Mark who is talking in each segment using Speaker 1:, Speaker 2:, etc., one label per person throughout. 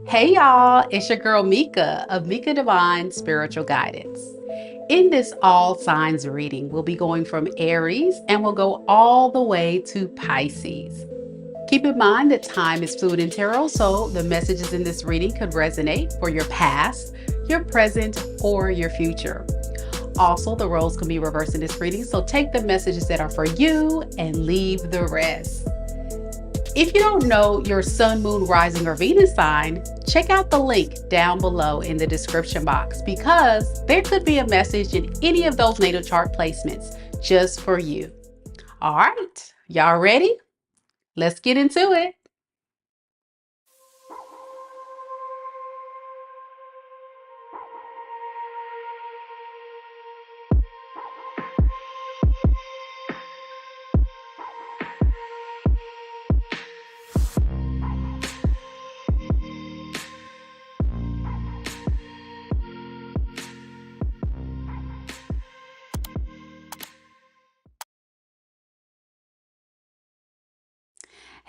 Speaker 1: Hey y'all, it's your girl Meka of Meka Divine Spiritual Guidance. In this all signs reading, we'll be going from Aries and we'll go all the way to Pisces. Keep in mind that time is fluid in tarot, so the messages in this reading could resonate for your past, your present, or your future. Also, the roles can be reversed in this reading, so take the messages that are for you and leave the rest. If you don't know your sun, moon, rising, or Venus sign, check out the link down below in the description box because there could be a message in any of those natal chart placements just for you. All right, y'all ready? Let's get into it.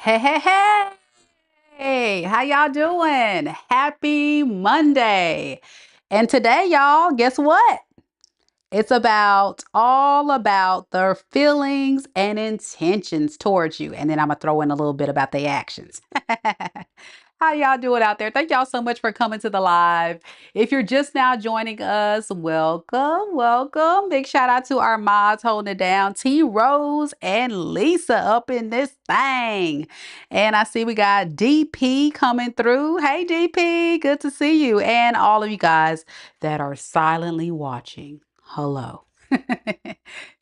Speaker 1: Hey, hey, how y'all doing? Happy Monday. And today, y'all, guess what? It's all about their feelings and intentions towards you. And then I'm going to throw in a little bit about the actions. How y'all doing out there? Thank y'all so much for coming to the live. If you're just now joining us, welcome, welcome. Big shout out to our mods holding it down, T Rose and Lisa up in this thing. And I see we got DP coming through. Hey DP, good to see you. And all of you guys that are silently watching. Hello.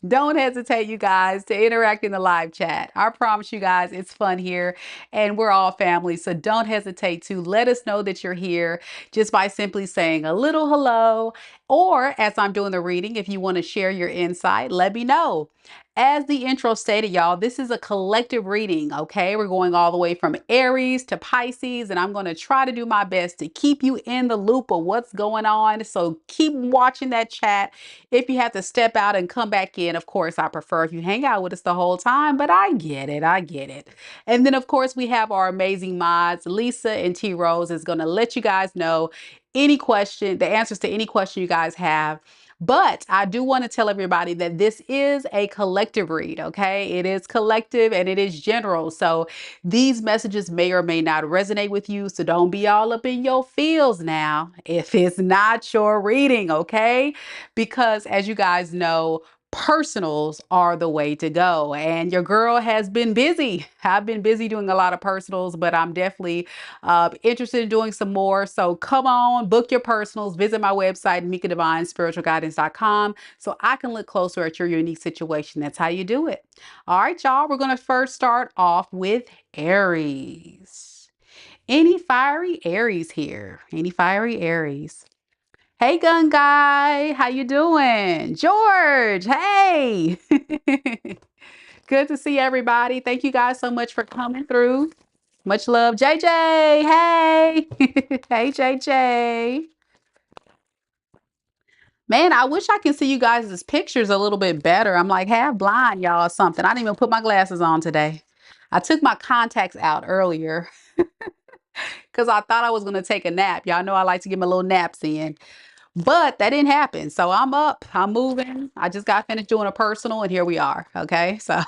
Speaker 1: Don't hesitate, you guys, to interact in the live chat. I promise you guys it's fun here and we're all family. So don't hesitate to let us know that you're here just by simply saying a little hello. Or as I'm doing the reading, if you want to share your insight, let me know. As the intro stated, y'all, this is a collective reading, okay? We're going all the way from Aries to Pisces, and I'm going to try to do my best to keep you in the loop of what's going on. So keep watching that chat. If you have to step out and come back in, of course, I prefer if you hang out with us the whole time, but I get it. I get it. And then, of course, we have our amazing mods. Lisa and T Rose is going to let you guys know the answers to any question you guys have. But I do want to tell everybody that this is a collective read, okay? It is collective and it is general. So these messages may or may not resonate with you. So don't be all up in your feels now if it's not your reading, okay? Because as you guys know, personals are the way to go. And your girl has been busy. I've been busy doing a lot of personals, but I'm definitely interested in doing some more. So come on, book your personals, visit my website, MekaDivineSpiritualGuidance.com, so I can look closer at your unique situation. That's how you do it. All right, y'all, we're going to first start off with Aries. Any fiery Aries here? Any fiery Aries? Hey, gun guy, how you doing? George, hey. Good to see everybody. Thank you guys so much for coming through. Much love. JJ, hey. Hey, JJ. Man, I wish I could see you guys' pictures a little bit better. I'm like half blind, y'all, or something. I didn't even put my glasses on today. I took my contacts out earlier because I thought I was going to take a nap. Y'all know I like to get my little naps in. But that didn't happen. So I'm up, I'm moving. I just got finished doing a personal and here we are. Okay. So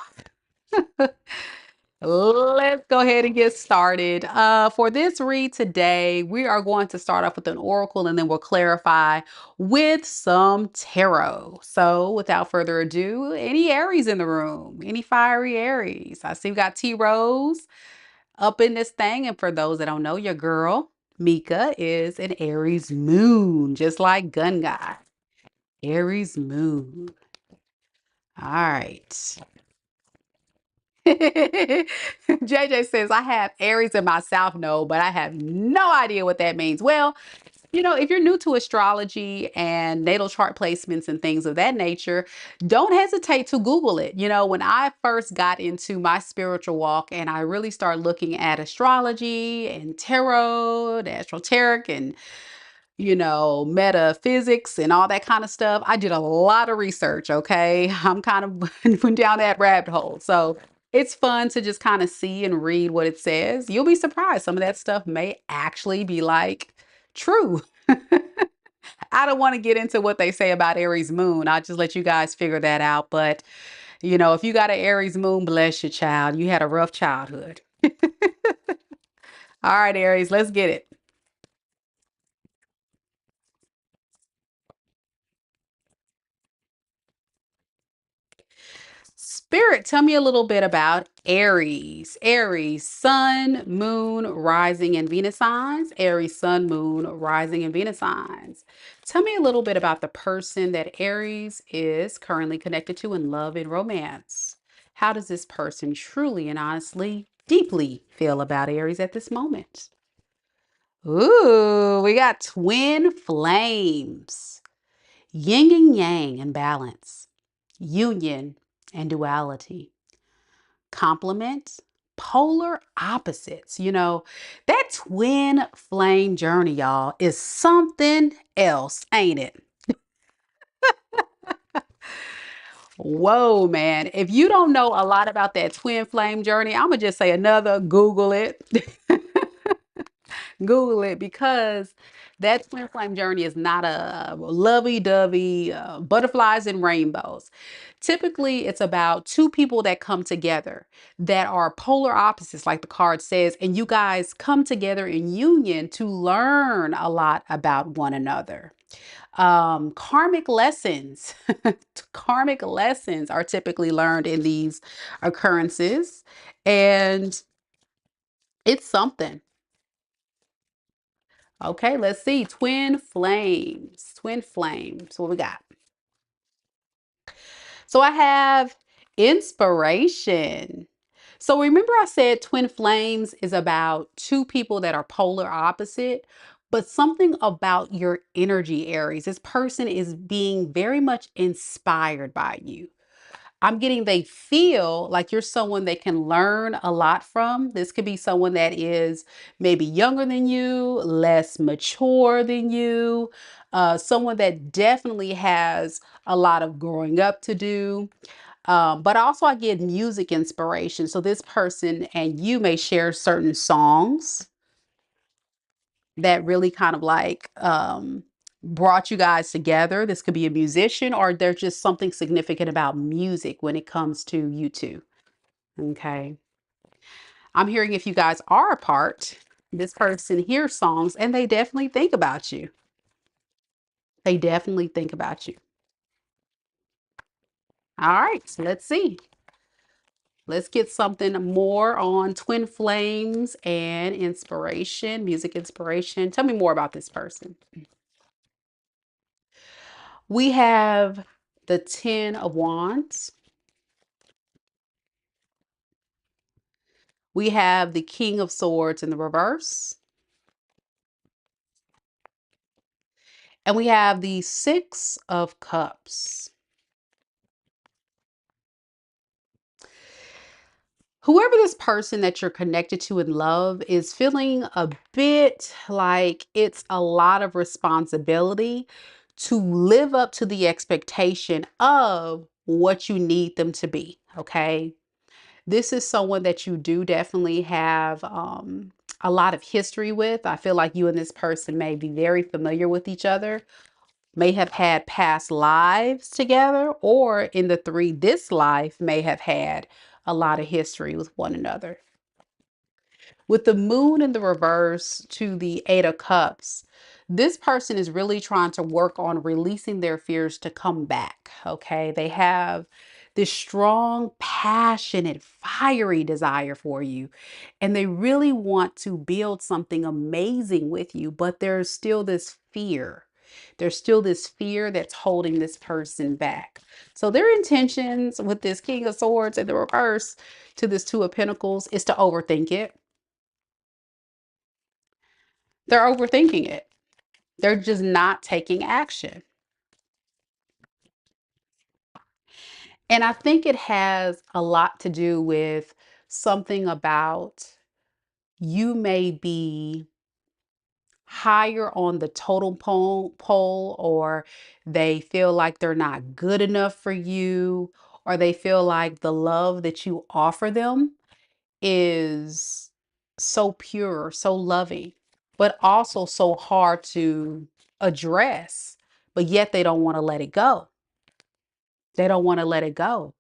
Speaker 1: let's go ahead and get started. For this read today, we are going to start off with an oracle and then we'll clarify with some tarot. So without further ado, any Aries in the room? Any fiery Aries? I see we got T Rose up in this thing. And for those that don't know, your girl, Meka, is an Aries moon, just like Gun Guy. Aries moon. All right. JJ says, I have Aries in my South Node, but I have no idea what that means. Well, you know, if you're new to astrology and natal chart placements and things of that nature, don't hesitate to Google it. You know, when I first got into my spiritual walk and I really started looking at astrology and tarot, the esoteric and metaphysics and all that kind of stuff. I did a lot of research, okay? I'm kind of went down that rabbit hole. So It's fun to just kind of see and read what it says. You'll be surprised. Some of that stuff may actually be like true. I don't want to get into what they say about Aries moon. I'll just let you guys figure that out. But, if you got an Aries moon, bless your child. You had a rough childhood. All right, Aries, let's get it. Spirit, tell me a little bit about Aries. Aries, sun, moon, rising, and Venus signs. Aries, sun, moon, rising, and Venus signs. Tell me a little bit about the person that Aries is currently connected to in love and romance. How does this person truly and honestly, deeply feel about Aries at this moment? Ooh, we got twin flames, yin and yang and balance, union and duality, complement, polar opposites. That twin flame journey, y'all, is something else, ain't it? Whoa, man. If you don't know a lot about that twin flame journey, I'm going to just say another Google it. Google it because that twin flame journey is not a lovey-dovey butterflies and rainbows. Typically, it's about two people that come together that are polar opposites, like the card says, and you guys come together in union to learn a lot about one another. Karmic lessons, karmic lessons are typically learned in these occurrences, and it's something. Okay, let's see. Twin flames. Twin flames. What we got? So I have inspiration. So remember I said twin flames is about two people that are polar opposite, but something about your energy, Aries. This person is being very much inspired by you. I'm getting they feel like you're someone they can learn a lot from. This could be someone that is maybe younger than you, less mature than you, someone that definitely has a lot of growing up to do. But also, I get music inspiration. So, this person and you may share certain songs that really kind of like brought you guys together. This could be a musician, or there's just something significant about music when it comes to you two. Okay. I'm hearing if you guys are apart, this person hears songs and they definitely think about you. They definitely think about you. All right, so let's see. Let's get something more on twin flames and inspiration, music inspiration. Tell me more about this person. We have the 10 of Wands. We have the King of Swords in the reverse. And we have the Six of Cups. Whoever this person that you're connected to in love is feeling a bit like it's a lot of responsibility to live up to the expectation of what you need them to be. Okay. This is someone that you do definitely have a lot of history with. I feel like you and this person may be very familiar with each other, may have had past lives together, or in the three, this life may have had a lot of history with one another. With the moon in the reverse to the Eight of Cups, this person is really trying to work on releasing their fears to come back. Okay. They have this strong, passionate, fiery desire for you, and they really want to build something amazing with you, but there's still this fear. There's still this fear that's holding this person back. So, their intentions with this King of Swords in the reverse to this Two of Pentacles is to overthink it. They're overthinking it. They're just not taking action. And I think it has a lot to do with something about you may be higher on the totem pole, or they feel like they're not good enough for you, or they feel like the love that you offer them is so pure, so loving, but also so hard to address, but yet they don't want to let it go. They don't want to let it go,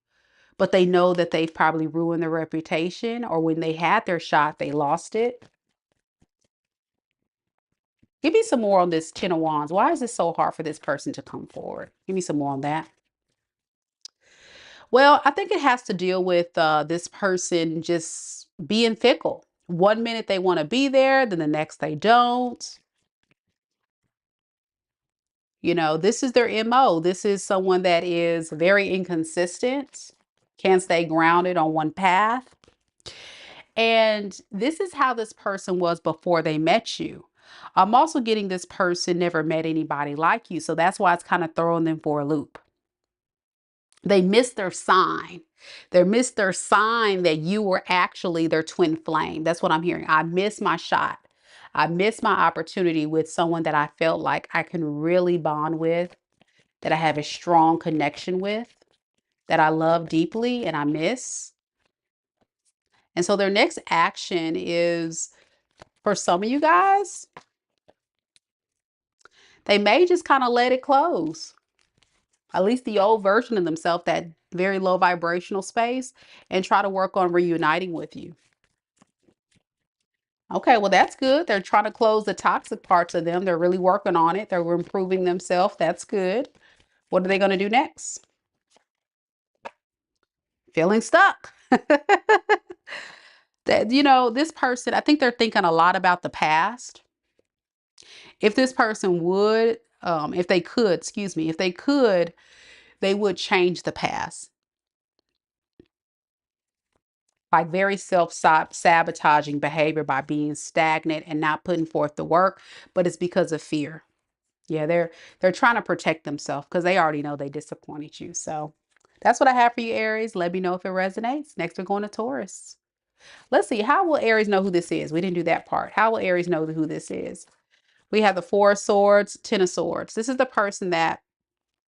Speaker 1: but they know that they've probably ruined their reputation, or when they had their shot, they lost it. Give me some more on this Ten of Wands. Why is it so hard for this person to come forward? Give me some more on that. Well, I think it has to deal with this person just being fickle. One minute they want to be there, then the next they don't. You know, this is their MO. This is someone that is very inconsistent, can't stay grounded on one path. And this is how this person was before they met you. I'm also getting this person never met anybody like you. So that's why it's kind of throwing them for a loop. They missed their sign. They missed their sign that you were actually their twin flame. That's what I'm hearing. I missed my shot. I missed my opportunity with someone that I felt like I can really bond with, that I have a strong connection with, that I love deeply and I miss. And so their next action is, for some of you guys, they may just kind of let it close. At least the old version of themselves, that very low vibrational space, and try to work on reuniting with you. Okay, well, that's good. They're trying to close the toxic parts of them. They're really working on it. They're improving themselves. That's good. What are they going to do next? Feeling stuck. That, you know, this person, I think they're thinking a lot about the past. If this person would, if they could, excuse me, if they could, they would change the past. Like very self-sabotaging behavior by being stagnant and not putting forth the work, but it's because of fear. Yeah, they're trying to protect themselves because they already know they disappointed you. So that's what I have for you, Aries. Let me know if it resonates. Next, we're going to Taurus. Let's see. How will Aries know who this is? We didn't do that part. How will Aries know who this is? We have the Four of Swords, Ten of Swords. This is the person that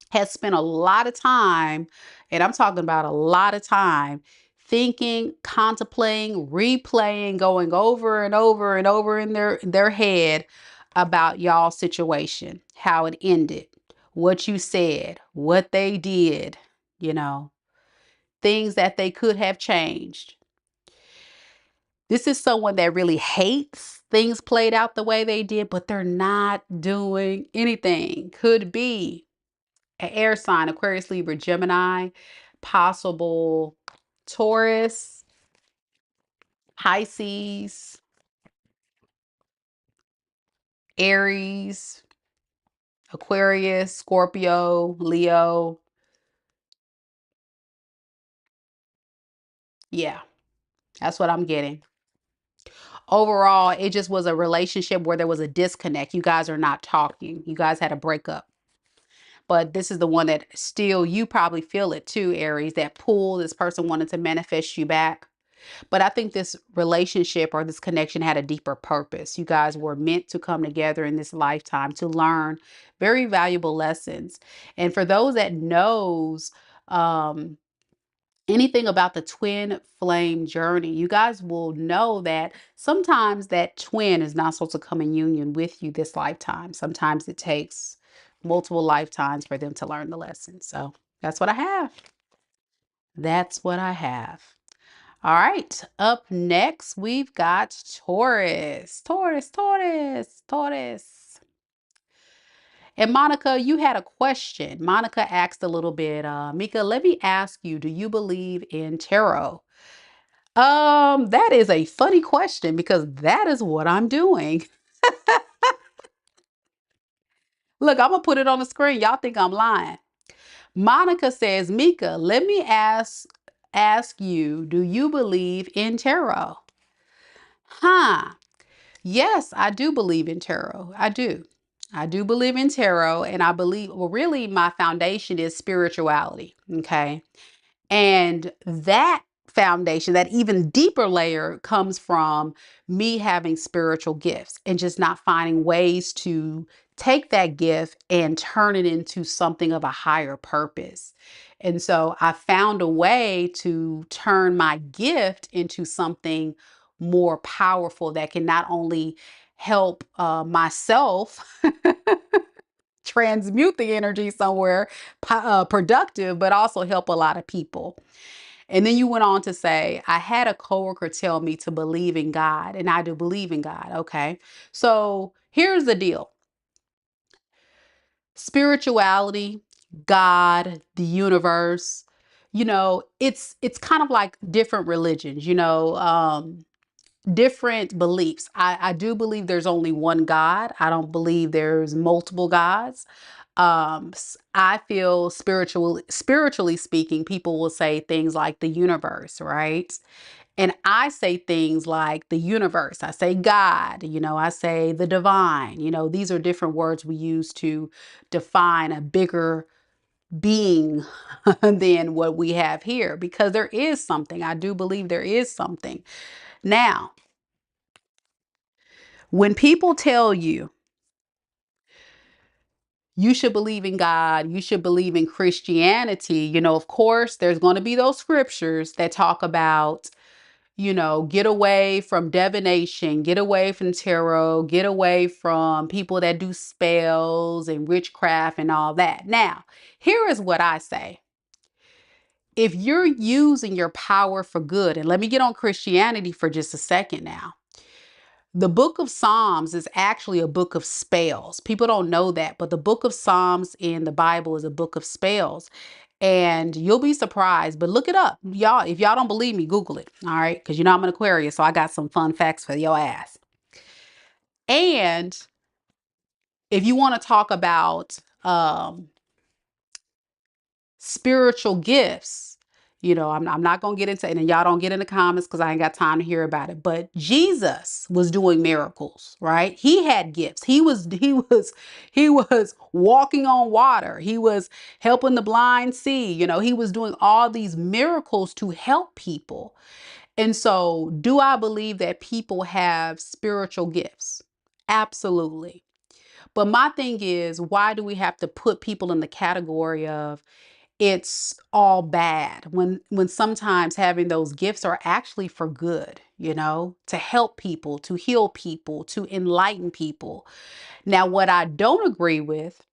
Speaker 1: has spent a lot of time, and I'm talking about a lot of time, thinking, contemplating, replaying, going over and over and over in their head about y'all's situation, how it ended, what you said, what they did, you know, things that they could have changed. This is someone that really hates things played out the way they did, but they're not doing anything. Could be an air sign, Aquarius, Libra, Gemini, possible Taurus, Pisces, Aries, Aquarius, Scorpio, Leo. Yeah, that's what I'm getting. Overall, it just was a relationship where there was a disconnect. You guys are not talking. You guys had a breakup. But this is the one that still, you probably feel it too, Aries, that pull. This person wanted to manifest you back. But I think this relationship or this connection had a deeper purpose. You guys were meant to come together in this lifetime to learn very valuable lessons. And for those that knows anything about the twin flame journey, you guys will know that sometimes that twin is not supposed to come in union with you this lifetime. Sometimes it takes multiple lifetimes for them to learn the lesson. So that's what I have. That's what I have. All right, up next, we've got Taurus. Taurus, Taurus, Taurus. And Monica, you had a question. Monica asked a little bit, Meka, let me ask you, do you believe in tarot? That is a funny question because that is what I'm doing. Look, I'm gonna put it on the screen. Y'all think I'm lying. Monica says, Meka, let me ask you, do you believe in tarot? Huh. Yes, I do believe in tarot. I do. I do believe in tarot, and I believe, well, really, my foundation is spirituality. Okay. And that foundation, that even deeper layer, comes from me having spiritual gifts and just not finding ways to take that gift and turn it into something of a higher purpose. And so I found a way to turn my gift into something more powerful that can not only help myself transmute the energy somewhere productive, but also help a lot of people. And then you went on to say, I had a coworker tell me to believe in God, and I do believe in God. Okay. So here's the deal. Spirituality, God, the universe, it's kind of like different religions, different beliefs. I do believe there's only one God. I don't believe there's multiple gods. I feel spiritually speaking, people will say things like the universe, right? And I say things like the universe. I say God, I say the divine. These are different words we use to define a bigger being than what we have here, because there is something. I do believe there is something. Now, when people tell you, you should believe in God, you should believe in Christianity, of course, there's going to be those scriptures that talk about, get away from divination, get away from tarot, get away from people that do spells and witchcraft and all that. Now, here is what I say. If you're using your power for good, and let me get on Christianity for just a second now. The book of Psalms is actually a book of spells. People don't know that, but the book of Psalms in the Bible is a book of spells. And you'll be surprised, but look it up. Y'all, if y'all don't believe me, Google it. All right. Because I'm an Aquarius, so I got some fun facts for your ass. And if you want to talk about spiritual gifts, I'm not going to get into it, and y'all don't get in the comments because I ain't got time to hear about it. But Jesus was doing miracles, right? He had gifts. He was walking on water. He was helping the blind see. He was doing all these miracles to help people. And so, do I believe that people have spiritual gifts? Absolutely. But my thing is, why do we have to put people in the category of it's all bad when sometimes having those gifts are actually for good, to help people, to heal people, to enlighten people. Now, what I don't agree with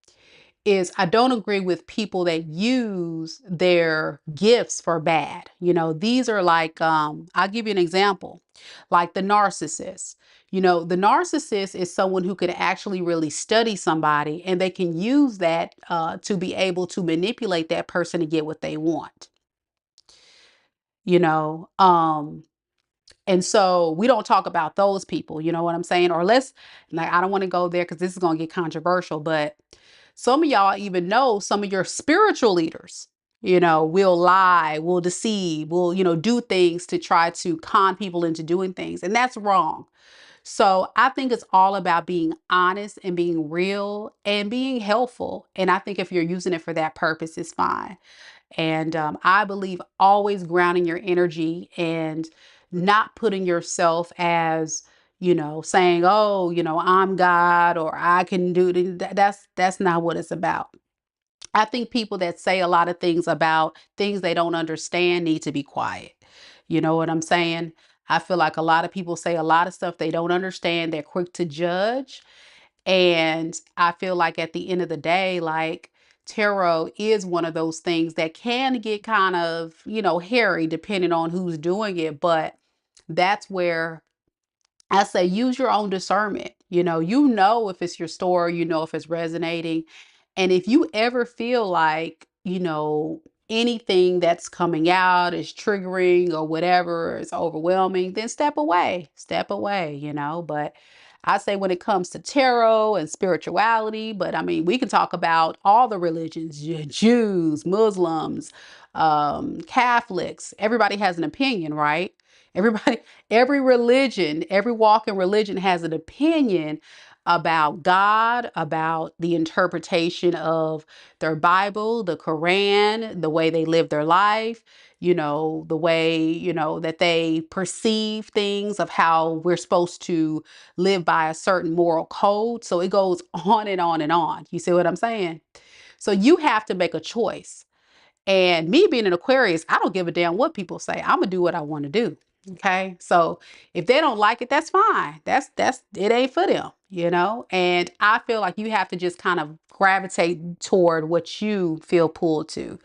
Speaker 1: is I don't agree with people that use their gifts for bad. These are like, I'll give you an example, like the narcissist. The narcissist is someone who could actually really study somebody, and they can use that to be able to manipulate that person to get what they want. You know, um, and so we don't talk about those people, you know what I'm saying? Or like, I don't want to go there because this is going to get controversial, but some of y'all even know some of your spiritual leaders, will lie, will deceive, will, do things to try to con people into doing things. And that's wrong. So I think it's all about being honest and being real and being helpful. And I think if you're using it for that purpose, it's fine. And I believe always grounding your energy and not putting yourself as, saying, oh, I'm God or I can do it. That's not what it's about. I think people that say a lot of things about things they don't understand need to be quiet. You know what I'm saying? I feel like a lot of people say a lot of stuff they don't understand. They're quick to judge. And I feel like at the end of the day, like tarot is one of those things that can get kind of, hairy depending on who's doing it. But that's where I say use your own discernment. If it's your story, if it's resonating. And if you ever feel like, anything that's coming out is triggering or whatever is overwhelming, then step away. Step away, But I say when it comes to tarot and spirituality, but I mean, we can talk about all the religions, Jews, Muslims, Catholics. Everybody has an opinion, right? Everybody, every religion, every walk in religion has an opinion about God, about the interpretation of their Bible, the Quran, the way they live their life, the way, that they perceive things, of how we're supposed to live by a certain moral code. So it goes on and on and on. You see what I'm saying? So you have to make a choice. And me being an Aquarius, I don't give a damn what people say. I'm gonna do what I want to do. Okay. So if they don't like it, that's fine. That's it ain't for them, you know? And I feel like you have to just kind of gravitate toward what you feel pulled to.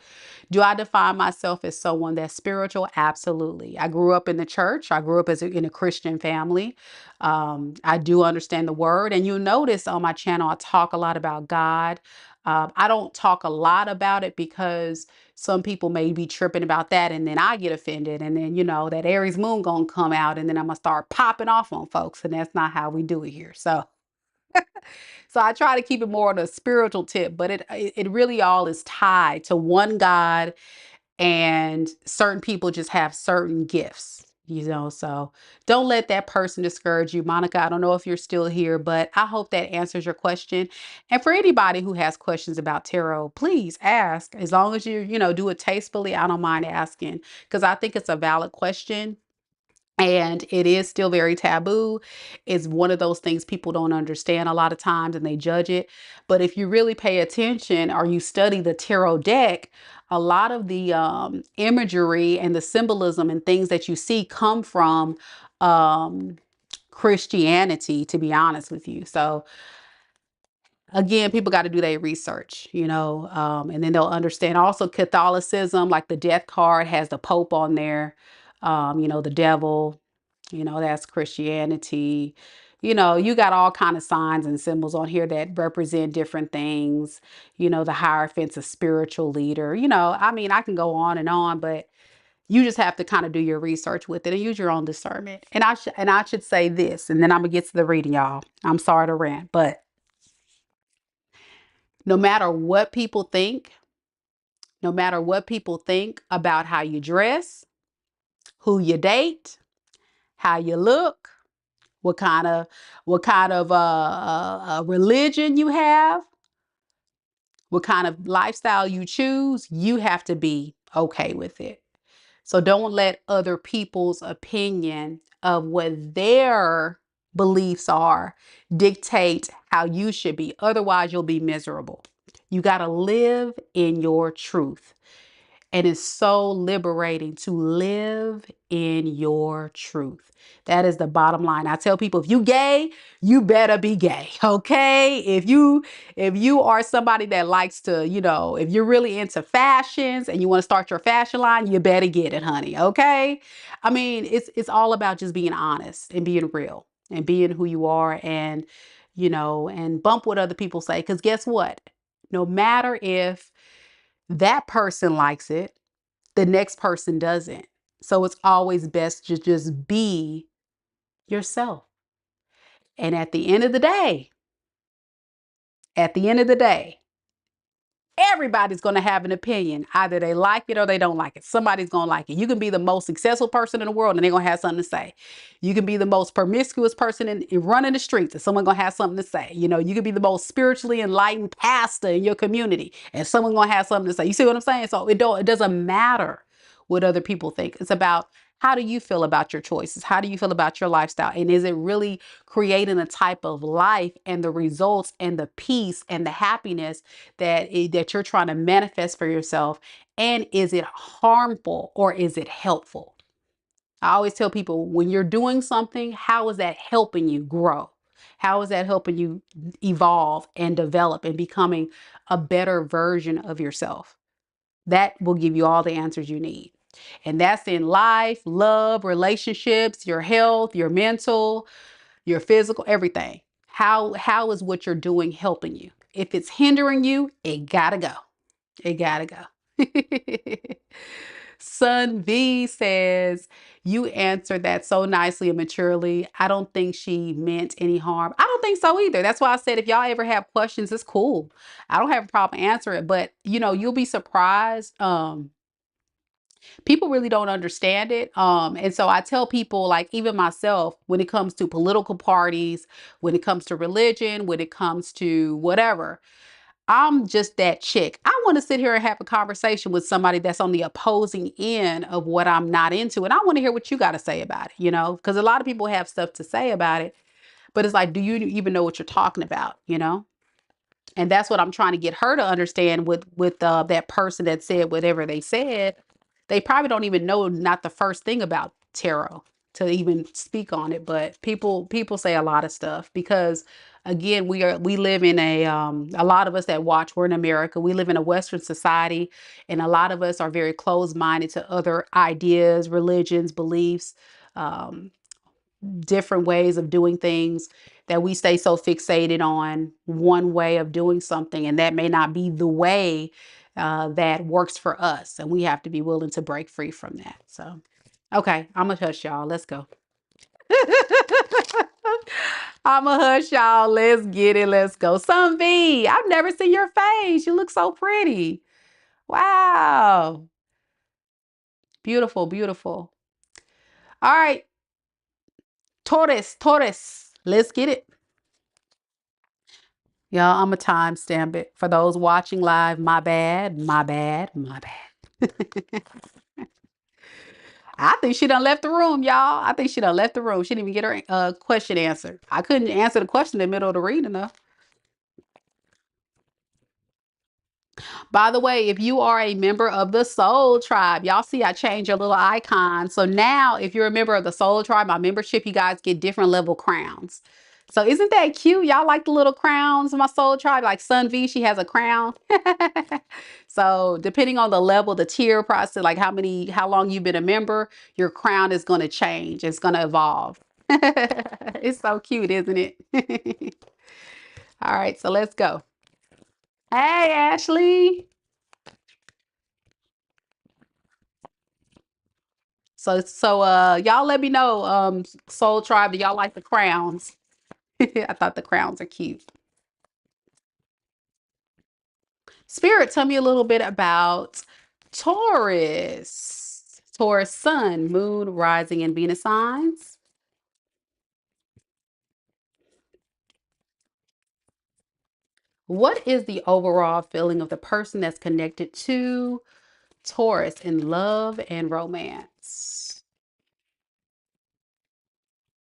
Speaker 1: Do I define myself as someone that's spiritual? Absolutely. I grew up in the church. I grew up in a Christian family. I do understand the word. And you'll notice on my channel, I talk a lot about God. I don't talk a lot about it because some people may be tripping about that. And then I get offended. And then, you know, that Aries moon going to come out and then I'm going to start popping off on folks. And that's not how we do it here. So I try to keep it more on a spiritual tip, but it really all is tied to one God, and certain people just have certain gifts, you know. So don't let that person discourage you. Monica, I don't know if you're still here, but I hope that answers your question. And for anybody who has questions about tarot, please ask. As long as you know, do it tastefully, I don't mind asking, because I think it's a valid question. And it is still very taboo. It's one of those things people don't understand a lot of times and they judge it. But if you really pay attention or you study the tarot deck, a lot of the imagery and the symbolism and things that you see come from Christianity, to be honest with you. So again, people got to do their research, you know, and then they'll understand also Catholicism, like the death card has the Pope on there, you know, the devil, you know, that's Christianity. You know, you got all kind of signs and symbols on here that represent different things. You know, the Hierophant's a spiritual leader. You know, I mean, I can go on, but you just have to kind of do your research with it and use your own discernment. And I should say this, and then I'm gonna get to the reading, y'all. I'm sorry to rant, but no matter what people think, no matter what people think about how you dress, who you date, how you look, what kind of religion you have, what kind of lifestyle you choose, you have to be okay with it. So don't let other people's opinion of what their beliefs are dictate how you should be. Otherwise, you'll be miserable. You got to live in your truth. And it's so liberating to live in your truth. That is the bottom line. I tell people, if you gay, you better be gay. Okay. If you are somebody that likes to, you know, if you're really into fashions and you want to start your fashion line, you better get it, honey. Okay. I mean, it's all about just being honest and being real and being who you are, and, you know, and bump what other people say. Because guess what? No matter if that person likes it, the next person doesn't. So it's always best to just be yourself. And at the end of the day, at the end of the day, everybody's going to have an opinion. Either they like it or they don't like it. Somebody's going to like it. You can be the most successful person in the world and they're going to have something to say. You can be the most promiscuous person in running the streets and someone's going to have something to say. You know, you can be the most spiritually enlightened pastor in your community and someone's going to have something to say. You see what I'm saying? So it doesn't matter what other people think. It's about, how do you feel about your choices? How do you feel about your lifestyle? And is it really creating a type of life and the results and the peace and the happiness that you're trying to manifest for yourself? And is it harmful or is it helpful? I always tell people, when you're doing something, how is that helping you grow? How is that helping you evolve and develop and becoming a better version of yourself? That will give you all the answers you need. And that's in life, love, relationships, your health, your mental, your physical, everything. How is what you're doing helping you? If it's hindering you, it gotta go. It gotta go. Sun V says, you answered that so nicely and maturely. I don't think she meant any harm. I don't think so either. That's why I said, if y'all ever have questions, it's cool. I don't have a problem answering it, but you know, you'll be surprised. People really don't understand it. And so I tell people, like even myself, when it comes to political parties, when it comes to religion, when it comes to whatever, I'm just that chick. I want to sit here and have a conversation with somebody that's on the opposing end of what I'm not into. And I want to hear what you got to say about it, you know, because a lot of people have stuff to say about it, but it's like, do you even know what you're talking about, you know? And that's what I'm trying to get her to understand with that person that said whatever they said. They probably don't even know not the first thing about tarot to even speak on it. But people say a lot of stuff because again, we live in a lot of us that watch, we're in America, we live in a Western society, and a lot of us are very closed-minded to other ideas, religions, beliefs, um, different ways of doing things, that we stay so fixated on one way of doing something, and that may not be the way that works for us, and we have to be willing to break free from that. So okay, I'm gonna hush y'all, let's go. I'm gonna hush y'all, let's get it, let's go. Sun V, I've never seen your face, you look so pretty. Wow, beautiful, beautiful. All right, Taurus, let's get it. Y'all, I'm a timestamp it. For those watching live, my bad, my bad, my bad. I think she done left the room, y'all. I think she done left the room. She didn't even get her question answered. I couldn't answer the question in the middle of the reading, though. By the way, if you are a member of the Soul Tribe, y'all see I changed your little icon. So now if you're a member of the Soul Tribe, my membership, you guys get different level crowns. So isn't that cute? Y'all like the little crowns in my Soul Tribe? Like Sun V, she has a crown. So depending on the level, the tier process, like how long you've been a member, your crown is going to change. It's going to evolve. It's so cute, isn't it? All right, so let's go. Hey, Ashley. So y'all let me know, Soul Tribe, do y'all like the crowns? I thought the crowns are cute. Spirit, tell me a little bit about Taurus. Taurus sun, moon, rising, and Venus signs. What is the overall feeling of the person that's connected to Taurus in love and romance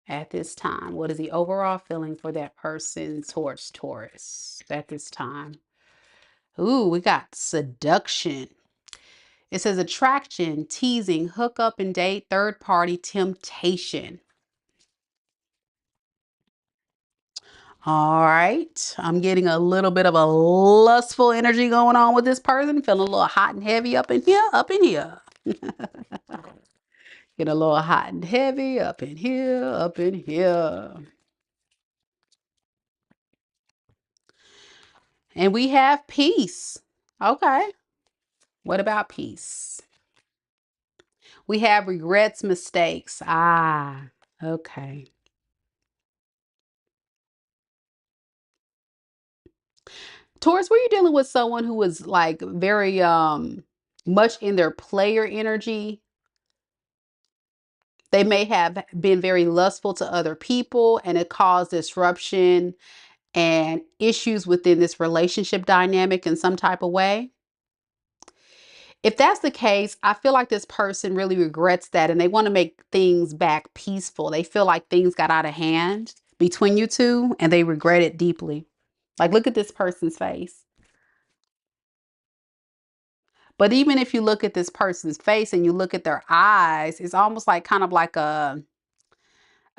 Speaker 1: at this time? What is the overall feeling for that person towards Taurus at this time? Ooh, we got seduction. It says attraction, teasing, hook up and date, third party temptation. All right. I'm getting a little bit of a lustful energy going on with this person. Feeling a little hot and heavy up in here, up in here. Get a little hot and heavy up in here, up in here. And we have peace. Okay. What about peace? We have regrets, mistakes. Ah, okay. Taurus, were you dealing with someone who was like very much in their player energy? They may have been very lustful to other people and it caused disruption and issues within this relationship dynamic in some type of way. If that's the case, I feel like this person really regrets that and they want to make things back peaceful. They feel like things got out of hand between you two and they regret it deeply. Like, look at this person's face. But even if you look at this person's face and you look at their eyes, it's almost like kind of like a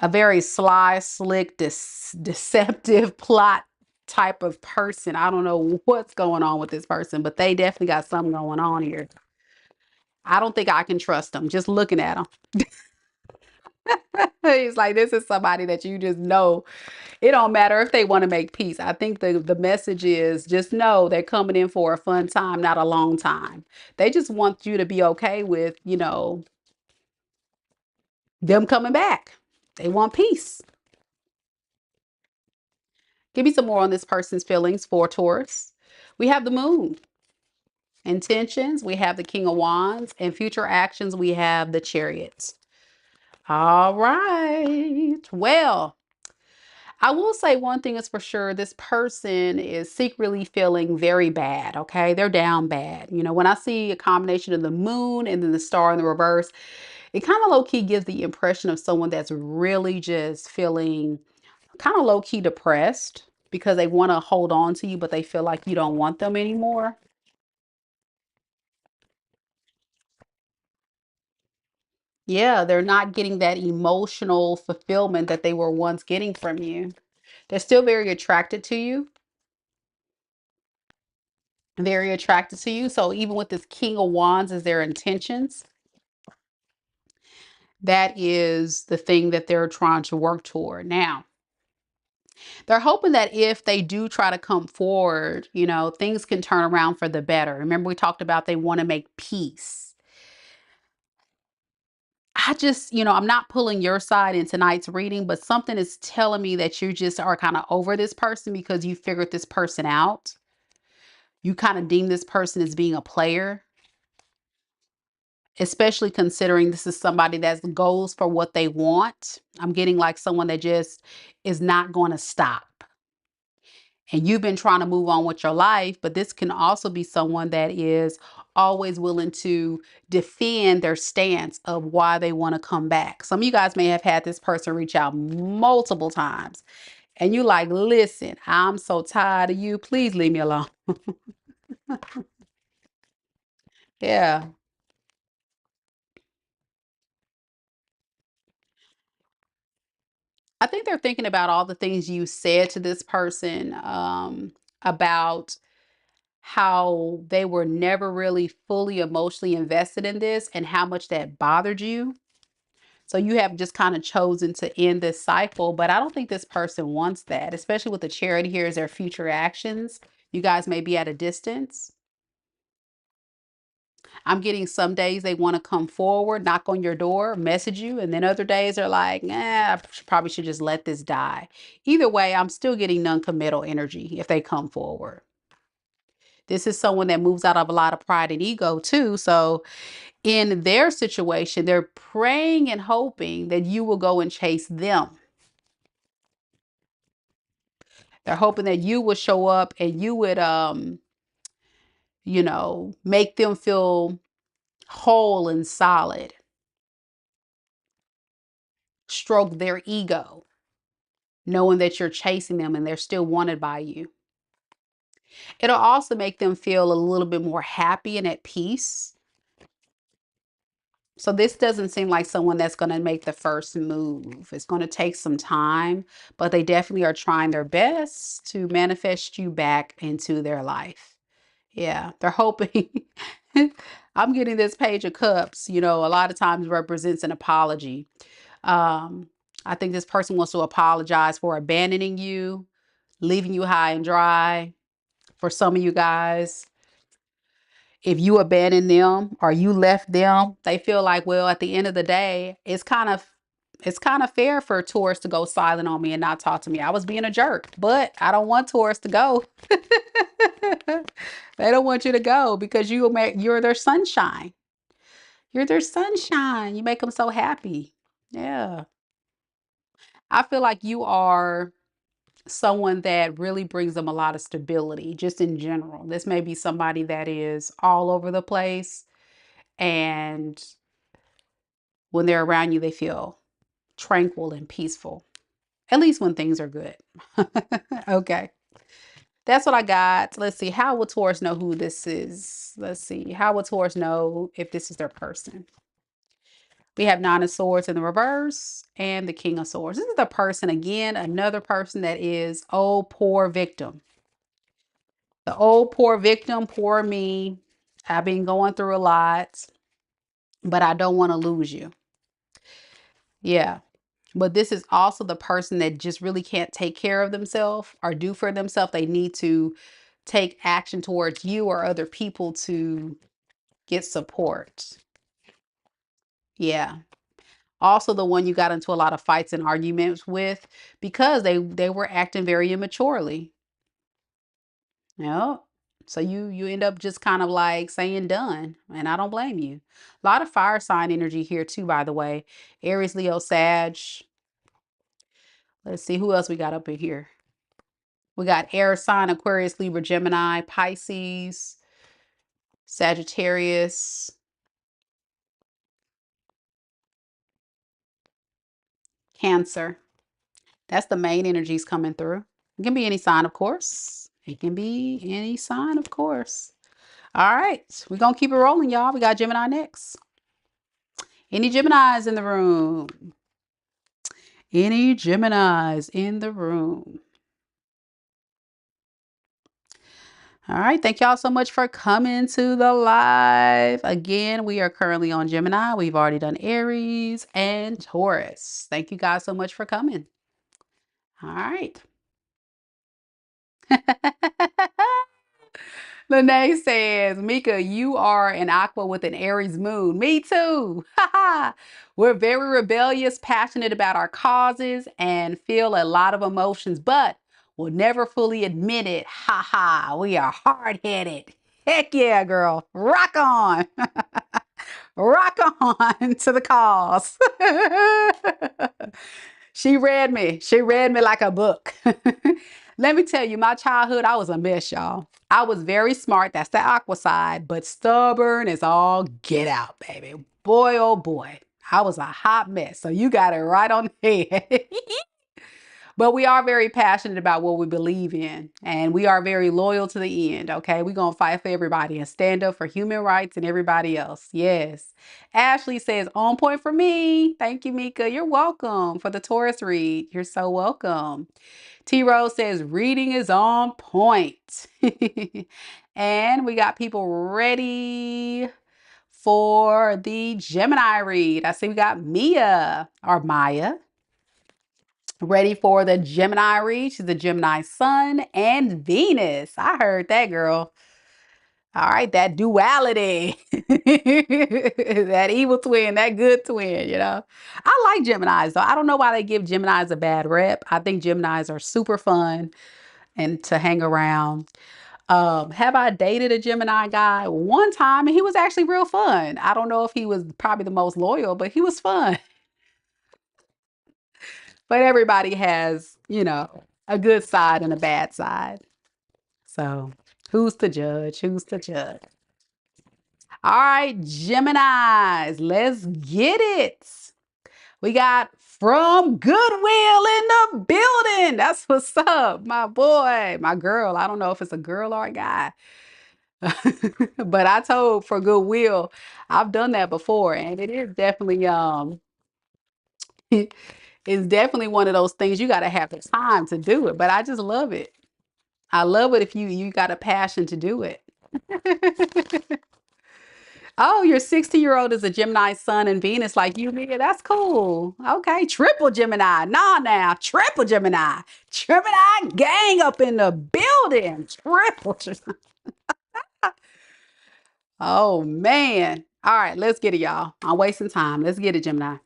Speaker 1: very sly, slick, deceptive plot type of person. I don't know what's going on with this person, but they definitely got something going on here. I don't think I can trust them just looking at them. He's like, this is somebody that you just know. It don't matter if they want to make peace. I think the message is just know they're coming in for a fun time, not a long time. They just want you to be okay with, them coming back. They want peace. Give me some more on this person's feelings for Taurus. We have the moon. Intentions, we have the King of Wands, and future actions, we have the Chariots. All right. Well, I will say one thing is for sure. This person is secretly feeling very bad. Okay. They're down bad. When I see a combination of the moon and then the star in the reverse, it kind of low key gives the impression of someone that's really just feeling kind of low key depressed. because they want to hold on to you, but they feel like you don't want them anymore. Yeah, they're not getting that emotional fulfillment that they were once getting from you. They're still very attracted to you, very attracted to you. So even with this King of Wands as their intentions, that is the thing that they're trying to work toward. Now, they're hoping that if they do try to come forward, things can turn around for the better. Remember, we talked about they want to make peace. I just, I'm not pulling your side in tonight's reading, but something is telling me that you just are kind of over this person because you figured this person out. You kind of deem this person as being a player, especially considering this is somebody that goes for what they want. I'm getting like someone that just is not going to stop. And you've been trying to move on with your life, but this can also be someone that is always willing to defend their stance of why they want to come back. Some of you guys may have had this person reach out multiple times and you like, listen, I'm so tired of you. Please leave me alone. Yeah. I think they're thinking about all the things you said to this person, about how they were never really fully emotionally invested in this and how much that bothered you. So you have just kind of chosen to end this cycle, but I don't think this person wants that, especially with the charity here as their future actions. You guys may be at a distance. I'm getting some days they want to come forward, knock on your door, message you, and then other days they're like, probably should just let this die. Either way, I'm still getting non-committal energy if they come forward. This is someone that moves out of a lot of pride and ego too. So in their situation, they're praying and hoping that you will go and chase them. They're hoping that you will show up and you would, make them feel whole and solid, stroke their ego, knowing that you're chasing them and they're still wanted by you. It'll also make them feel a little bit more happy and at peace. So this doesn't seem like someone that's going to make the first move. It's going to take some time, but they definitely are trying their best to manifest you back into their life. Yeah, they're hoping. I'm getting this Page of Cups, a lot of times represents an apology. Um, I think this person wants to apologize for abandoning you, leaving you high and dry. For some of you guys, if you abandon them or you left them, they feel like, well, at the end of the day, it's kind of fair for tourists to go silent on me and not talk to me. I was being a jerk, but I don't want tourists to go. They don't want you to go because you're their sunshine. You're their sunshine. You make them so happy. Yeah. I feel like you are someone that really brings them a lot of stability, just in general. This may be somebody that is all over the place, and when they're around you, they feel tranquil and peaceful, at least when things are good. Okay. That's what I got. Let's see. How will Taurus know who this is? Let's see. How will Taurus know if this is their person? We have Nine of Swords in the reverse and the King of Swords. This is the person again, another person that is, oh, poor victim. The old poor victim, poor me. I've been going through a lot, but I don't want to lose you. Yeah. But this is also the person that just really can't take care of themselves or do for themselves. They need to take action towards you or other people to get support. Yeah. Also the one you got into a lot of fights and arguments with because they were acting very immaturely. Yeah. So you end up just kind of like saying done, and I don't blame you. A lot of fire sign energy here too, by the way. Aries, Leo, Sag. Let's see who else we got up in here. We got air sign, Aquarius, Libra, Gemini, Pisces, Sagittarius, Cancer. That's the main energies coming through. It can be any sign, of course. It can be any sign, of course. All right, we're going to keep it rolling, y'all. We got Gemini next. Any Geminis in the room? Any Geminis in the room? All right, thank y'all so much for coming to the live. Again, we are currently on Gemini. We've already done Aries and Taurus. Thank you guys so much for coming. All right. Lene says, Meka, you are an aqua with an Aries moon. Me too. We're very rebellious, passionate about our causes, and feel a lot of emotions, but will never fully admit it. Ha ha. We are hard headed. Heck yeah, girl. Rock on. Rock on to the cause. She read me. She read me like a book. Let me tell you, my childhood, I was a mess, y'all. I was very smart. That's the aqua side, but stubborn as all get out, baby. Boy, oh boy. I was a hot mess. So you got it right on the head. But we are very passionate about what we believe in, and we are very loyal to the end, okay? We're going to fight for everybody and stand up for human rights and everybody else. Yes. Ashley says, on point for me. Thank you, Meka. You're welcome for the Taurus read. You're so welcome. T Rose says, reading is on point. And we got people ready for the Gemini read. I see we got Mia or Maya ready for the Gemini read. She's the Gemini Sun and Venus. I heard that, girl. All right, that duality. That evil twin, that good twin, you know. I like Geminis, though. I don't know why they give Geminis a bad rep. I think Geminis are super fun and to hang around. Have I dated a Gemini guy one time and he was actually real fun. I don't know if he was probably the most loyal, but he was fun. But everybody has, you know, a good side and a bad side. So who's to judge? Who's to judge? All right, Geminis, let's get it. We got from Goodwill in the building. That's what's up, my boy, my girl. I don't know if it's a girl or a guy. But I told for Goodwill, I've done that before, and it is definitely it's definitely one of those things you got to have the time to do it. But I just love it. I love it if you got a passion to do it. Oh, your 60-year-old is a Gemini Sun and Venus like you, Mia. That's cool. Okay, triple Gemini. Nah, now triple Gemini. Gemini gang up in the building. Triple. Oh man. All right, let's get it, y'all. I'm wasting time. Let's get it, Gemini.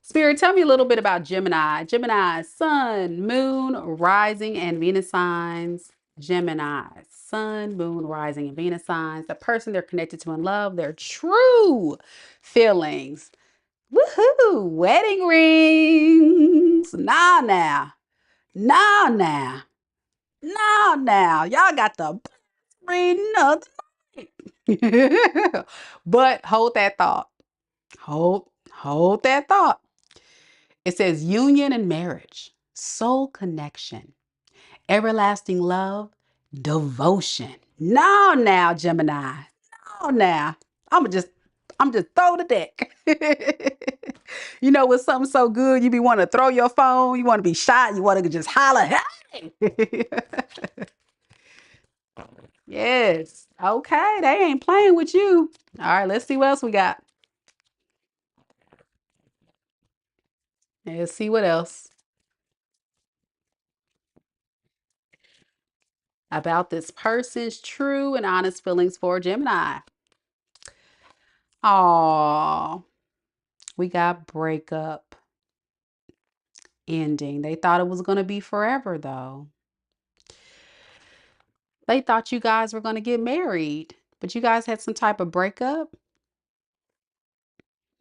Speaker 1: Spirit, tell me a little bit about Gemini. Gemini, Sun, Moon, Rising, and Venus signs. Gemini, Sun, Moon, Rising, and Venus signs. The person they're connected to in love, their true feelings. Woohoo! Wedding rings. Nah, now. Nah, now. Nah, now. Y'all got the reading of the night. But hold that thought. Hold that thought. It says union and marriage, soul connection, everlasting love, devotion. No, now, Gemini. No, now. I'm just throw the deck. You know, with something so good, you be want to throw your phone, you want to be shot, you want to just holler, hey. Yes. Okay, they ain't playing with you. All right, let's see what else we got. Let's see what else about this person's true and honest feelings for Gemini. Oh, we got breakup, ending. They thought it was going to be forever, though. They thought you guys were going to get married, but you guys had some type of breakup.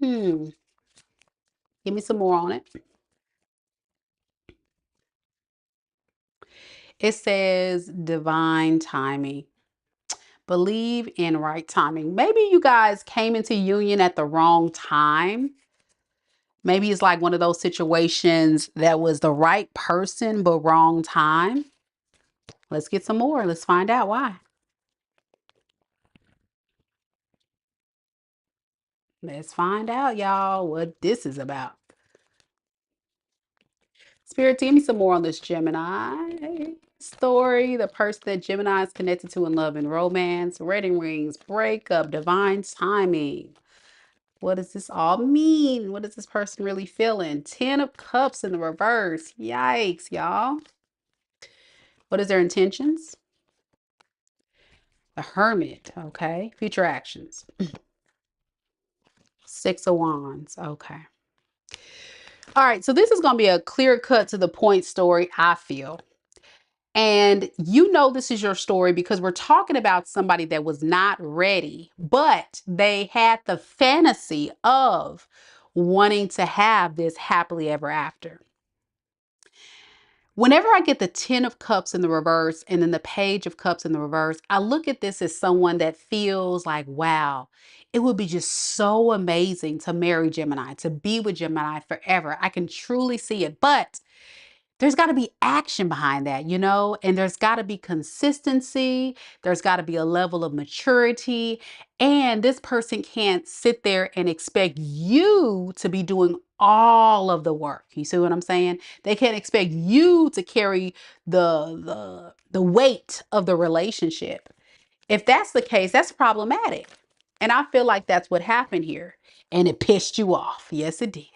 Speaker 1: Hmm. Give me some more on it. It says divine timing. Believe in right timing. Maybe you guys came into union at the wrong time. Maybe it's like one of those situations that was the right person, but wrong time. Let's get some more. Let's find out why. Let's find out, y'all, what this is about. Spirit, give me some more on this Gemini story. The person that Gemini is connected to in love and romance, wedding rings, breakup, divine timing. What does this all mean? What is this person really feeling? 10 of Cups in the reverse. Yikes, y'all. What is their intentions? The Hermit. Okay. Future actions. 6 of Wands. Okay. All right. So this is going to be a clear cut to the point story, I feel. And you know this is your story because we're talking about somebody that was not ready, but they had the fantasy of wanting to have this happily ever after. Whenever I get the 10 of Cups in the reverse and then the Page of Cups in the reverse, I look at this as someone that feels like, wow, it would be just so amazing to marry Gemini, to be with Gemini forever. I can truly see it, but there's got to be action behind that, you know, and there's got to be consistency. There's got to be a level of maturity. And this person can't sit there and expect you to be doing all of the work. You see what I'm saying? They can't expect you to carry the weight of the relationship. If that's the case, that's problematic. And I feel like that's what happened here. And it pissed you off. Yes, it did.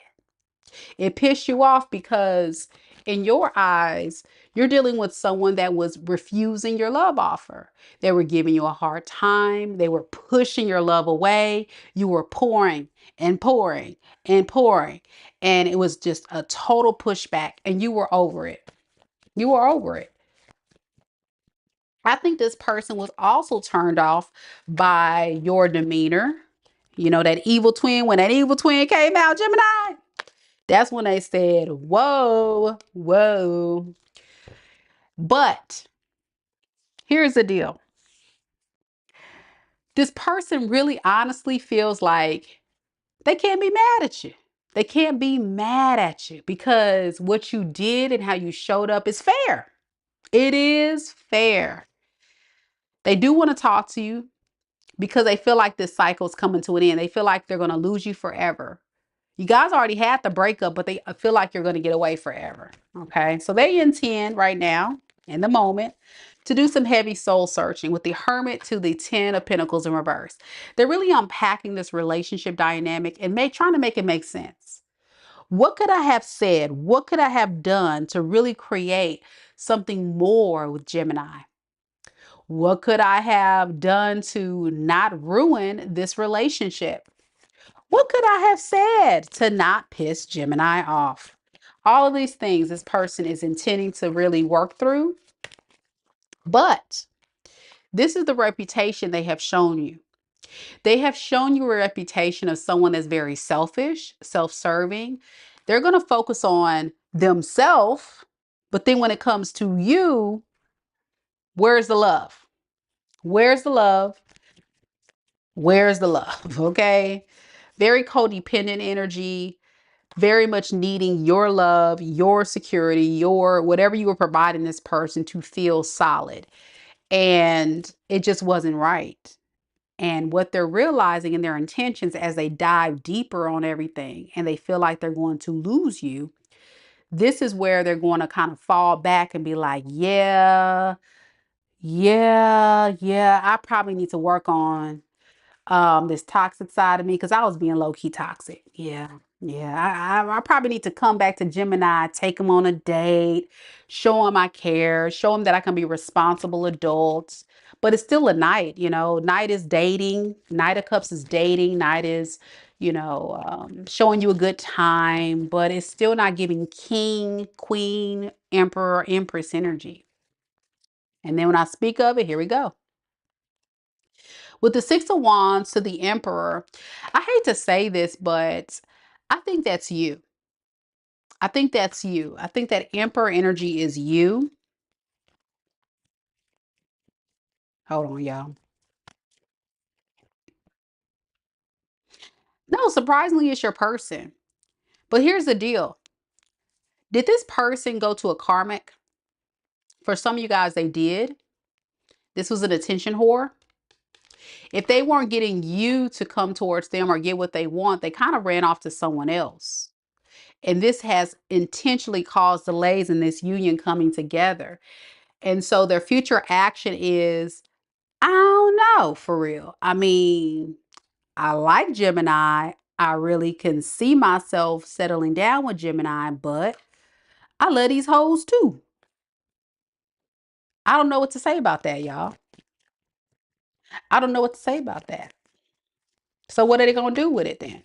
Speaker 1: It pissed you off because in your eyes, you're dealing with someone that was refusing your love offer. They were giving you a hard time. They were pushing your love away. You were pouring and pouring and pouring. And it was just a total pushback and you were over it. You were over it. I think this person was also turned off by your demeanor. You know, that evil twin, when that evil twin came out, Gemini, that's when they said, whoa, whoa. But here's the deal. This person really honestly feels like they can't be mad at you. They can't be mad at you because what you did and how you showed up is fair. It is fair. They do want to talk to you because they feel like this cycle is coming to an end. They feel like they're going to lose you forever. You guys already had the breakup, but they feel like you're going to get away forever. Okay. So they intend right now, in the moment, to do some heavy soul searching with the Hermit to the 10 of Pentacles in reverse. They're really unpacking this relationship dynamic and trying to make it make sense. What could I have said? What could I have done to really create something more with Gemini? What could I have done to not ruin this relationship? What could I have said to not piss Gemini off? All of these things this person is intending to really work through. But this is the reputation they have shown you. They have shown you a reputation of someone that's very selfish, self-serving. They're going to focus on themselves. But then when it comes to you, where's the love? Where's the love? Where's the love? Okay. Very codependent energy, very much needing your love, your security, your whatever you were providing this person to feel solid. And it just wasn't right. And what they're realizing in their intentions as they dive deeper on everything and they feel like they're going to lose you, this is where they're going to kind of fall back and be like, yeah, I probably need to work on this toxic side of me because I was being low-key toxic. I probably need to come back to Gemini, take him on a date, show him I care, show him that I can be responsible adults. But it's still a knight, you know. Knight is dating. Knight of Cups is dating. Knight is, showing you a good time, but it's still not giving king, queen, emperor, empress energy. And then when I speak of it, here we go. With the Six of Wands to the Emperor, I hate to say this, but I think that's you. I think that's you. I think that Emperor energy is you. Hold on, y'all. No, surprisingly, it's your person. But here's the deal. Did this person go to a karmic? For some of you guys, they did. This was an attention whore. If they weren't getting you to come towards them or get what they want, they kind of ran off to someone else. And this has intentionally caused delays in this union coming together. And so their future action is, I don't know, for real. I mean, I like Gemini. I really can see myself settling down with Gemini, but I love these hoes too. I don't know what to say about that, y'all. I don't know what to say about that. So what are they going to do with it then?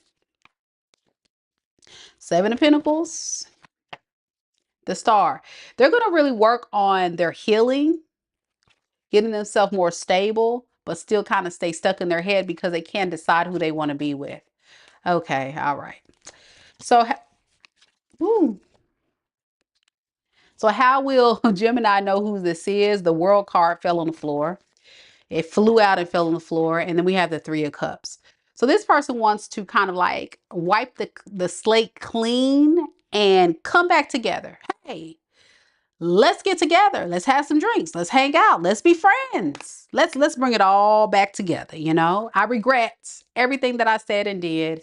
Speaker 1: Seven of Pentacles, the Star. They're going to really work on their healing, getting themselves more stable, but still kind of stay stuck in their head because they can't decide who they want to be with. Okay, all right. So, ooh. So how will Gemini know who this is? The World card fell on the floor. It flew out and fell on the floor. And then we have the Three of Cups. So this person wants to kind of like wipe the slate clean and come back together. Hey, let's get together. Let's have some drinks. Let's hang out. Let's be friends. Let's bring it all back together. You know, I regret everything that I said and did.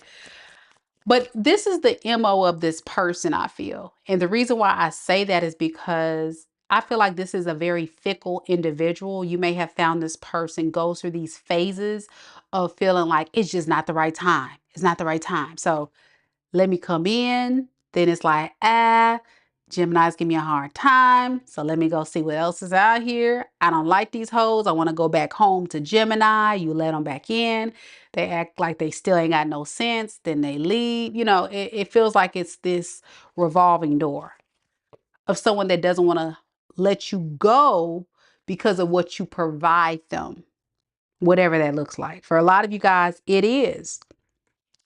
Speaker 1: But this is the MO of this person, I feel. And the reason why I say that is because I feel like this is a very fickle individual. You may have found this person goes through these phases of feeling like it's just not the right time. It's not the right time. So let me come in. Then it's like, Gemini's give me a hard time. So let me go see what else is out here. I don't like these hoes. I want to go back home to Gemini. You let them back in. They act like they still ain't got no sense. Then they leave. You know, it feels like it's this revolving door of someone that doesn't want to let you go because of what you provide them, whatever that looks like. For a lot of you guys, it is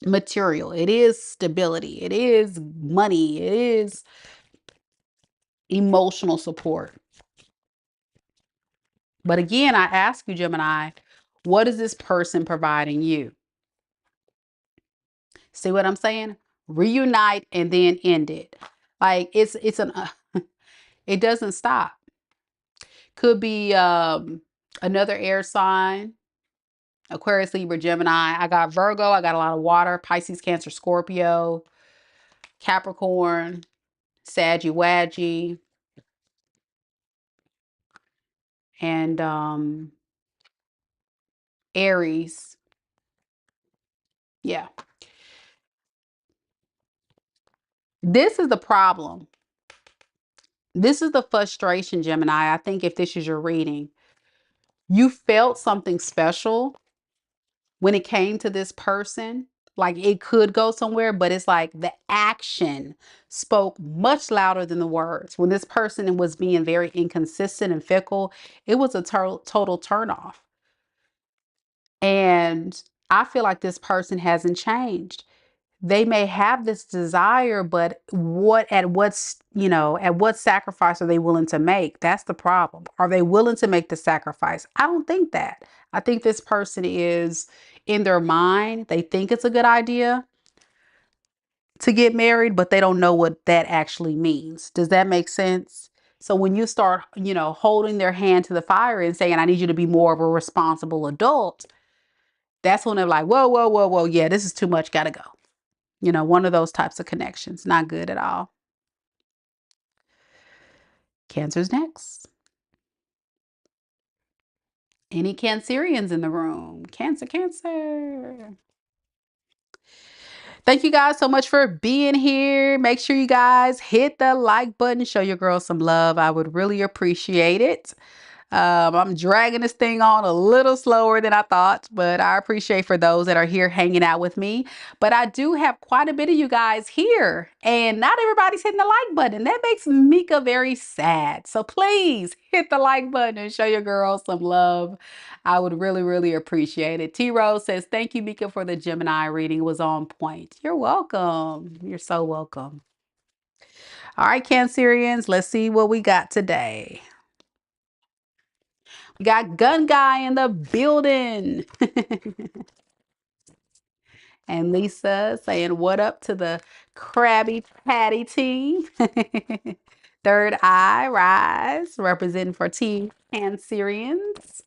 Speaker 1: material, it is stability, it is money, it is emotional support. But again, I ask you, Gemini, what is this person providing you? See what I'm saying? Reunite and then end it. Like it's an it doesn't stop. Could be another air sign, Aquarius, Libra, Gemini. I got Virgo, I got a lot of water, Pisces, Cancer, Scorpio, Capricorn, Saggy Waggy, and Aries. Yeah. This is the problem. This is the frustration, Gemini. I think if this is your reading, you felt something special when it came to this person. Like it could go somewhere, but it's like the action spoke much louder than the words. When this person was being very inconsistent and fickle, it was a total turnoff. And I feel like this person hasn't changed. They may have this desire, but at what sacrifice are they willing to make? That's the problem. Are they willing to make the sacrifice? I don't think that. I think this person is in their mind. They think it's a good idea to get married, but they don't know what that actually means. Does that make sense? So when you start, holding their hand to the fire and saying, I need you to be more of a responsible adult, that's when they're like, whoa, whoa, whoa, whoa. Yeah, this is too much. Gotta go. One of those types of connections. Not good at all. Cancer's next. Any Cancerians in the room? Cancer, Cancer. Thank you guys so much for being here. Make sure you guys hit the like button. Show your girl some love. I would really appreciate it. I'm dragging this thing on a little slower than I thought, but I appreciate for those that are here hanging out with me. But I do have quite a bit of you guys here, and not everybody's hitting the like button. That makes Meka very sad. So please hit the like button and show your girl some love. I would really, really appreciate it. T Rose says, thank you, Meka, for the Gemini reading. It was on point. You're welcome. You're so welcome. All right, Cancerians, let's see what we got today. We got Gun Guy in the building. And Lisa saying, what up to the Krabby Patty team? Third eye, rise, representing for Team Cancerians.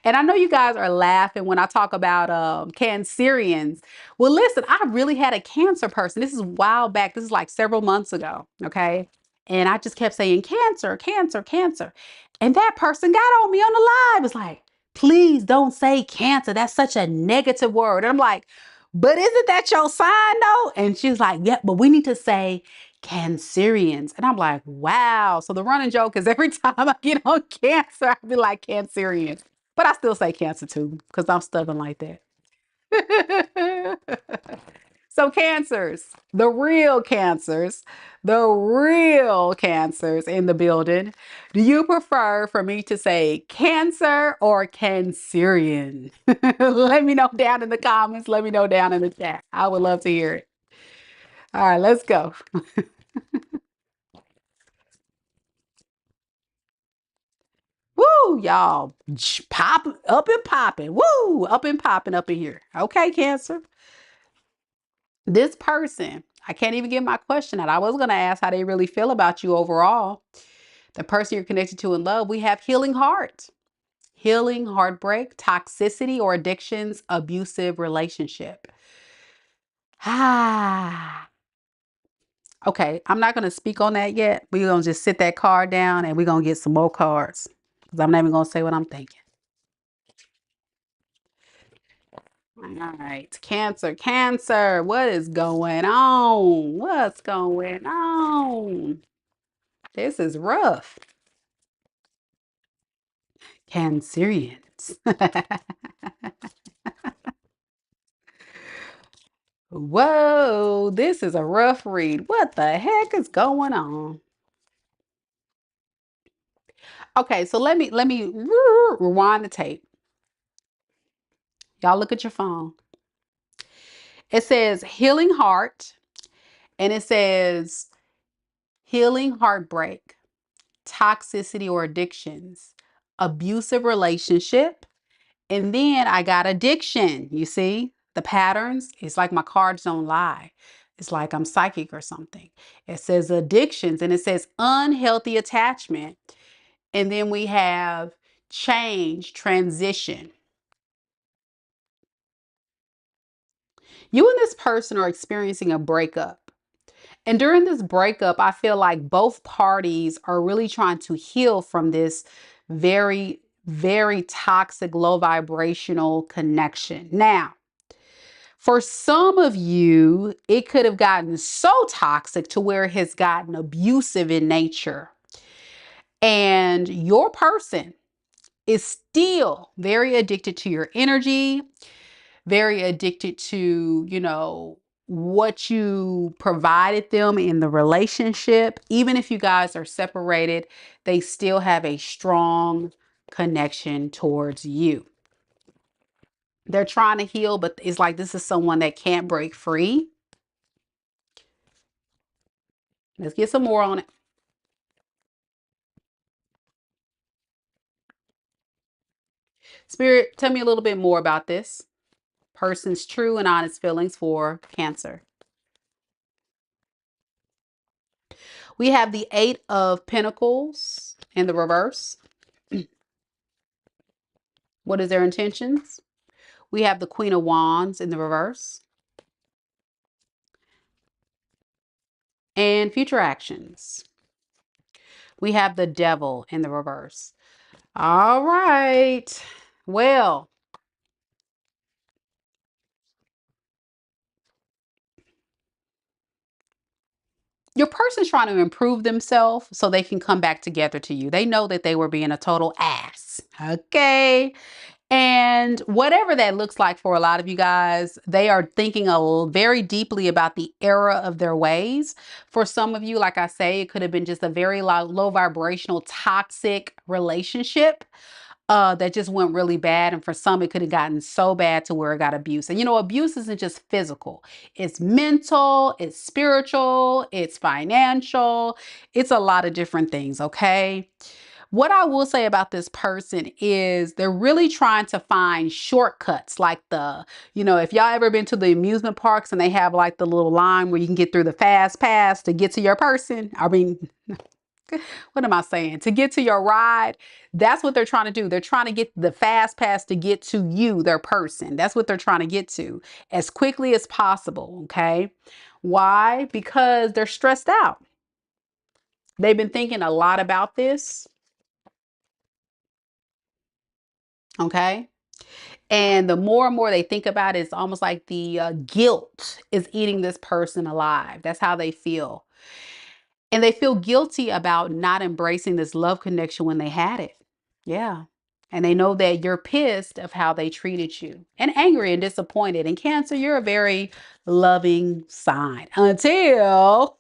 Speaker 1: And I know you guys are laughing when I talk about Cancerians. Well, listen, I really had a cancer person. This is a while back. This is like several months ago. Okay. And I just kept saying cancer, cancer, cancer. And that person got on me on the live. It's like, please don't say cancer. That's such a negative word. And I'm like, but isn't that your sign though? And she was like, yeah, but we need to say Cancerians. And I'm like, wow. So the running joke is every time I get on cancer, I be like Cancerians. But I still say cancer too, because I'm stubborn like that. So cancers, the real cancers in the building. Do you prefer for me to say cancer or cancerian? Let me know down in the comments. Let me know down in the chat. I would love to hear it. All right, let's go. Woo, y'all. Pop up and popping. Woo, up and popping up in here. Okay, Cancer. This person, I can't even get my question out. I was going to ask how they really feel about you overall. The person you're connected to in love, we have healing heart, healing, heartbreak, toxicity or addictions, abusive relationship. Ah. Okay, I'm not going to speak on that yet. We're going to just sit that card down and we're going to get some more cards because I'm not even going to say what I'm thinking. All right, Cancer, Cancer, what is going on? What's going on? This is rough. Cancerians. Whoa, this is a rough read. What the heck is going on? Okay, so let me rewind the tape. Y'all look at your phone. It says healing heart, and it says healing heartbreak, toxicity or addictions, abusive relationship, and then I got addiction. You see the patterns? It's like my cards don't lie. It's like I'm psychic or something. It says addictions and it says unhealthy attachment. And then we have change, transition. You and this person are experiencing a breakup. And during this breakup, I feel like both parties are really trying to heal from this very, very toxic, low vibrational connection. Now, for some of you, it could have gotten so toxic to where it has gotten abusive in nature. And your person is still very addicted to your energy, very addicted to, what you provided them in the relationship. Even if you guys are separated, they still have a strong connection towards you. They're trying to heal, but it's like this is someone that can't break free. Let's get some more on it. Spirit, tell me a little bit more about this person's true and honest feelings for Cancer. We have the Eight of Pentacles in the reverse. What is their intentions? We have the Queen of Wands in the reverse. And future actions. We have the Devil in the reverse. All right. Well, your person's trying to improve themselves so they can come back together to you. They know that they were being a total ass. Okay. And whatever that looks like for a lot of you guys, they are thinking very deeply about the error of their ways. For some of you, like I say, it could have been just a very low vibrational, toxic relationship that just went really bad. And for some, it could have gotten so bad to where it got abuse. And abuse isn't just physical. It's mental, it's spiritual, it's financial. It's a lot of different things, okay? What I will say about this person is they're really trying to find shortcuts, like if y'all ever been to the amusement parks and they have like the little line where you can get through the fast pass to get to your person. I mean, what am I saying? To get to your ride. That's what they're trying to do. They're trying to get the fast pass to get to you, their person. That's what they're trying to get to as quickly as possible. Okay. Why? Because they're stressed out. They've been thinking a lot about this. Okay. And the more and more they think about it, it's almost like the guilt is eating this person alive. That's how they feel. And they feel guilty about not embracing this love connection when they had it. Yeah. And they know that you're pissed of how they treated you and angry and disappointed. And Cancer, you're a very loving sign until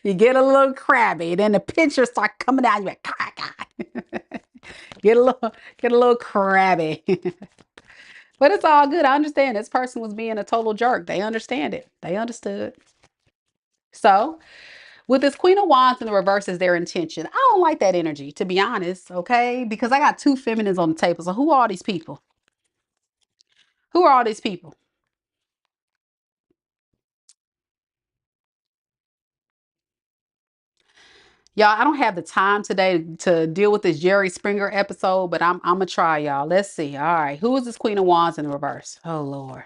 Speaker 1: you get a little crabby. Then the pictures start coming out. You're like, God, God. get a little crabby. But it's all good. I understand this person was being a total jerk. They understand it. They understood. So with this Queen of Wands in the reverse is their intention. I don't like that energy, to be honest, okay? Because I got two feminines on the table. So who are all these people? Who are all these people? Y'all, I don't have the time today to deal with this Jerry Springer episode, but I'm gonna try, y'all. Let's see. All right. Who is this Queen of Wands in the reverse? Oh Lord.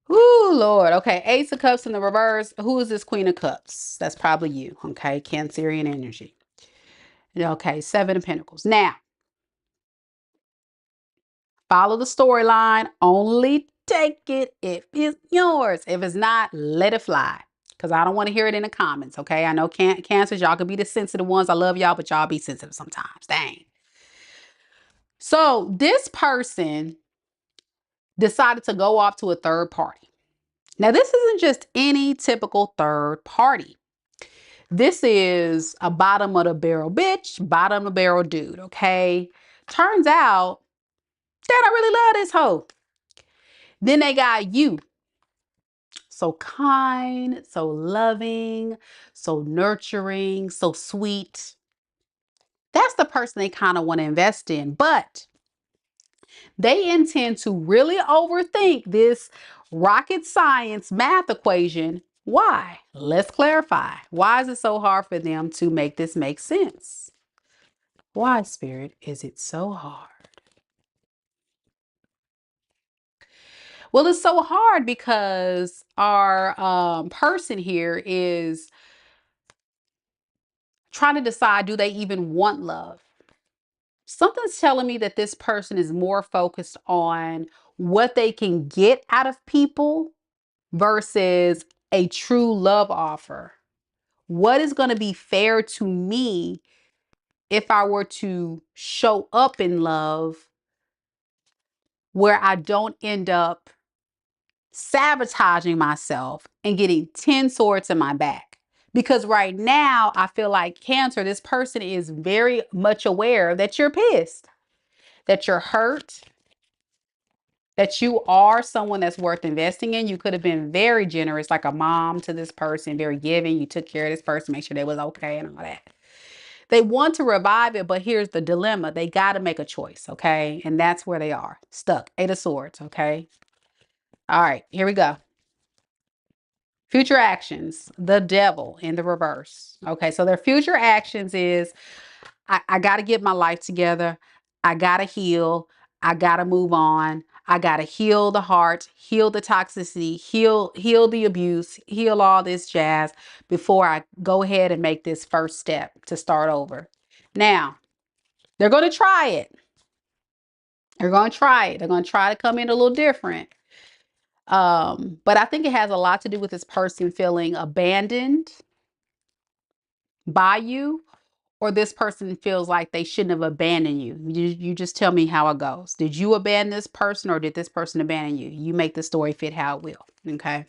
Speaker 1: Ooh, Lord. Okay. Ace of Cups in the reverse. Who is this Queen of Cups? That's probably you. Okay. Cancerian energy. Okay. Seven of Pentacles. Now, follow the storyline. Only take it if it's yours. If it's not, let it fly. Because I don't want to hear it in the comments. Okay. I know Cancers, y'all could be the sensitive ones. I love y'all, but y'all be sensitive sometimes. Dang. So this person decided to go off to a third party. Now, this isn't just any typical third party. This is a bottom of the barrel bitch, bottom of the barrel dude, okay? Turns out they don't really love this hoe. Then they got you. So kind, so loving, so nurturing, so sweet. That's the person they kind of want to invest in. But they intend to really overthink this rocket science math equation. Why? Let's clarify. Why is it so hard for them to make this make sense? Why, Spirit, is it so hard? Well, it's so hard because our person here is trying to decide, do they even want love? Something's telling me that this person is more focused on what they can get out of people versus a true love offer. What is going to be fair to me if I were to show up in love where I don't end up sabotaging myself and getting 10 swords in my back? Because right now, I feel like Cancer, this person is very much aware that you're pissed, that you're hurt, that you are someone that's worth investing in. You could have been very generous, like a mom to this person, very giving. You took care of this person, make sure they was okay and all that. They want to revive it, but here's the dilemma. They got to make a choice, okay? And that's where they are, stuck. Eight of Swords, okay? All right, here we go. Future actions, the devil in the reverse. Okay, so their future actions is, I got to get my life together. I got to heal. I got to move on. I got to heal the heart, heal the toxicity, heal the abuse, heal all this jazz before I go ahead and make this first step to start over. Now, they're going to try it. They're going to try it. They're going to try to come in a little different. But I think it has a lot to do with this person feeling abandoned by you, or this person feels like they shouldn't have abandoned you. You just tell me how it goes. Did you abandon this person or did this person abandon you? You make the story fit how it will. Okay.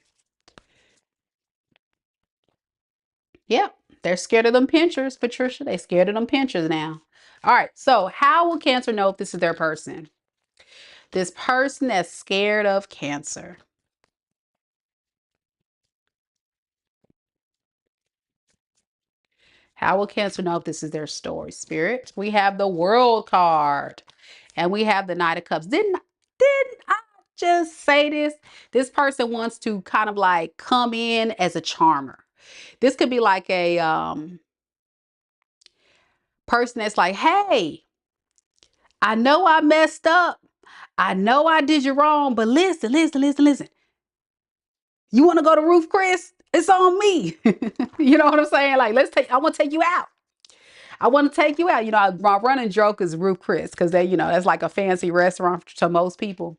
Speaker 1: Yep. They're scared of them pinchers, Patricia. They scared of them pinchers now. All right. So how will Cancer know if this is their person? This person that's scared of Cancer. How will Cancer know if this is their story, Spirit? We have the World card and we have the Knight of Cups. Didn't I just say this? This person wants to kind of like come in as a charmer. This could be like a person that's like, hey, I know I messed up. I know I did you wrong, but listen, listen, listen, listen. You want to go to Roof Chris? It's on me. You know what I'm saying? Like, I want to take you out. I want to take you out. You know, my running joke is Roof Chris because they, you know, that's like a fancy restaurant to most people.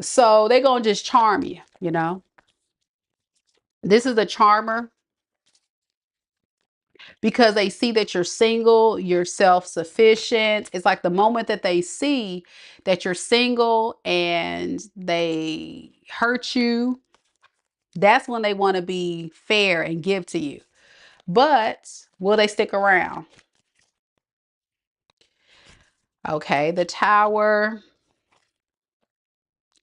Speaker 1: So they're going to just charm you, you know. This is a charmer because they see that you're single, you're self-sufficient. It's like the moment that they see that you're single and they hurt you, that's when they want to be fair and give to you. But will they stick around? Okay, the Tower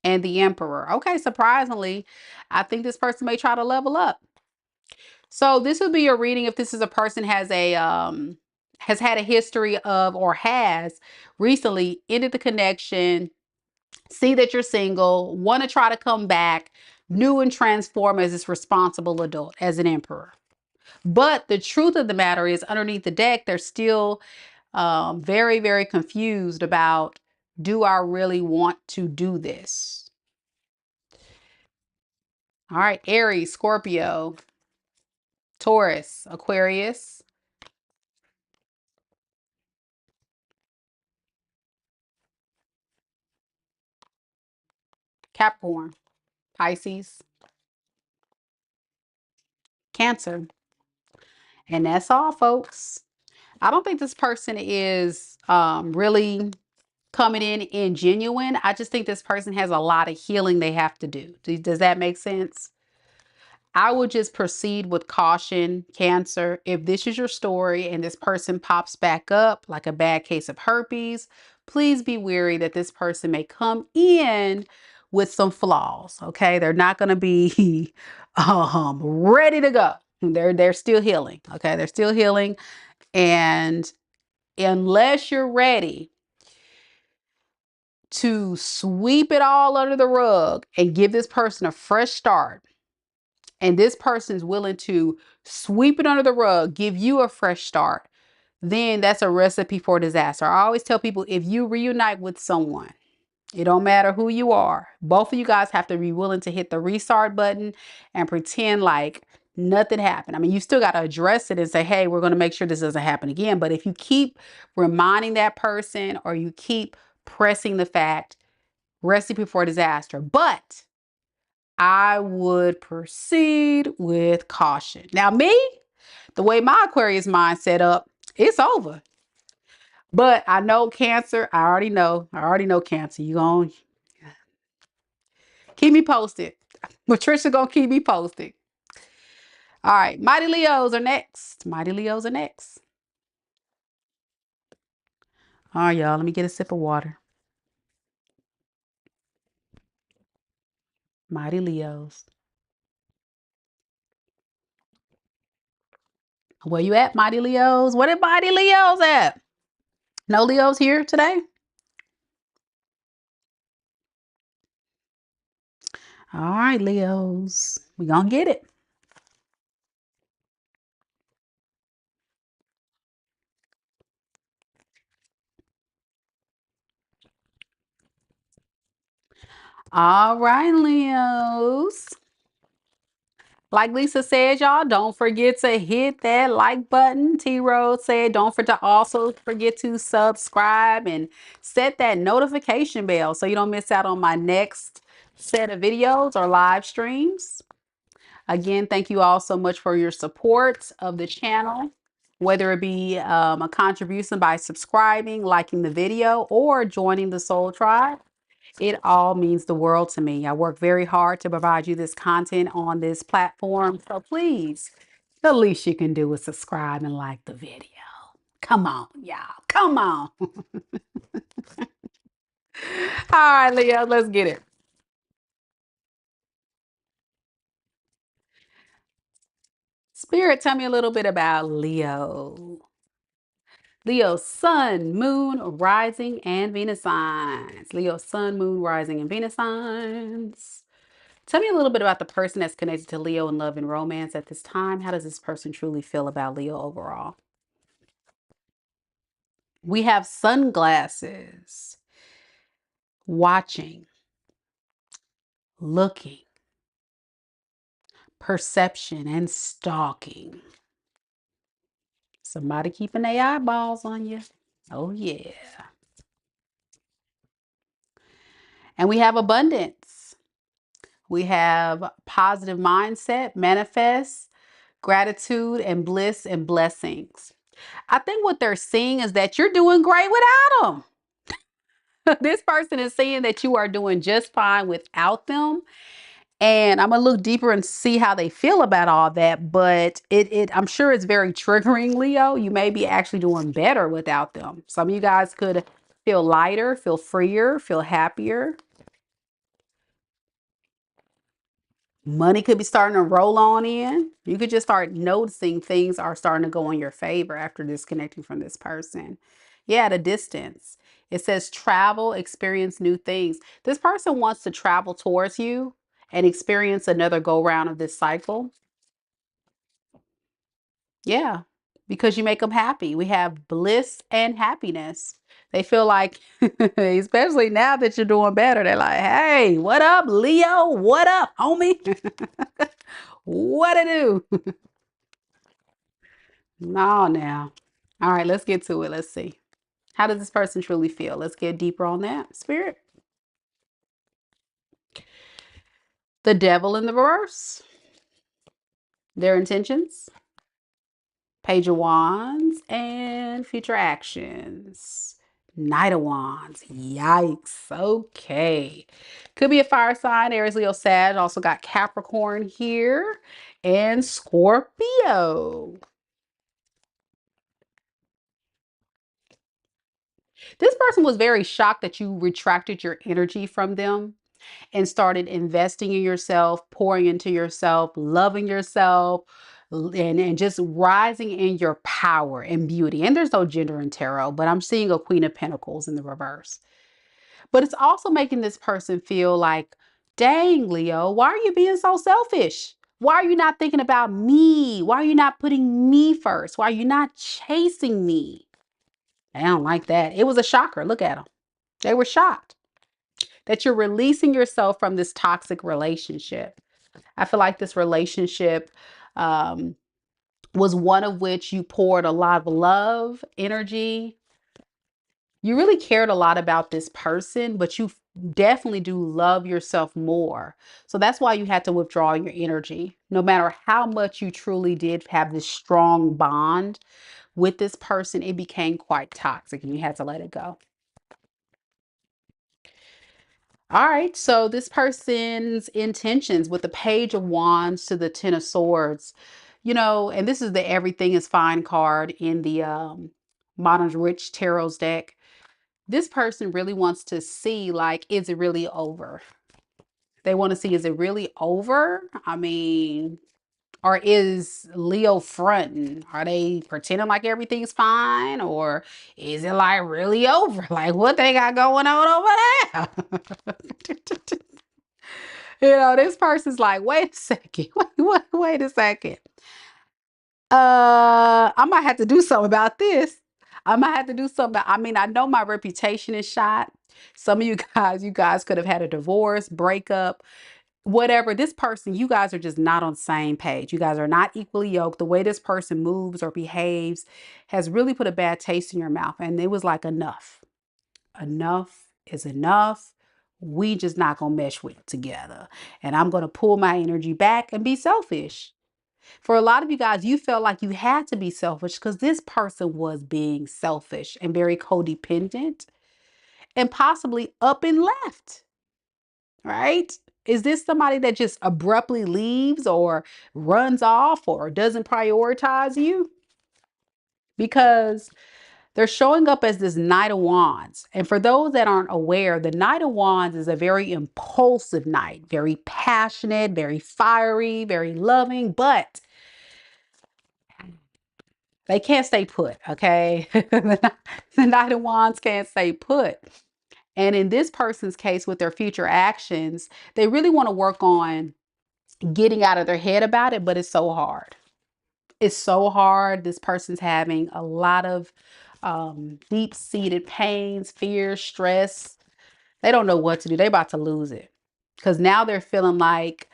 Speaker 1: and the Emperor. Okay, surprisingly, I think this person may try to level up. So this would be your reading if this is a person has had a history of or has recently ended the connection, see that you're single, want to try to come back, new and transform as this responsible adult, as an Emperor. But the truth of the matter is, underneath the deck, they're still very, very confused about, do I really want to do this? All right, Aries, Scorpio, Taurus, Aquarius, Capricorn, Pisces, Cancer. And that's all, folks. I don't think this person is really coming in genuine. I just think this person has a lot of healing they have to do. Does that make sense? I would just proceed with caution, Cancer. If this is your story and this person pops back up like a bad case of herpes, please be wary that this person may come in with some flaws. Okay, they're not going to be ready to go. They're still healing. Okay, they're still healing, and unless you're ready to sweep it all under the rug and give this person a fresh start, and this person's willing to sweep it under the rug, give you a fresh start, then that's a recipe for disaster. I always tell people, if you reunite with someone, it don't matter who you are, both of you guys have to be willing to hit the restart button and pretend like nothing happened. I mean, you still got to address it and say, hey, we're going to make sure this doesn't happen again. But if you keep reminding that person or you keep pressing the fact, recipe for disaster. But I would proceed with caution. Now, me, the way my Aquarius mind set up, it's over. But I know Cancer. I already know Cancer. You gonna keep me posted. Patricia gonna keep me posted. All right, Mighty Leos are next. Mighty Leos are next. All right, y'all. Let me get a sip of water. Mighty Leos. Where you at, Mighty Leos? Where the Mighty Leos at? No Leos here today? All right, Leos. We gonna get it. All right, Leos. Like Lisa said, y'all, don't forget to hit that like button. T Rose said, don't forget to also forget to subscribe and set that notification bell so you don't miss out on my next set of videos or live streams. Again, thank you all so much for your support of the channel, whether it be a contribution by subscribing, liking the video, or joining the Soul Tribe. It all means the world to me. I work very hard to provide you this content on this platform. So please, the least you can do is subscribe and like the video. Come on, y'all. Come on. All right, Leo, let's get it. Spirit, tell me a little bit about Leo. Leo, sun, moon, rising, and Venus signs. Leo, sun, moon, rising, and Venus signs. Tell me a little bit about the person that's connected to Leo in love and romance at this time. How does this person truly feel about Leo overall? We have sunglasses, watching, looking, perception, and stalking. Somebody keeping their eyeballs on you. Oh, yeah. And we have abundance. We have positive mindset, manifest, gratitude, and bliss and blessings. I think what they're seeing is that you're doing great without them. This person is saying that you are doing just fine without them. And I'm gonna look deeper and see how they feel about all that. But I'm sure it's very triggering, Leo. You may be actually doing better without them. Some of you guys could feel lighter, feel freer, feel happier. Money could be starting to roll on in. You could just start noticing things are starting to go in your favor after disconnecting from this person. Yeah, at a distance. It says travel, experience new things. This person wants to travel towards you and experience another go round of this cycle. Yeah, because you make them happy. We have bliss and happiness. They feel like, especially now that you're doing better, they're like, hey, what up, Leo? What up, homie? What to do? No, now. All right, let's get to it. Let's see. How does this person truly feel? Let's get deeper on that. Spirit. The devil in the reverse. Their intentions. Page of Wands and future actions. Knight of Wands. Yikes. Okay. Could be a fire sign. Aries, Leo, Sag. Also got Capricorn here. And Scorpio. This person was very shocked that you retracted your energy from them and started investing in yourself, pouring into yourself, loving yourself, and just rising in your power and beauty. And there's no gender in tarot, but I'm seeing a Queen of Pentacles in the reverse. But it's also making this person feel like, dang, Leo, why are you being so selfish? Why are you not thinking about me? Why are you not putting me first? Why are you not chasing me? I don't like that. It was a shocker. Look at them. They were shocked that you're releasing yourself from this toxic relationship. I feel like this relationship was one of which you poured a lot of love, energy. You really cared a lot about this person, but you definitely do love yourself more. So that's why you had to withdraw your energy. No matter how much you truly did have this strong bond with this person, it became quite toxic and you had to let it go. All right, so this person's intentions with the Page of Wands to the Ten of Swords, and this is the Everything is Fine card in the Modern Rich Tarot's deck. This person really wants to see, like, is it really over? They want to see, is it really over? I mean, or is Leo fronting? Are they pretending like everything's fine? Or is it like really over? Like what they got going on over there? This person's like, wait a second. Wait a second. I might have to do something about this. I might have to do something. I mean, I know my reputation is shot. Some of you guys could have had a divorce, breakup, whatever. This person, you guys are just not on the same page. You guys are not equally yoked. The way this person moves or behaves has really put a bad taste in your mouth. And it was like, enough. Enough is enough. We just not gonna mesh with together. And I'm gonna pull my energy back and be selfish. For a lot of you guys, you felt like you had to be selfish because this person was being selfish and very codependent and possibly up and left, right? Is this somebody that just abruptly leaves or runs off or doesn't prioritize you? Because they're showing up as this Knight of Wands. And for those that aren't aware, the Knight of Wands is a very impulsive knight, very passionate, very fiery, very loving, but They can't stay put, okay? The Knight of Wands can't stay put. And in this person's case, with their future actions, they really want to work on getting out of their head about it, but it's so hard. It's so hard. This person's having a lot of deep-seated pains, fears, stress. They don't know what to do. They're about to lose it. Because now they're feeling like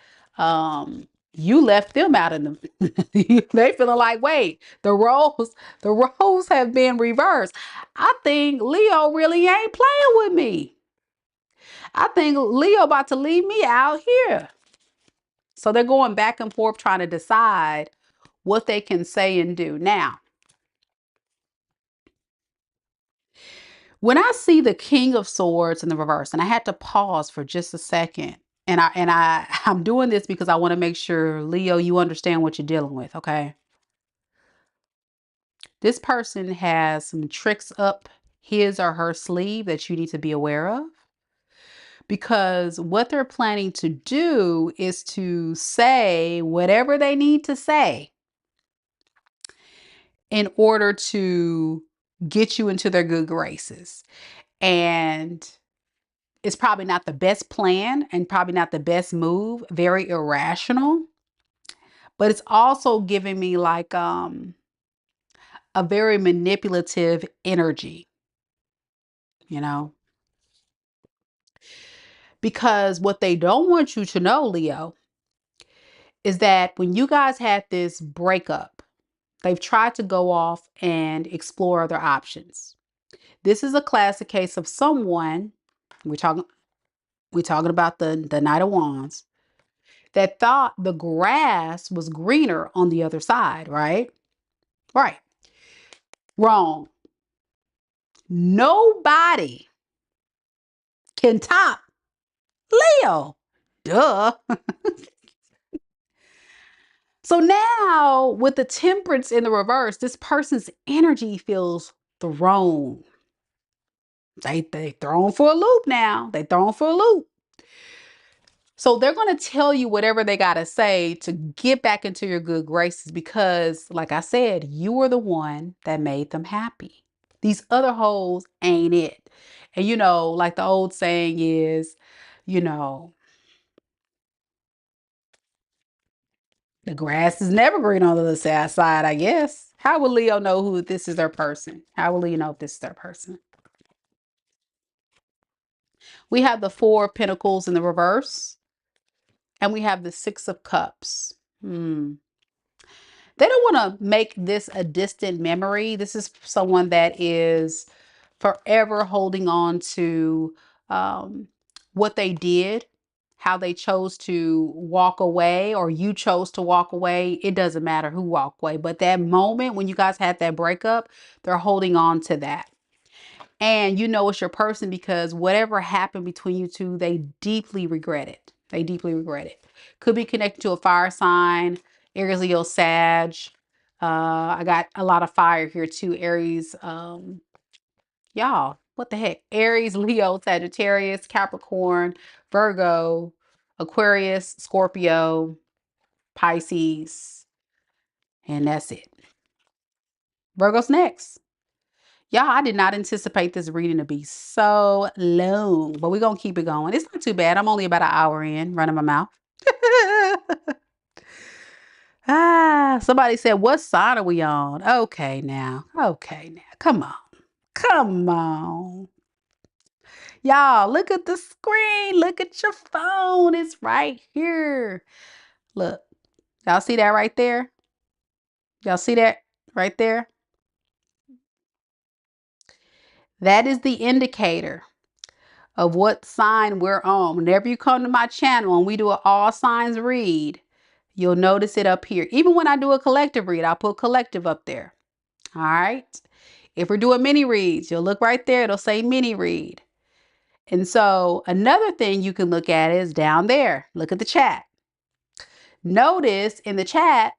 Speaker 1: you left them out of them. They feeling like, wait, the roles have been reversed. I think Leo really ain't playing with me. I think Leo about to leave me out here. So they're going back and forth trying to decide what they can say and do. Now, when I see the King of Swords in the reverse, and I had to pause for just a second, I'm doing this because I want to make sure, Leo, you understand what you're dealing with, okay? This person has some tricks up his or her sleeve that you need to be aware of. Because what they're planning to do is to say whatever they need to say in order to get you into their good graces. And it's probably not the best plan and probably not the best move, very irrational. But it's also giving me like a very manipulative energy, you know? Because what they don't want you to know, Leo, is that when you guys had this breakup, they've tried to go off and explore other options. This is a classic case of someone, we're talking about the Knight of Wands, that thought the grass was greener on the other side, right? Right. Wrong. Nobody can top Leo. Duh. So now with the Temperance in the reverse, this person's energy feels thrown. They thrown for a loop now. They thrown for a loop. So they're going to tell you whatever they got to say to get back into your good graces because, like I said, you were the one that made them happy. These other hoes ain't it. And you know, like the old saying is, you know, the grass is never green on the other side, I guess. How will Leo know who this is their person? How will Leo know if this is their person? We have the Four of Pentacles in the reverse. And we have the Six of Cups. They don't want to make this a distant memory. This is someone that is forever holding on to what they did, how they chose to walk away, or you chose to walk away. It doesn't matter who walked away. But that moment when you guys had that breakup, they're holding on to that. And you know it's your person because whatever happened between you two, they deeply regret it. They deeply regret it. Could be connected to a fire sign, Aries, Leo, Sag. I got a lot of fire here too. Aries, y'all, what the heck? Aries, Leo, Sagittarius, Capricorn, Virgo, Aquarius, Scorpio, Pisces, and that's it. Virgo's next. Y'all, I did not anticipate this reading to be so long, but we're going to keep it going. It's not too bad. I'm only about an hour in, running my mouth. Somebody said, what side are we on? Okay, now. Okay, now. Come on. Come on. Y'all, look at the screen. Look at your phone. It's right here. Look. Y'all see that right there? Y'all see that right there? That is the indicator of what sign we're on. Whenever you come to my channel and we do an all signs read, you'll notice it up here. Even when I do a collective read, I'll put collective up there. All right. If we're doing mini reads, you'll look right there. It'll say mini read. And so another thing you can look at is down there. Look at the chat. Notice in the chat,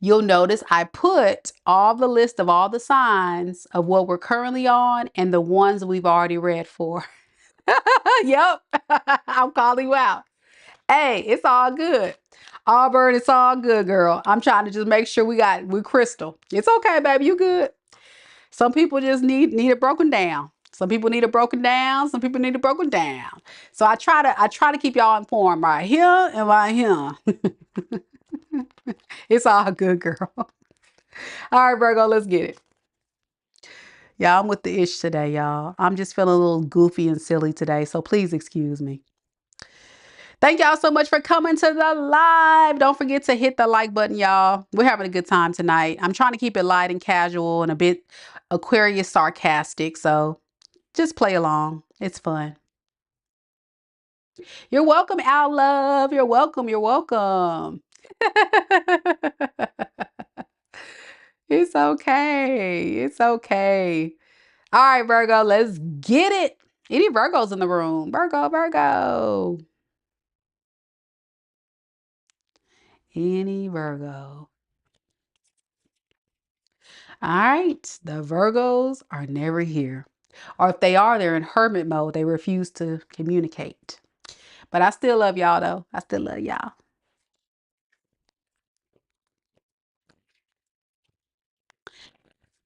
Speaker 1: you'll notice I put all the list of all the signs of what we're currently on and the ones we've already read for. Yep. I'm calling you out. Hey, it's all good. Auburn, it's all good, girl. I'm trying to just make sure we crystal. It's okay, baby. You good. Some people just need it broken down. Some people need it broken down. Some people need it broken down. So I try to keep y'all informed right here and right here. It's all good, girl. All right, Virgo, let's get it. Yeah, I'm with the ish today, y'all. I'm just feeling a little goofy and silly today, so please excuse me. Thank y'all so much for coming to the live. Don't forget to hit the like button, y'all. We're having a good time tonight. I'm trying to keep it light and casual and a bit Aquarius sarcastic, so just play along. It's fun. You're welcome, Al Love. You're welcome. You're welcome. It's okay. It's okay. All right, Virgo, let's get it. Any Virgos in the room? Virgo, Virgo. Any Virgo. All right, the Virgos are never here. Or if they are, they're in hermit mode. They refuse to communicate. But I still love y'all, though. I still love y'all.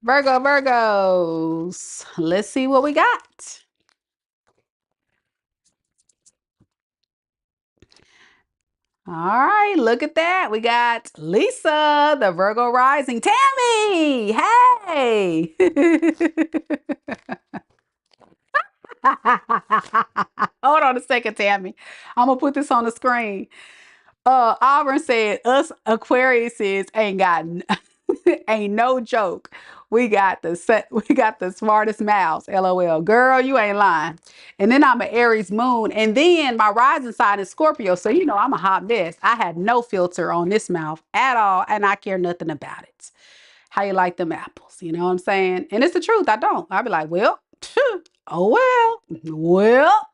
Speaker 1: Virgo, Virgos. Let's see what we got. All right, look at that. We got Lisa, the Virgo rising. Tammy, hey. Hold on a second, Tammy. I'm gonna put this on the screen. Auburn said us Aquariuses ain't got ain't no joke. We got the smartest mouths. LOL. Girl, you ain't lying. And then I'm an Aries moon. And then my rising sign is Scorpio. So you know I'm a hot mess. I had no filter on this mouth at all, and I care nothing about it. How you like them apples? You know what I'm saying? And it's the truth. I don't. I'll be like, well, oh well. Well.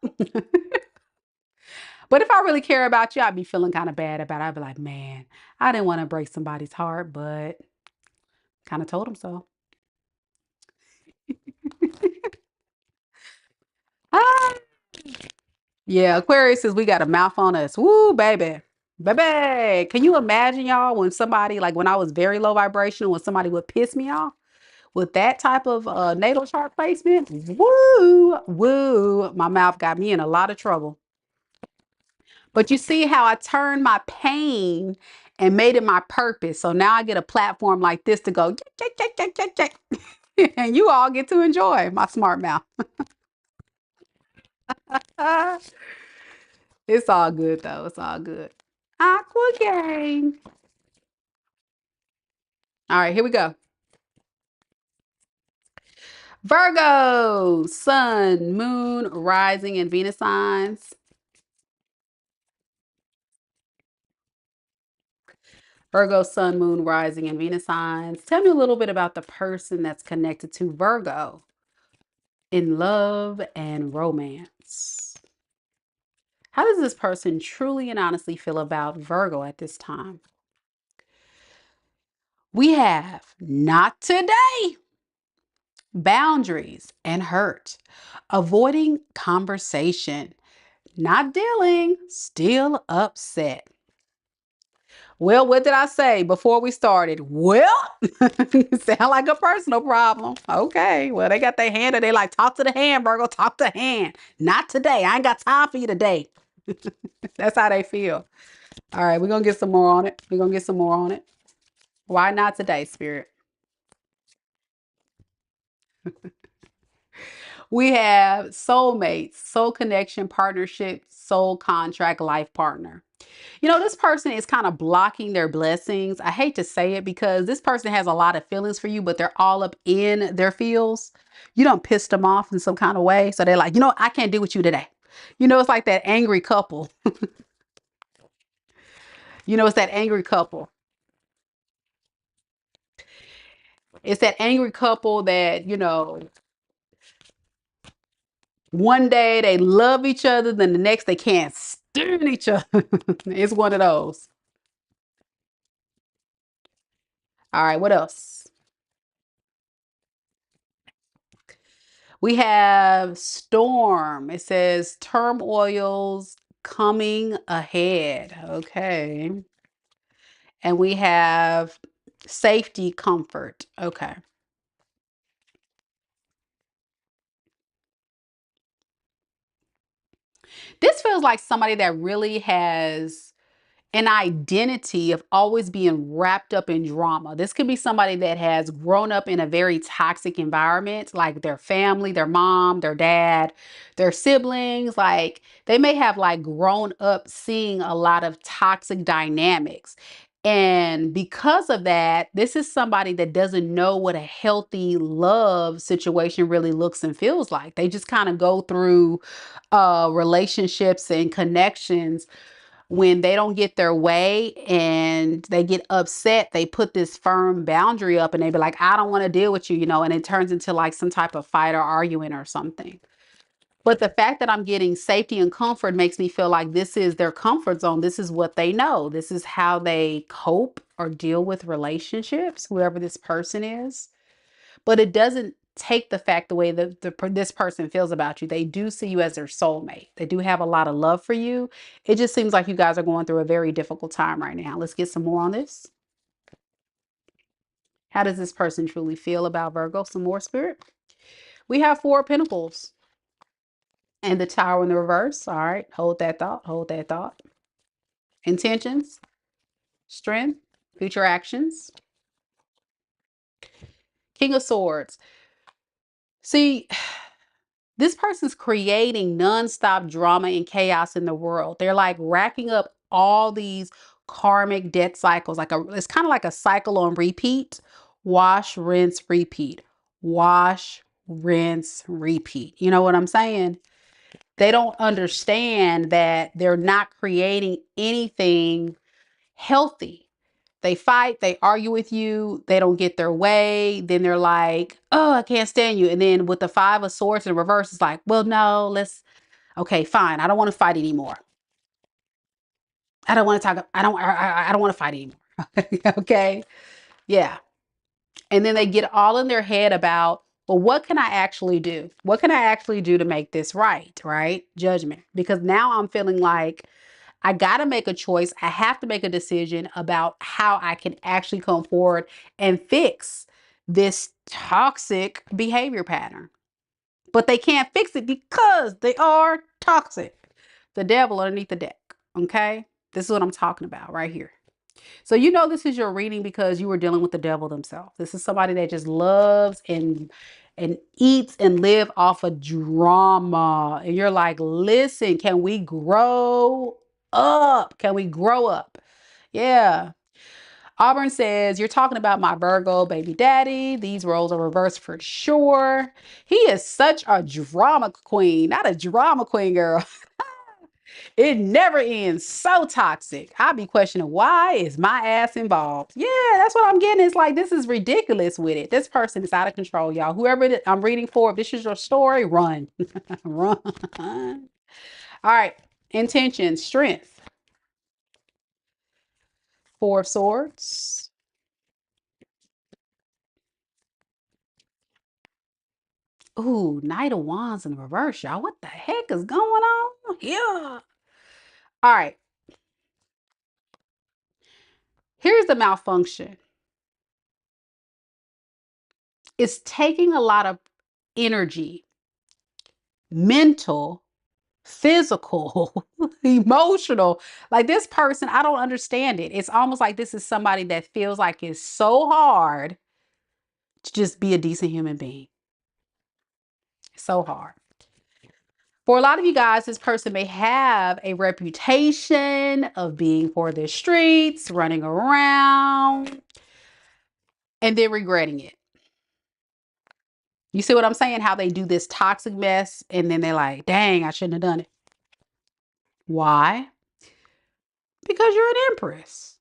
Speaker 1: But if I really care about you, I'd be feeling kind of bad about it. I'd be like, man, I didn't want to break somebody's heart, but kind of told them so. Ah, yeah, Aquarius says we got a mouth on us. Woo, baby. Baby. Can you imagine, y'all, when somebody, like when I was very low vibration, when somebody would piss me off with that type of natal chart placement? Woo, woo. My mouth got me in a lot of trouble. But you see how I turned my pain and made it my purpose. So now I get a platform like this to go, and you all get to enjoy my smart mouth. It's all good though. It's all good. Aqua gang. All right, here we go. Virgo, sun, moon, rising, and Venus signs. Virgo, sun, moon, rising, and Venus signs. Tell me a little bit about the person that's connected to Virgo in love and romance. How does this person truly and honestly feel about Virgo at this time? We have not today, boundaries and hurt, avoiding conversation, not dealing, still upset. Well, what did I say before we started? Well, sound like a personal problem. Okay, well, they got their hand and they like, talk to the hand, Virgo, talk to the hand. Not today. I ain't got time for you today. That's how they feel. All right, we're going to get some more on it. We're going to get some more on it. Why not today, Spirit? We have soulmates, soul connection, partnership, soul contract, life partner. You know, this person is kind of blocking their blessings. I hate to say it because this person has a lot of feelings for you, but they're all up in their feels. You don't piss them off in some kind of way. So they're like, you know, I can't deal with you today. You know, it's like that angry couple. You know, it's that angry couple. It's that angry couple that, you know, one day they love each other, then the next they can't stand each other. It's one of those. All right, what else? We have storm. It says turmoils, coming ahead. Okay. And we have safety, comfort. Okay. This feels like somebody that really has an identity of always being wrapped up in drama. This could be somebody that has grown up in a very toxic environment, like their family, their mom, their dad, their siblings. Like they may have like grown up seeing a lot of toxic dynamics. And because of that, this is somebody that doesn't know what a healthy love situation really looks and feels like. They just kind of go through relationships and connections when they don't get their way and they get upset. They put this firm boundary up and they be like, I don't want to deal with you, and it turns into like some type of fight or arguing or something. But the fact that I'm getting safety and comfort makes me feel like this is their comfort zone. This is what they know. This is how they cope or deal with relationships, whoever this person is. But it doesn't take the fact the way that this person feels about you. They do see you as their soulmate. They do have a lot of love for you. It just seems like you guys are going through a very difficult time right now. Let's get some more on this. How does this person truly feel about Virgo? Some more, Spirit. We have 4 of Pentacles and the Tower in the reverse. All right, hold that thought. Hold that thought. Intentions, strength, future actions. King of Swords. See, this person's creating nonstop drama and chaos in the world. They're like racking up all these karmic debt cycles. It's kind of like a cycle on repeat. Wash, rinse, repeat. Wash, rinse, repeat. You know what I'm saying? They don't understand that they're not creating anything healthy. They fight, they argue with you, they don't get their way. Then they're like, oh, I can't stand you. And then with the 5 of Swords in reverse, it's like, well, no, okay, fine. I don't want to fight anymore. I don't want to talk. I don't want to fight anymore. Okay. Yeah. And then they get all in their head about, well, what can I actually do? What can I actually do to make this right? Right? Judgment. Because now I'm feeling like I got to make a choice. I have to make a decision about how I can actually come forward and fix this toxic behavior pattern. But they can't fix it because they are toxic. The devil underneath the deck. Okay? This is what I'm talking about right here. So this is your reading because you were dealing with the devil themselves. This is somebody that just loves and eats and live off of drama. And you're like, listen, can we grow up? Can we grow up? Yeah. Auburn says, you're talking about my Virgo baby daddy. These roles are reversed for sure. He is such a drama queen, not a drama queen, girl. It never ends. So toxic. I be questioning, why is my ass involved? Yeah, that's what I'm getting. It's like, this is ridiculous with it. This person is out of control, y'all. Whoever I'm reading for, if this is your story, run. Run. All right. Intention, strength. 4 of Swords. Ooh, Knight of Wands in reverse, y'all. What the heck is going on? Yeah. All right. Here's the malfunction. It's taking a lot of energy, mental, physical, emotional. Like this person, I don't understand it. It's almost like this is somebody that feels like it's so hard to just be a decent human being. So hard. For a lot of you guys, this person may have a reputation of being for the streets, running around, and then regretting it. You see what I'm saying? How they do this toxic mess and then they're like, dang, I shouldn't have done it. Why? Because you're an empress.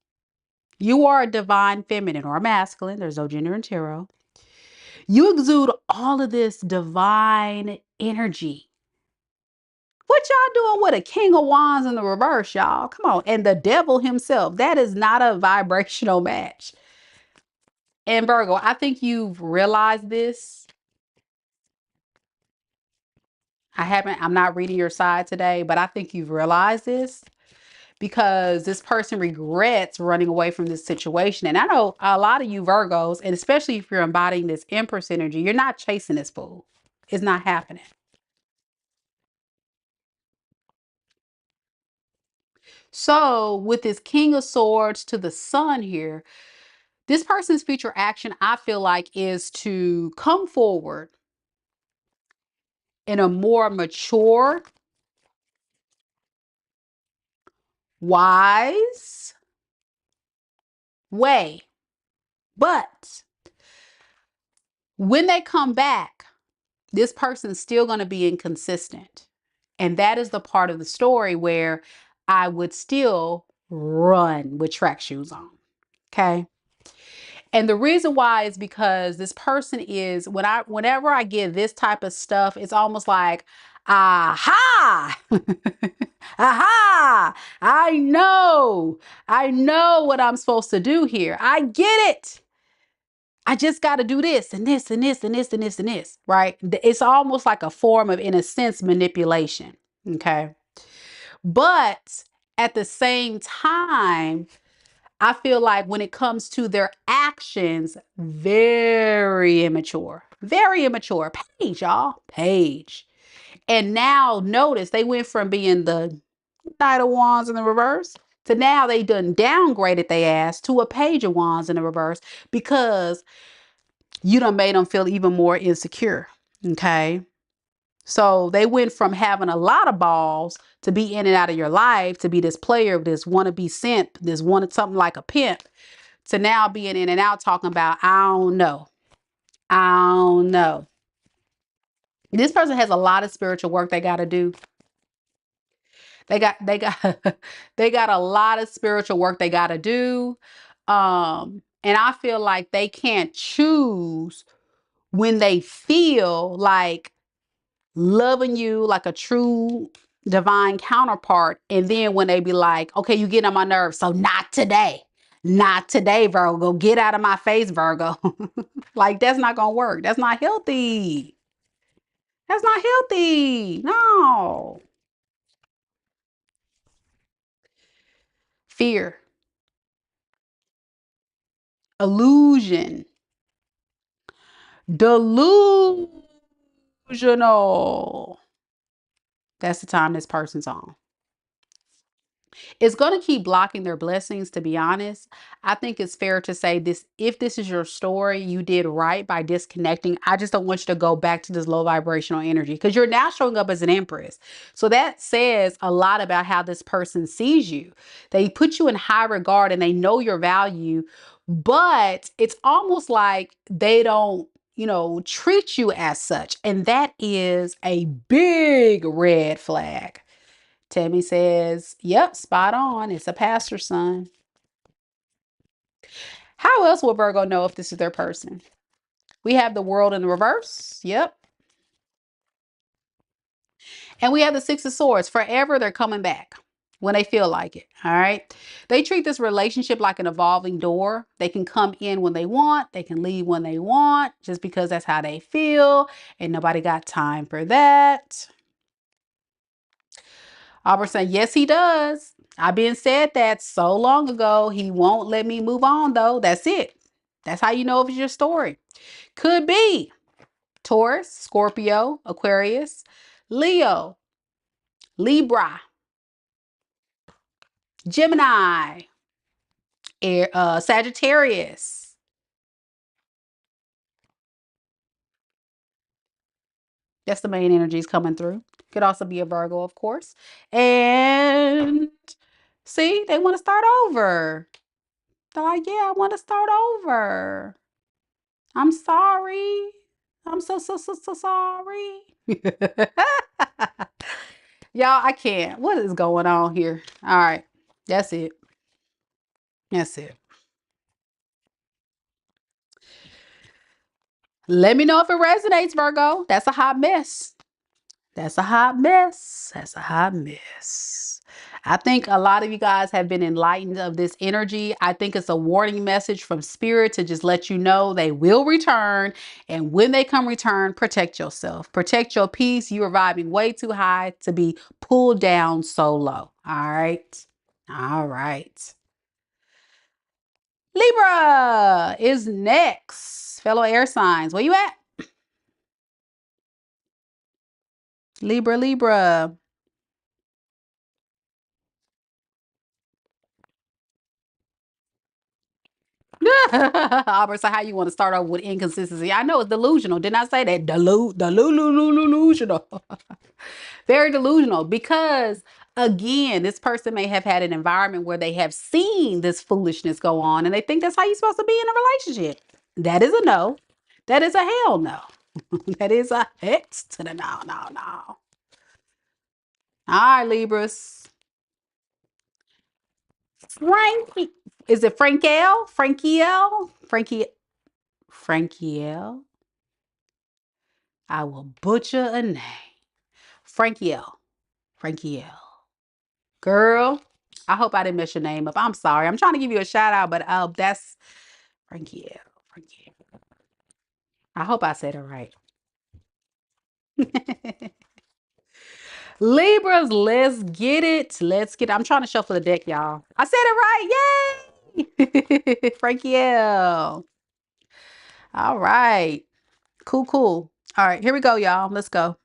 Speaker 1: You are a divine feminine or a masculine. There's no gender in tarot. You exude all of this divine energy. What y'all doing with a King of Wands in the reverse, y'all? Come on. And the devil himself. That is not a vibrational match. And Virgo, I think you've realized this. I'm not reading your side today, but I think you've realized this because this person regrets running away from this situation. And I know a lot of you Virgos, and especially if you're embodying this Empress energy, you're not chasing this fool. It's not happening. So with this King of Swords to the Sun here, this person's future action, I feel like, is to come forward in a more mature, wise way. But when they come back, this person's still going to be inconsistent. And that is the part of the story where I would still run with track shoes on. Okay. And the reason why is because this person is, whenever I get this type of stuff, it's almost like, aha, aha, I know what I'm supposed to do here. I get it. I just got to do this and this and this and this and this and this, right? It's almost like a form of, in a sense, manipulation. Okay. But at the same time, I feel like when it comes to their actions, very immature, very immature. Page, y'all, page. And now notice they went from being the Knight of Wands in the reverse to now they done downgraded their ass to a Page of Wands in the reverse because you done made them feel even more insecure. Okay. So they went from having a lot of balls to be in and out of your life, to be this player, this wannabe simp, this wanted something like a pimp, to now being in and out talking about, I don't know. I don't know. This person has a lot of spiritual work they got to do. They got they got a lot of spiritual work they got to do. And I feel like they can't choose when they feel like loving you like a true divine counterpart. And then when they be like, okay, you get on my nerves. So not today. Not today, Virgo. Get out of my face, Virgo. Like, that's not going to work. That's not healthy. That's not healthy. No. Fear, illusion, delusional. That's the time this person's on. It's going to keep blocking their blessings, to be honest. I think it's fair to say this, if this is your story, you did right by disconnecting. I just don't want you to go back to this low vibrational energy because you're now showing up as an Empress. So that says a lot about how this person sees you. They put you in high regard and they know your value, but it's almost like they don't, treat you as such. And that is a big red flag. Tammy says, yep, spot on. It's a pastor's son. How else will Virgo know if this is their person? We have the world in the reverse. Yep. And we have the Six of Swords. Forever, they're coming back when they feel like it. All right. They treat this relationship like an evolving door. They can come in when they want. They can leave when they want, just because that's how they feel. And nobody got time for that. Albert saying, yes, he does. I've been said that so long ago. He won't let me move on, though. That's it. That's how you know if it's your story. Could be Taurus, Scorpio, Aquarius, Leo, Libra, Gemini, Sagittarius. That's the main energies coming through. Could also be a Virgo, of course. And see, they want to start over. They're like, yeah, I want to start over. I'm sorry. I'm so sorry. Y'all, I can't. What is going on here? All right. That's it. That's it. Let me know if it resonates, Virgo. That's a hot mess. That's a hot mess. That's a hot mess. I think a lot of you guys have been enlightened of this energy. I think it's a warning message from spirit to just let you know they will return. And when they come return, protect yourself. Protect your peace. You are vibing way too high to be pulled down so low. All right. All right. Libra is next. Fellow air signs. Where you at? Libra, Libra. Albert, so how you want to start off with inconsistency? I know it's delusional. Didn't I say that? Delusional. Very delusional because, again, this person may have had an environment where they have seen this foolishness go on and they think that's how you're supposed to be in a relationship. That is a no. That is a hell no. That is a hex to the no, no, no. All right, Libras. Frankie. Is it Frankel? Frankiel? Frankiel? I will butcher a name. Frankiel. Frankiel. Girl, I hope I didn't mess your name up. I'm sorry. I'm trying to give you a shout out, but that's Frankiel. Frankiel. I hope I said it right. Libras, let's get it. Let's get it. I'm trying to shuffle the deck, y'all. I said it right. Yay! Frankiel. All right. Cool, cool. All right, here we go, y'all. Let's go.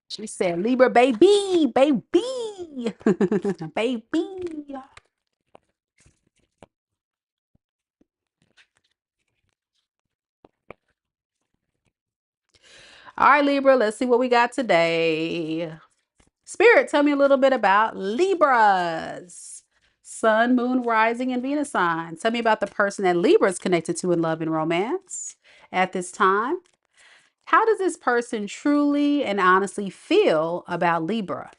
Speaker 1: She said, Libra, baby, baby, baby. All right, Libra, let's see what we got today. Spirit, tell me a little bit about Libras. Sun, moon, rising, and Venus signs. Tell me about the person that Libra is connected to in love and romance at this time. How does this person truly and honestly feel about Libra?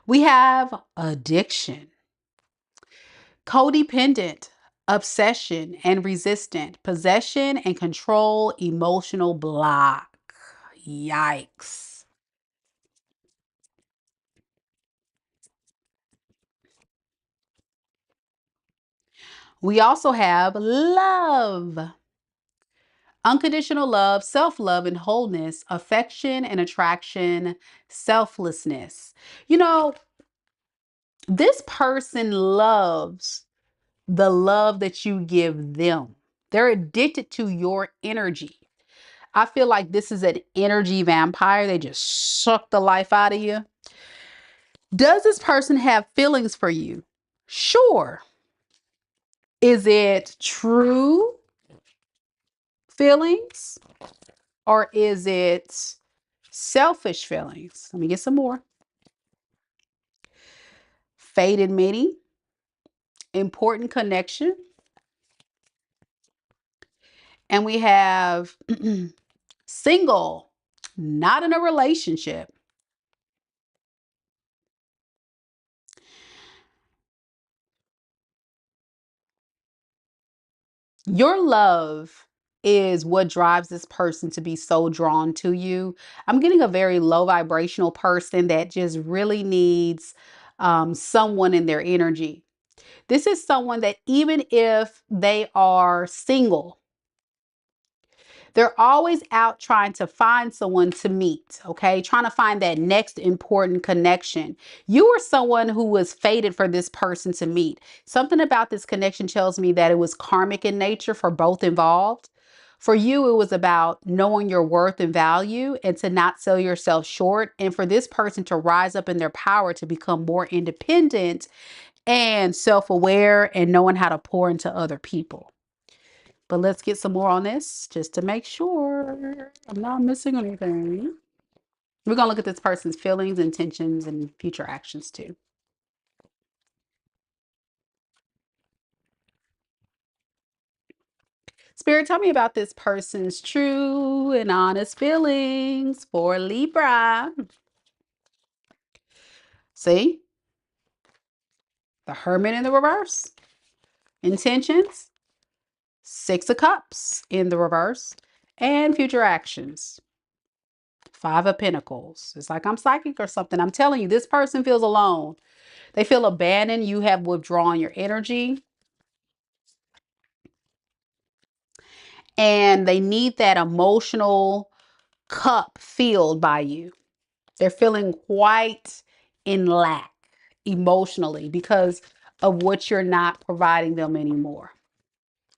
Speaker 1: We have addiction, codependent, obsession and resistant, possession and control, emotional block. Yikes. We also have love, unconditional love, self love and wholeness, affection and attraction, selflessness. You know, this person loves the love that you give them. They're addicted to your energy. I feel like this is an energy vampire. They just suck the life out of you. Does this person have feelings for you? Sure. Is it true feelings or is it selfish feelings? Let me get some more. Faded meeting, important connection. And we have single, not in a relationship. Your love is what drives this person to be so drawn to you. I'm getting a very low vibrational person that just really needs someone in their energy. This is someone that even if they are single, they're always out trying to find someone to meet, okay? Trying to find that next important connection. You are someone who was fated for this person to meet. Something about this connection tells me that it was karmic in nature for both involved. For you, it was about knowing your worth and value and to not sell yourself short. And for this person to rise up in their power to become more independent and self-aware and knowing how to pour into other people. But let's get some more on this just to make sure I'm not missing anything. We're going to look at this person's feelings, intentions, and future actions too. Spirit, tell me about this person's true and honest feelings for Libra. See? The Hermit in the reverse. Intentions. Six of Cups in the reverse. And future actions. Five of Pentacles. It's like I'm psychic or something. I'm telling you, this person feels alone. They feel abandoned. You have withdrawn your energy. And they need that emotional cup filled by you. They're feeling quite in lack emotionally because of what you're not providing them anymore.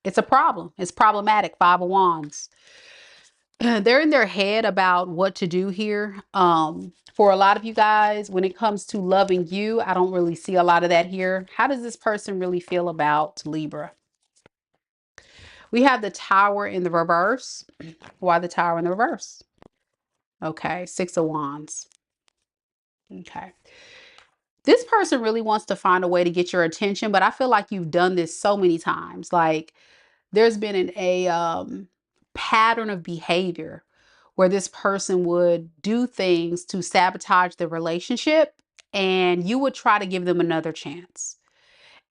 Speaker 1: It's a problem. It's problematic. Five of Wands. They're in their head about what to do here. For a lot of you guys, when it comes to loving you, I don't really see a lot of that here. How does this person really feel about Libra? We have the Tower in the reverse. Why the Tower in the reverse? Okay, Six of Wands. Okay. This person really wants to find a way to get your attention, but I feel like you've done this so many times. Like there's been a pattern of behavior where this person would do things to sabotage the relationship and you would try to give them another chance.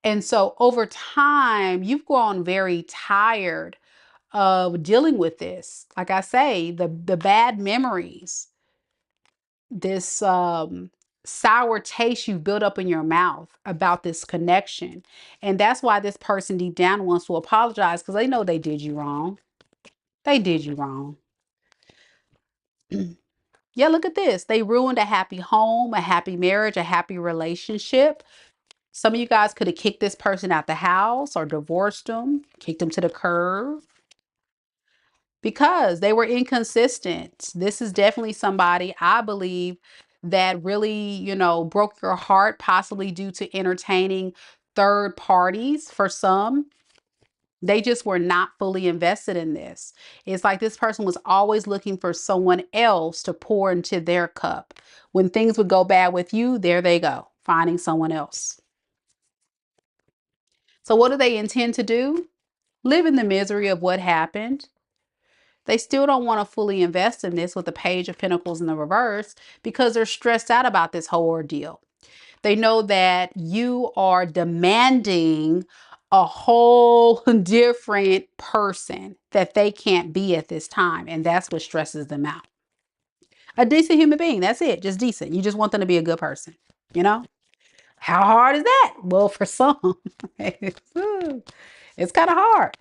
Speaker 1: And so over time, you've grown very tired of dealing with this. Like I say, the bad memories, this sour taste you built up in your mouth about this connection. And that's why this person deep down wants to apologize, because they know they did you wrong. They did you wrong. Yeah, look at this. They ruined a happy home, a happy marriage, a happy relationship. Some of you guys could have kicked this person out the house or divorced them, kicked them to the curb because they were inconsistent. This is definitely somebody, I believe, that really, broke your heart, possibly due to entertaining third parties for some. They just were not fully invested in this. It's like this person was always looking for someone else to pour into their cup. When things would go bad with you, there they go, finding someone else. So what do they intend to do? Live in the misery of what happened. They still don't want to fully invest in this with the Page of Pentacles in the reverse because they're stressed out about this whole ordeal. They know that you are demanding a whole different person that they can't be at this time. And that's what stresses them out. A decent human being. That's it. Just decent. You just want them to be a good person. You know? How hard is that? Well, for some, it's kind of hard.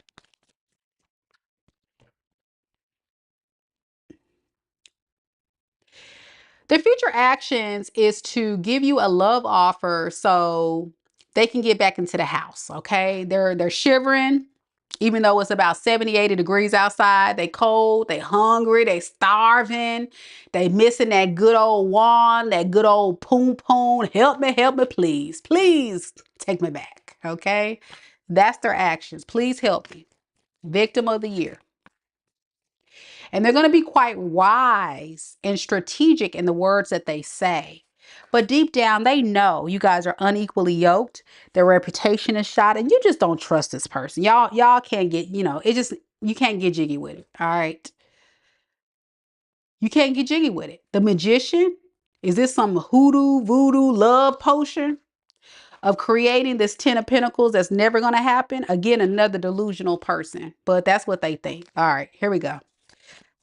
Speaker 1: Their future actions is to give you a love offer so they can get back into the house, okay? They're shivering, even though it's about 70, 80 degrees outside. They cold, they hungry, they starving, they missing that good old wand, that good old poon poon. Help me, please. Please take me back, okay? That's their actions. Please help me. Victim of the year. And they're going to be quite wise and strategic in the words that they say. But deep down, they know you guys are unequally yoked. Their reputation is shot, and you just don't trust this person. Y'all can't get, you can't get jiggy with it. All right. You can't get jiggy with it. The Magician, is this some hoodoo, voodoo, love potion of creating this Ten of Pentacles that's never going to happen? Again, another delusional person, but that's what they think. All right, here we go.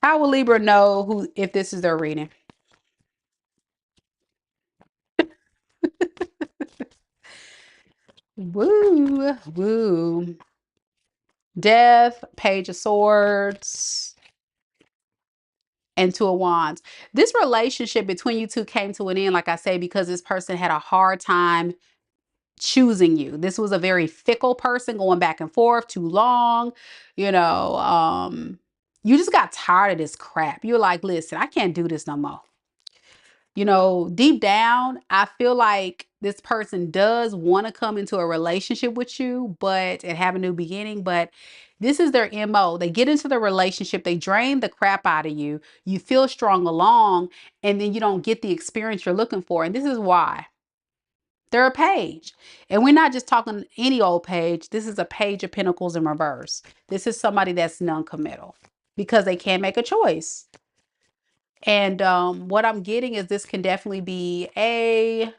Speaker 1: How will Libra know if this is their reading? Woo, woo. Death, Page of Swords, and Two of Wands. This relationship between you two came to an end, like I say, because this person had a hard time choosing you. This was a very fickle person going back and forth too long. You just got tired of this crap. You're like, listen, I can't do this no more. Deep down, I feel like this person does want to come into a relationship with you, and have a new beginning. But this is their MO. They get into the relationship, they drain the crap out of you. You feel strong along, and then you don't get the experience you're looking for. And this is why. They're a page. And we're not just talking any old page. This is a Page of Pentacles in reverse. This is somebody that's non-committal because they can't make a choice. And what I'm getting is this can definitely be a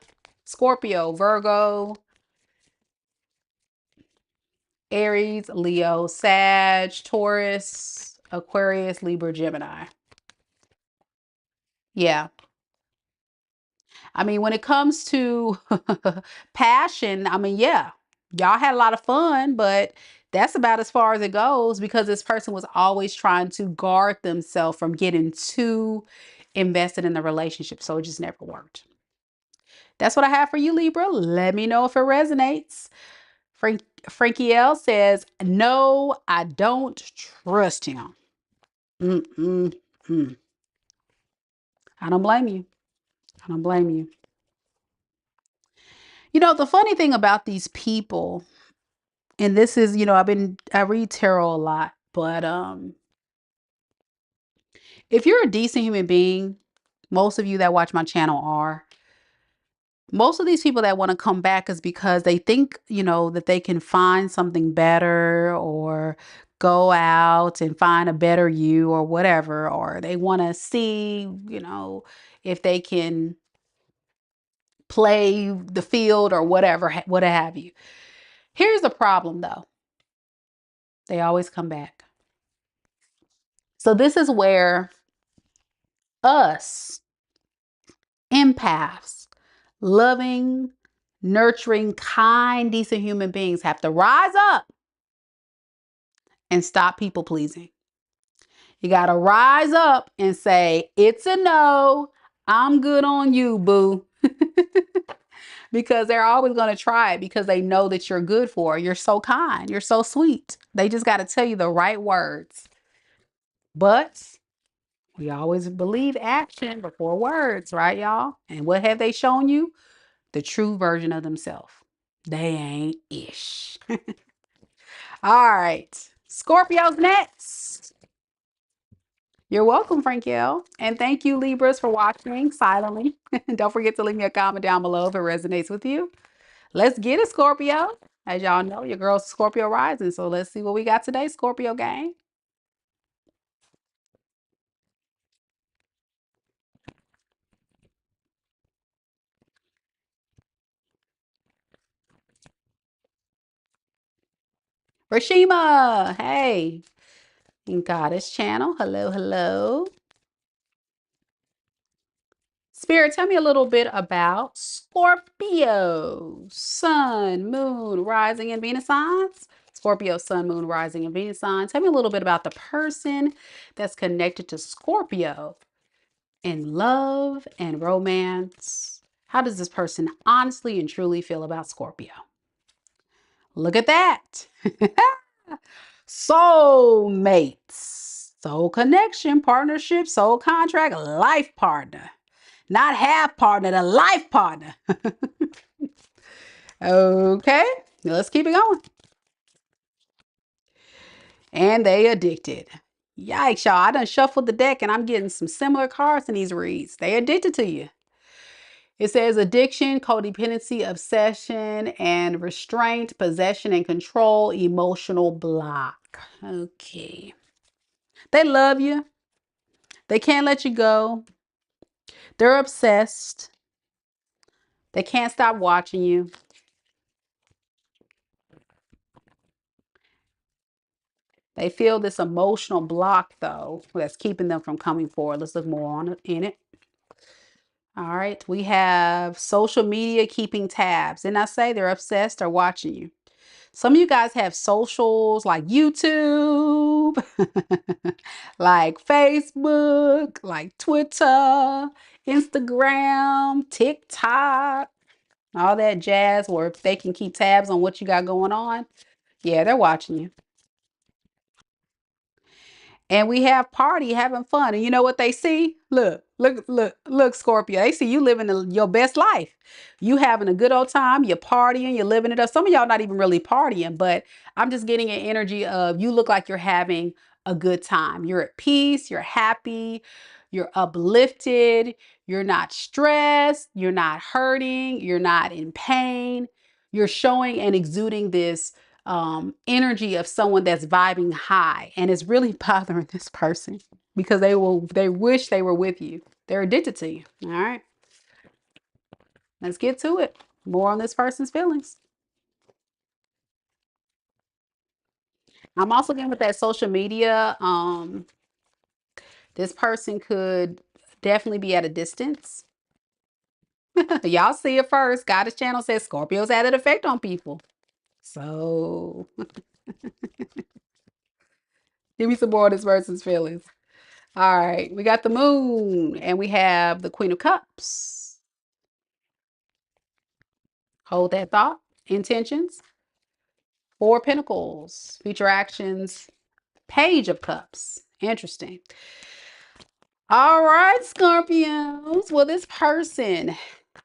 Speaker 1: Scorpio, Virgo, Aries, Leo, Sag, Taurus, Aquarius, Libra, Gemini. Yeah. I mean, when it comes to passion, I mean, yeah, y'all had a lot of fun, but that's about as far as it goes because this person was always trying to guard themselves from getting too invested in the relationship. So it just never worked. That's what I have for you, Libra. Let me know if it resonates. Frankie L says, no, I don't trust him. Mm-mm-mm. I don't blame you. I don't blame you. You know, the funny thing about these people, and this is, you know, I read tarot a lot, but if you're a decent human being, most of you that watch my channel are, most of these people that want to come back is because they think, you know, that they can find something better or go out and find a better you or whatever, or they want to see, you know, if they can play the field or whatever, what have you. Here's the problem though. They always come back. So this is where us empaths, loving, nurturing, kind, decent human beings have to rise up and stop people pleasing. You got to rise up and say, it's a no. I'm good on you, boo. Because they're always going to try it because they know that you're good for it. You're so kind. You're so sweet. They just got to tell you the right words. But we always believe action before words, right, y'all? And what have they shown you? The true version of themselves. They ain't ish. All right. Scorpio's next. You're welcome, Frankel. And thank you, Libras, for watching silently. Don't forget to leave me a comment down below if it resonates with you. Let's get it, Scorpio. As y'all know, your girl's Scorpio rising. So let's see what we got today, Scorpio gang. Rashima, hey. Goddess channel. Hello, hello. Spirit, tell me a little bit about Scorpio, Sun, Moon, Rising, and Venus signs. Scorpio, Sun, Moon, Rising, and Venus signs. Tell me a little bit about the person that's connected to Scorpio in love and romance. How does this person honestly and truly feel about Scorpio? Look at that. Soulmates, soul connection, partnership, soul contract, life partner. Not half partner, the life partner. Okay, let's keep it going. And they addicted. Yikes, y'all. I done shuffled the deck and I'm getting some similar cards in these reads. They addicted to you. It says addiction, codependency, obsession, and restraint, possession and control, emotional block. Okay. They love you. They can't let you go. They're obsessed. They can't stop watching you. They feel this emotional block, though, that's keeping them from coming forward. Let's look more on it in it. All right. We have social media keeping tabs. Didn't I say they're obsessed or watching you? Some of you guys have socials like YouTube, like Facebook, like Twitter, Instagram, TikTok, all that jazz where they can keep tabs on what you got going on. Yeah, they're watching you. And we have party having fun. And you know what they see? Look, Scorpio. They see you living your best life. You having a good old time. You're partying. You're living it up. Some of y'all not even really partying, but I'm just getting an energy of you look like you're having a good time. You're at peace. You're happy. You're uplifted. You're not stressed. You're not hurting. You're not in pain. You're showing and exuding this energy of someone that's vibing high, and it's really bothering this person because they wish they were with you. They're addicted to you. All right, let's get to it. More on this person's feelings. I'm also getting with that social media. This person could definitely be at a distance. Y'all see it first. Goddess channel says Scorpios had an effect on people. So give me some more of this person's feelings. All right, we got the moon and we have the Queen of Cups. Hold that thought. Intentions. Four of Pentacles. Future actions. Page of Cups. Interesting. All right, Scorpios. Well, this person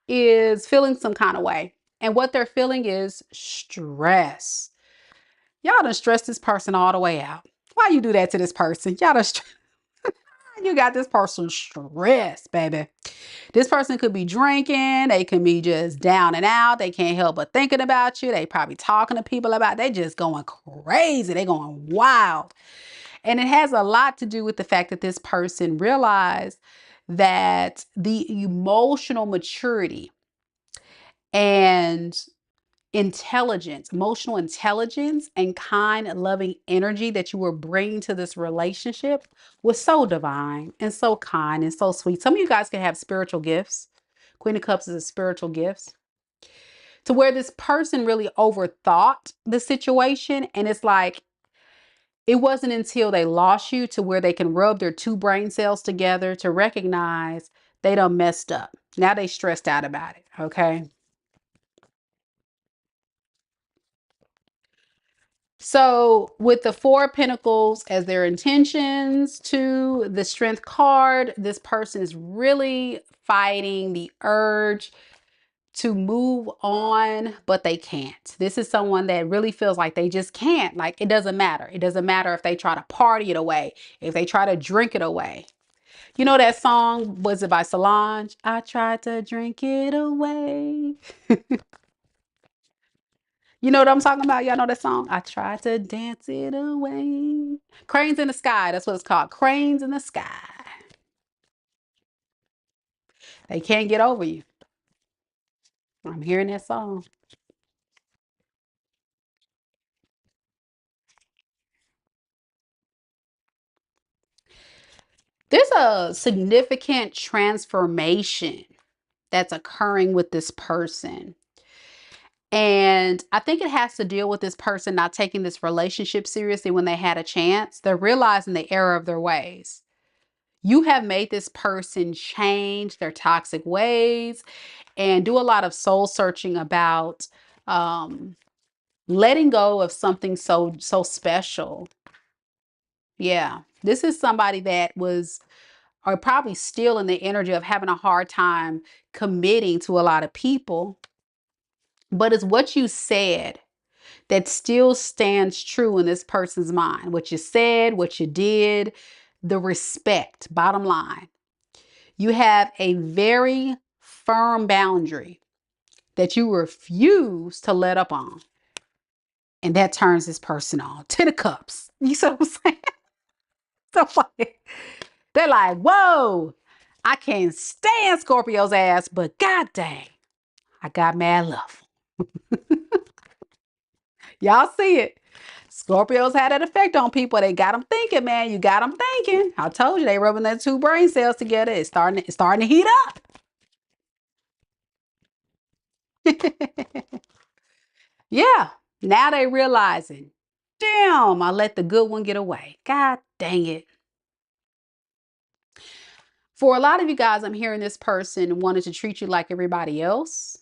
Speaker 1: is feeling some kind of way. And what they're feeling is stress. Y'all done stressed this person all the way out. Why you do that to this person? Y'all done you got this person stressed, baby. This person could be drinking. They can be just down and out. They can't help but thinking about you. They probably talking to people about, they just going crazy. They going wild. And it has a lot to do with the fact that this person realized that the emotional maturity and intelligence, emotional intelligence, and kind, loving energy that you were bringing to this relationship was so divine and so kind and so sweet. Some of you guys can have spiritual gifts. Queen of Cups is a spiritual gift. To where this person really overthought the situation, and it's like it wasn't until they lost you to where they can rub their two brain cells together to recognize they done messed up. Now they stressed out about it. Okay. So with the Four of Pentacles as their intentions to the Strength card, this person is really fighting the urge to move on, but they can't. This is someone that really feels like they just can't. Like it doesn't matter. It doesn't matter if they try to party it away, if they try to drink it away. You know that song, was it by Solange? I tried to drink it away. You know what I'm talking about? Y'all know that song? I tried to dance it away. Cranes in the Sky. That's what it's called. Cranes in the Sky. They can't get over you. I'm hearing that song. There's a significant transformation that's occurring with this person. And I think it has to deal with this person not taking this relationship seriously when they had a chance. They're realizing the error of their ways. You have made this person change their toxic ways and do a lot of soul searching about letting go of something so special. Yeah, this is somebody that was or probably still in the energy of having a hard time committing to a lot of people, but it's what you said that still stands true in this person's mind. What you said, what you did, the respect. Bottom line, you have a very firm boundary that you refuse to let up on. And that turns this person on. 10 of Cups. You see what I'm saying? So funny. They're like, whoa, I can't stand Scorpio's ass, but god dang, I got mad love. Y'all see it. Scorpios had an effect on people. They got them thinking, man. You got them thinking. I told you they rubbing their two brain cells together. It's starting to heat up. Yeah. Now they realizing, damn, I let the good one get away. God dang it. For a lot of you guys, I'm hearing this person wanted to treat you like everybody else.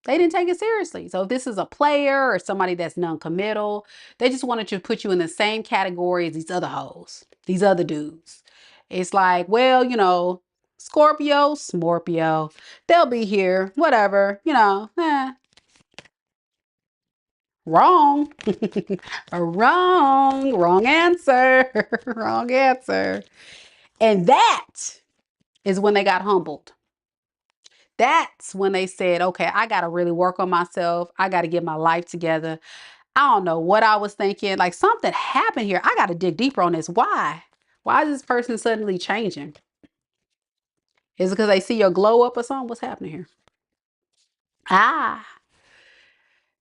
Speaker 1: They didn't take it seriously. So if this is a player or somebody that's non-committal, they just wanted to put you in the same category as these other hoes, these other dudes. It's like, well, Scorpio, Smorpio, they'll be here, whatever, Wrong. Wrong answer. Wrong answer. And that is when they got humbled. That's when they said, okay, I got to really work on myself. I got to get my life together. I don't know what I was thinking. Like something happened here. I got to dig deeper on this. Why? Why is this person suddenly changing? Is it because they see your glow up or something? What's happening here? Ah,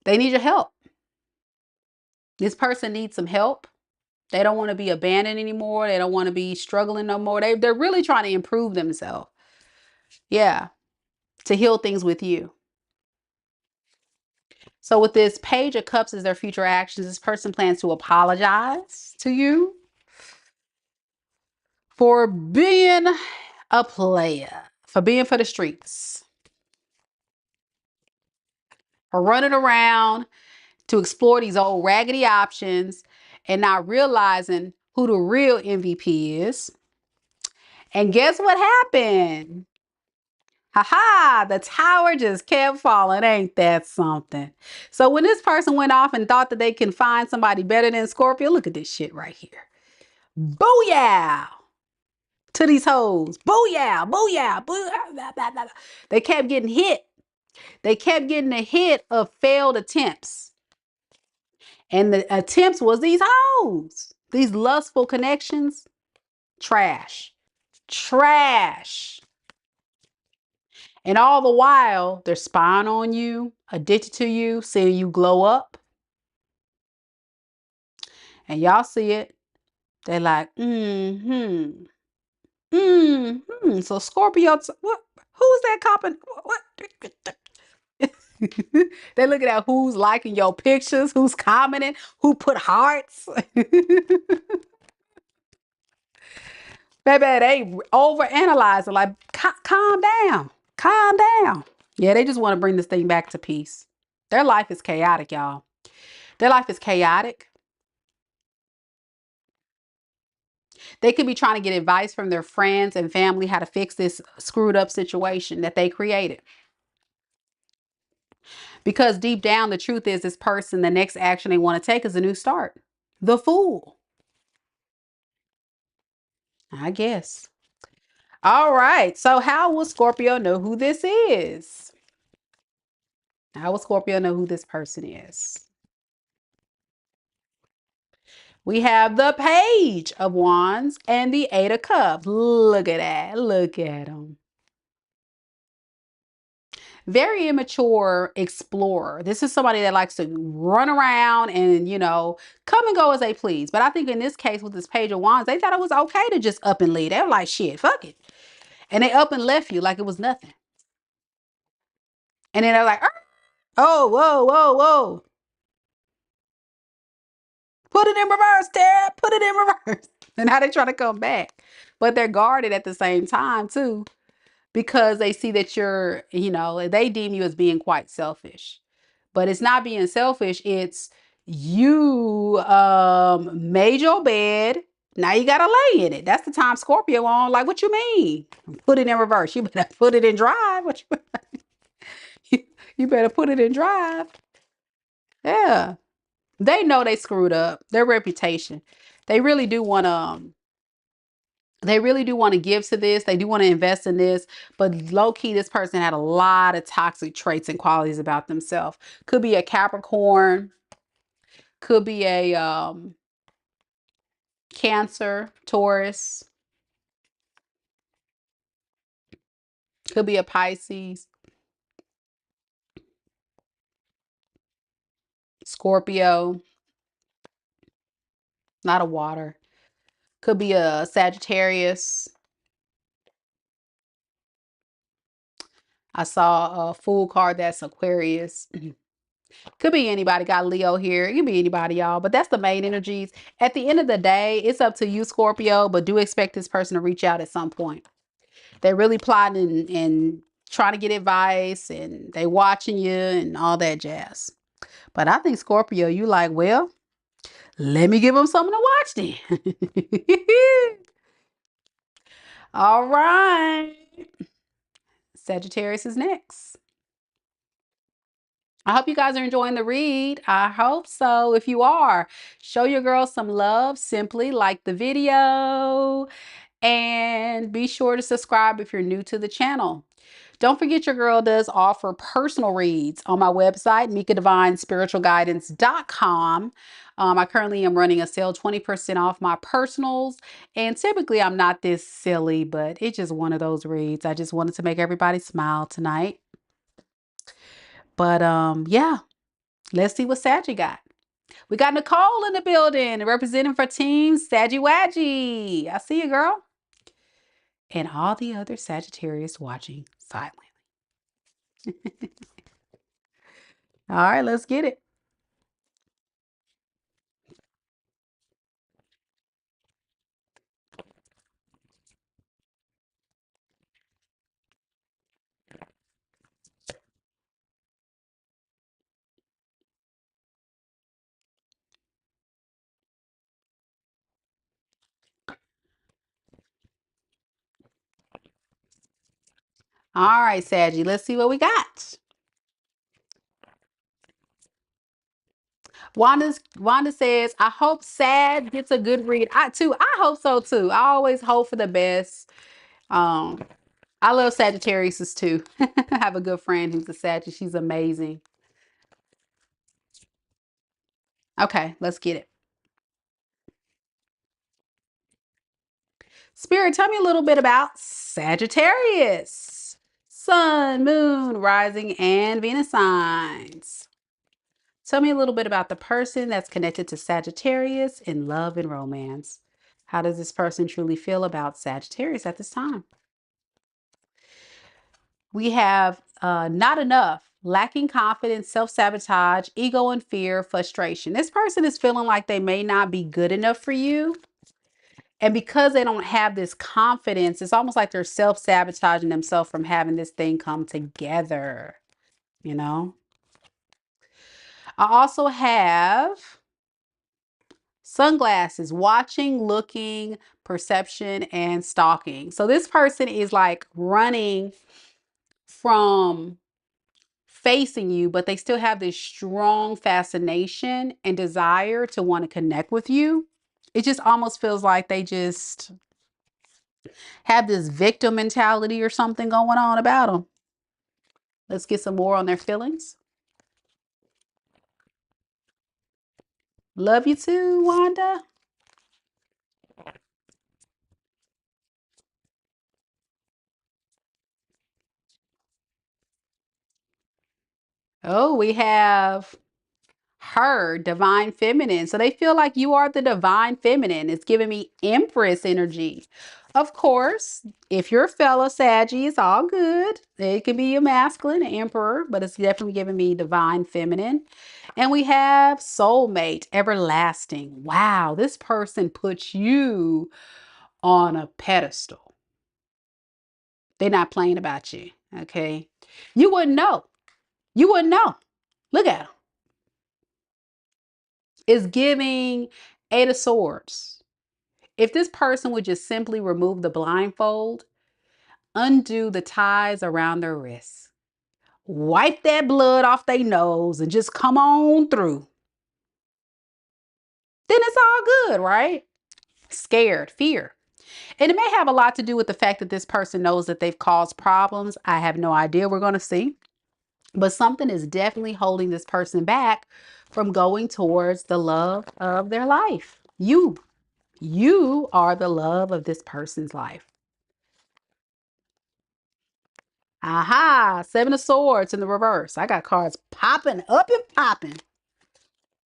Speaker 1: they need your help. This person needs some help. They don't want to be abandoned anymore. They don't want to be struggling no more. They're really trying to improve themselves. Yeah, to heal things with you. So with this Page of Cups as their future actions, this person plans to apologize to you for being a player, for being for the streets, for running around to explore these old raggedy options and not realizing who the real MVP is. And guess what happened? Haha, the tower just kept falling. Ain't that something? So when this person went off and thought that they can find somebody better than Scorpio, look at this shit right here. Booyah! To these hoes. Booyah! Booyah! Booyah! They kept getting hit. They kept getting a hit of failed attempts. And the attempts was these hoes. These lustful connections. Trash. Trash. And all the while, they're spying on you, addicted to you, seeing you glow up. And y'all see it. They're like, mm-hmm. Mm-hmm. So Scorpio, what? Who's that copping? What? They're looking at who's liking your pictures, who's commenting, who put hearts. Baby, they overanalyzing. Like, calm down. Calm down. Yeah, they just want to bring this thing back to peace. Their life is chaotic, y'all. Their life is chaotic. They could be trying to get advice from their friends and family how to fix this screwed up situation that they created. Because deep down, the truth is this person, the next action they want to take is a new start. The Fool. I guess. All right. So how will Scorpio know who this is? How will Scorpio know who this person is? We have the Page of Wands and the Eight of Cups. Look at that. Look at them. Very immature explorer. This is somebody that likes to run around and, come and go as they please. But I think in this case with this Page of Wands, they thought it was okay to just up and leave. They were like, shit, fuck it. And they up and left you like it was nothing. And then they're like, oh, whoa, whoa, whoa. Put it in reverse, Tara. Put it in reverse. And now they try to come back. But they're guarded at the same time, too, because they see that you're, they deem you as being quite selfish. But it's not being selfish. It's you made your bed. Now you got to lay in it. That's the time Scorpio on. Like, what you mean? Put it in reverse. You better put it in drive. You better put it in drive. Yeah. They know they screwed up their reputation. They really do want to give to this. They do want to invest in this, but low key, this person had a lot of toxic traits and qualities about themselves. Could be a Capricorn, could be a Cancer, Taurus, could be a Pisces, Scorpio, not a water. Could be a Sagittarius. I saw a Fool card that's Aquarius. Could be anybody. Got Leo here. It could be anybody, y'all. But that's the main energies. At the end of the day, it's up to you, Scorpio. But do expect this person to reach out at some point. They're really plotting and trying to get advice. And they watching you and all that jazz. But I think, Scorpio, you like, well, let me give them something to watch then. All right. Sagittarius is next. I hope you guys are enjoying the read. I hope so. If you are, show your girl some love. Simply like the video and be sure to subscribe if you're new to the channel. Don't forget your girl does offer personal reads on my website, MekaDivineSpiritualGuidance.com. I currently am running a sale, 20% off my personals. And typically I'm not this silly, but it's just one of those reads. I just wanted to make everybody smile tonight. But yeah. Let's see what Saggy got. We got Nicole in the building representing for Team Saggy. I see you, girl. And all the other Sagittarius watching silently. All right, let's get it. All right, Saggy, let's see what we got. Wanda says, I hope Sag gets a good read. I hope so too. I always hope for the best. Um, I love Sagittarius too. I have a good friend who's a Sagittarius. She's amazing. Okay, let's get it. Spirit, tell me a little bit about Sagittarius. Sun, moon, rising, and Venus signs. Tell me a little bit about the person that's connected to Sagittarius in love and romance. How does this person truly feel about Sagittarius at this time? We have not enough, lacking confidence, self-sabotage, ego and fear, frustration. This person is feeling like they may not be good enough for you. And because they don't have this confidence, it's almost like they're self-sabotaging themselves from having this thing come together, you know? I also have sunglasses, watching, looking, perception, and stalking. So this person is like running from facing you, but they still have this strong fascination and desire to want to connect with you. It just almost feels like they just have this victim mentality or something going on about them. Let's get some more on their feelings. Love you too, Wanda. Oh, we have her, divine feminine. So they feel like you are the divine feminine. It's giving me Empress energy. Of course, if you're a fellow Saggy, it's all good. It can be a masculine, an emperor, but it's definitely giving me divine feminine. And we have soulmate, everlasting. Wow, this person puts you on a pedestal. They're not playing about you, okay? You wouldn't know. You wouldn't know. Look at them. It's giving Eight of Swords. If this person would just simply remove the blindfold, undo the ties around their wrists, wipe that blood off their nose, and just come on through, then it's all good, right? Scared, fear. And it may have a lot to do with the fact that this person knows that they've caused problems. I have no idea. We're going to see. But something is definitely holding this person back from going towards the love of their life. You are the love of this person's life. Aha, Seven of Swords in the reverse. I got cards popping, up and popping.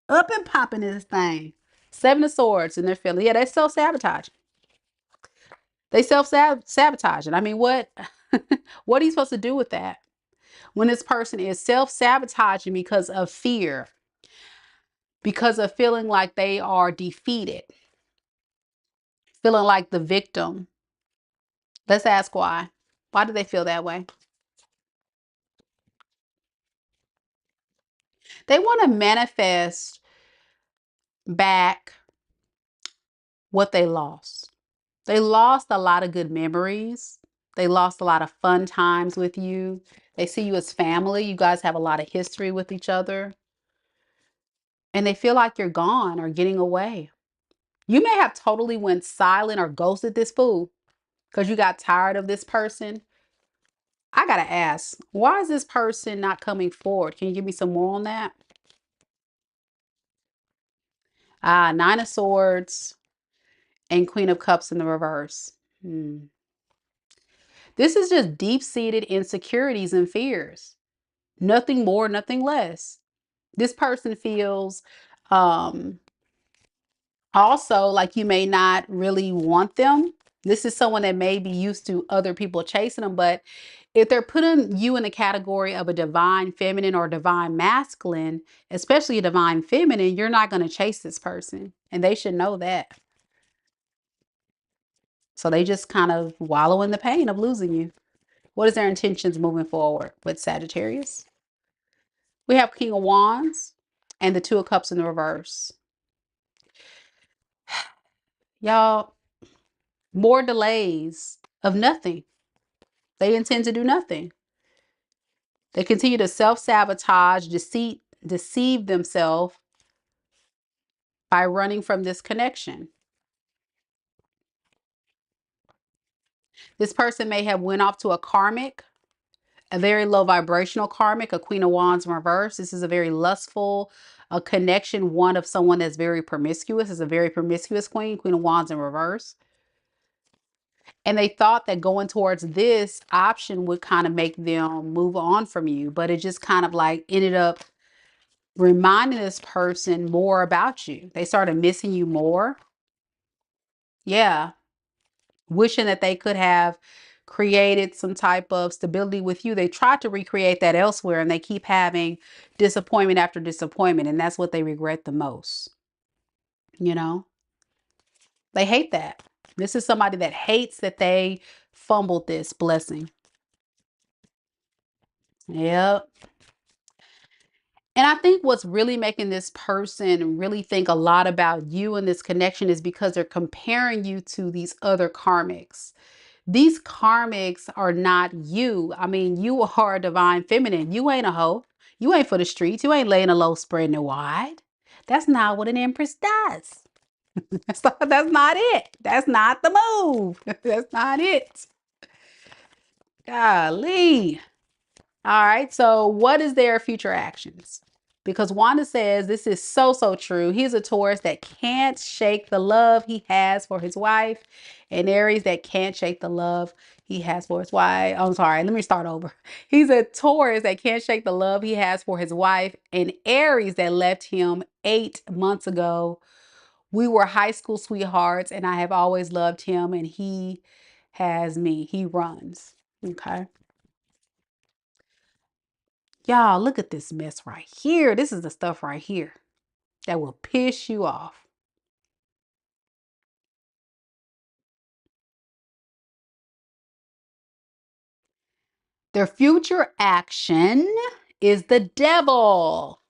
Speaker 1: Up and popping this thing. Seven of Swords in their feeling. Yeah, they self-sabotage. They self-sabotage. And I mean, what are you supposed to do with that? When this person is self-sabotaging because of fear, because of feeling like they are defeated, feeling like the victim. Let's ask why. Why do they feel that way? They want to manifest back what they lost. They lost a lot of good memories. They lost a lot of fun times with you. They see you as family. You guys have a lot of history with each other. And they feel like you're gone or getting away. You may have totally went silent or ghosted this fool because you got tired of this person. I got to ask, why is this person not coming forward? Can you give me some more on that? Nine of Swords and Queen of Cups in the reverse. This is just deep-seated insecurities and fears. Nothing more, nothing less. This person feels Um, Also, like you may not really want them. This is someone that may be used to other people chasing them, but if they're putting you in the category of a divine feminine or divine masculine, especially a divine feminine, you're not going to chase this person. And they should know that. So they just kind of wallow in the pain of losing you. What is their intentions moving forward with Sagittarius? We have King of Wands and the Two of Cups in the reverse. Y'all, more delays of nothing. They intend to do nothing. They continue to self-sabotage, deceive themselves by running from this connection. This person may have went off to a karmic, a very low vibrational karmic, a Queen of Wands in reverse. This is a very lustful a connection, one of someone that's very promiscuous. Is a very promiscuous queen, Queen of Wands in reverse. And they thought that going towards this option would kind of make them move on from you, but it just kind of like ended up reminding this person more about you. They started missing you more. Yeah. Wishing that they could have created some type of stability with you. They tried to recreate that elsewhere and they keep having disappointment after disappointment. And that's what they regret the most. You know, they hate that. This is somebody that hates that they fumbled this blessing. Yep. And I think what's really making this person really think a lot about you and this connection is because they're comparing you to these other karmics. These karmics are not you. I mean, you are a divine feminine. You ain't a hoe. You ain't for the streets. You ain't laying a low, spreading it wide. That's not what an empress does. That's not it. That's not the move. That's not it. Golly. All right. So what is their future actions? Because Wanda says this is so, so true. He's a Taurus that can't shake the love he has for his wife, and Aries that can't shake the love he has for his wife. I'm sorry. Let me start over. He's a Taurus that can't shake the love he has for his wife, and Aries that left him 8 months ago. We were high school sweethearts, and I have always loved him, and he has me. He runs. Okay. Y'all, look at this mess right here. This is the stuff right here that will piss you off. Their future action is the devil.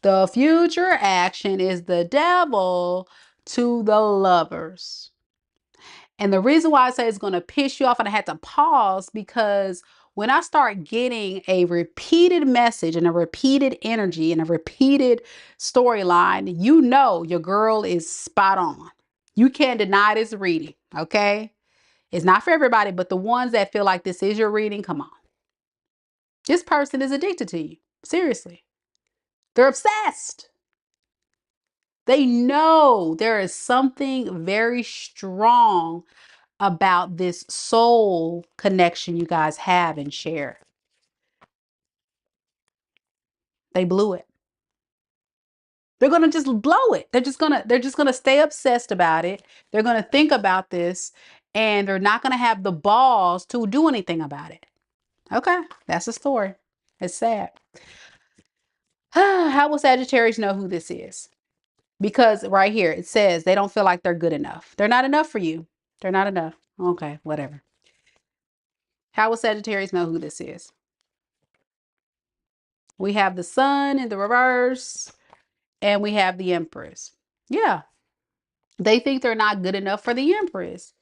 Speaker 1: The future action is the devil to the lovers. And the reason why I say it's going to piss you off, and I had to pause because when I start getting a repeated message and a repeated energy and a repeated storyline, you know your girl is spot on. You can't deny this reading, okay? It's not for everybody, but the ones that feel like this is your reading, come on. This person is addicted to you. Seriously. They're obsessed. They know there is something very strong about this soul connection you guys have and share. They blew it. They're going to just blow it. They're just going to stay obsessed about it. They're going to think about this and they're not going to have the balls to do anything about it. Okay, that's the story. It's sad. How will Sagittarius know who this is? Because right here it says they don't feel like they're good enough. They're not enough for you. They're not enough. Okay, whatever. How will Sagittarius know who this is? We have the Sun in the reverse and we have the Empress. Yeah, they think they're not good enough for the Empress.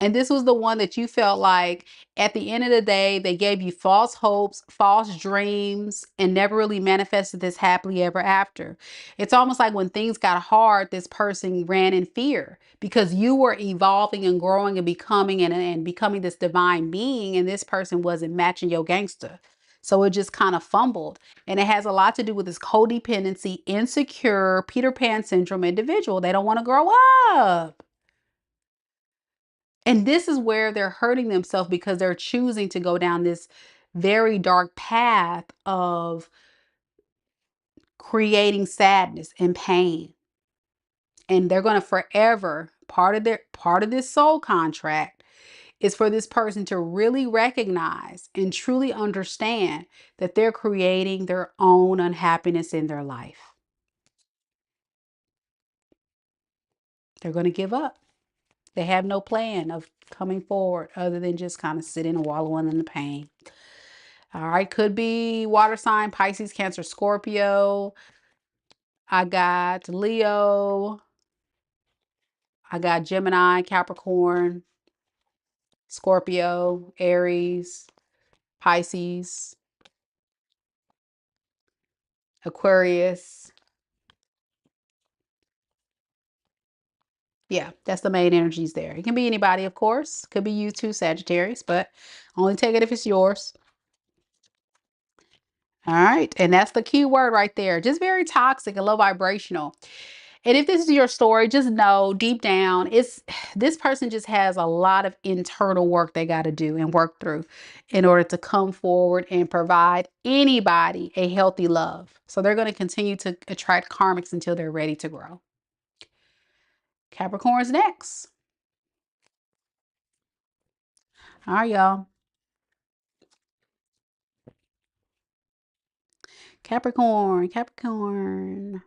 Speaker 1: And this was the one that you felt like at the end of the day, they gave you false hopes, false dreams, and never really manifested this happily ever after. It's almost like when things got hard, this person ran in fear because you were evolving and growing and becoming this divine being, and this person wasn't matching your gangster. So it just kind of fumbled. And it has a lot to do with this codependency, insecure, Peter Pan syndrome individual. They don't want to grow up. And this is where they're hurting themselves because they're choosing to go down this very dark path of creating sadness and pain. And they're going to forever, part of this soul contract is for this person to really recognize and truly understand that they're creating their own unhappiness in their life. They're going to give up. They have no plan of coming forward other than just kind of sitting and wallowing in the pain. All right, could be water sign, Pisces, Cancer, Scorpio. I got Leo. I got Gemini, Capricorn, Scorpio, Aries, Pisces, Aquarius. Yeah, that's the main energies there. It can be anybody, of course. Could be you too, Sagittarius, but only take it if it's yours. All right, and that's the key word right there. Just very toxic and low vibrational. And if this is your story, just know deep down, this person just has a lot of internal work they got to do and work through in order to come forward and provide anybody a healthy love. So they're going to continue to attract karmics until they're ready to grow. Capricorn's next. All right, y'all. Capricorn, Capricorn.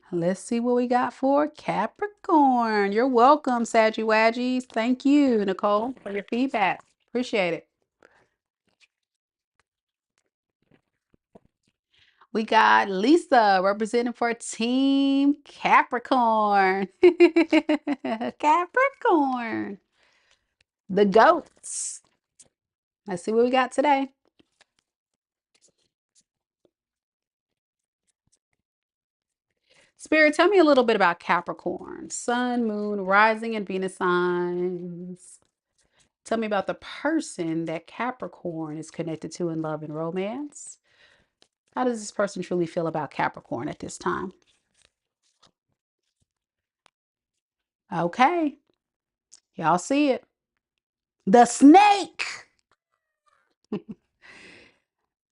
Speaker 1: Let's see what we got for Capricorn. You're welcome, Saggy Waggies. Thank you, Nicole, for your feedback. Appreciate it. We got Lisa representing for Team Capricorn. Capricorn. The goats. Let's see what we got today. Spirit, tell me a little bit about Capricorn. Sun, moon, rising, and Venus signs. Tell me about the person that Capricorn is connected to in love and romance. How does this person truly feel about Capricorn at this time? Okay. Y'all see it. The snake.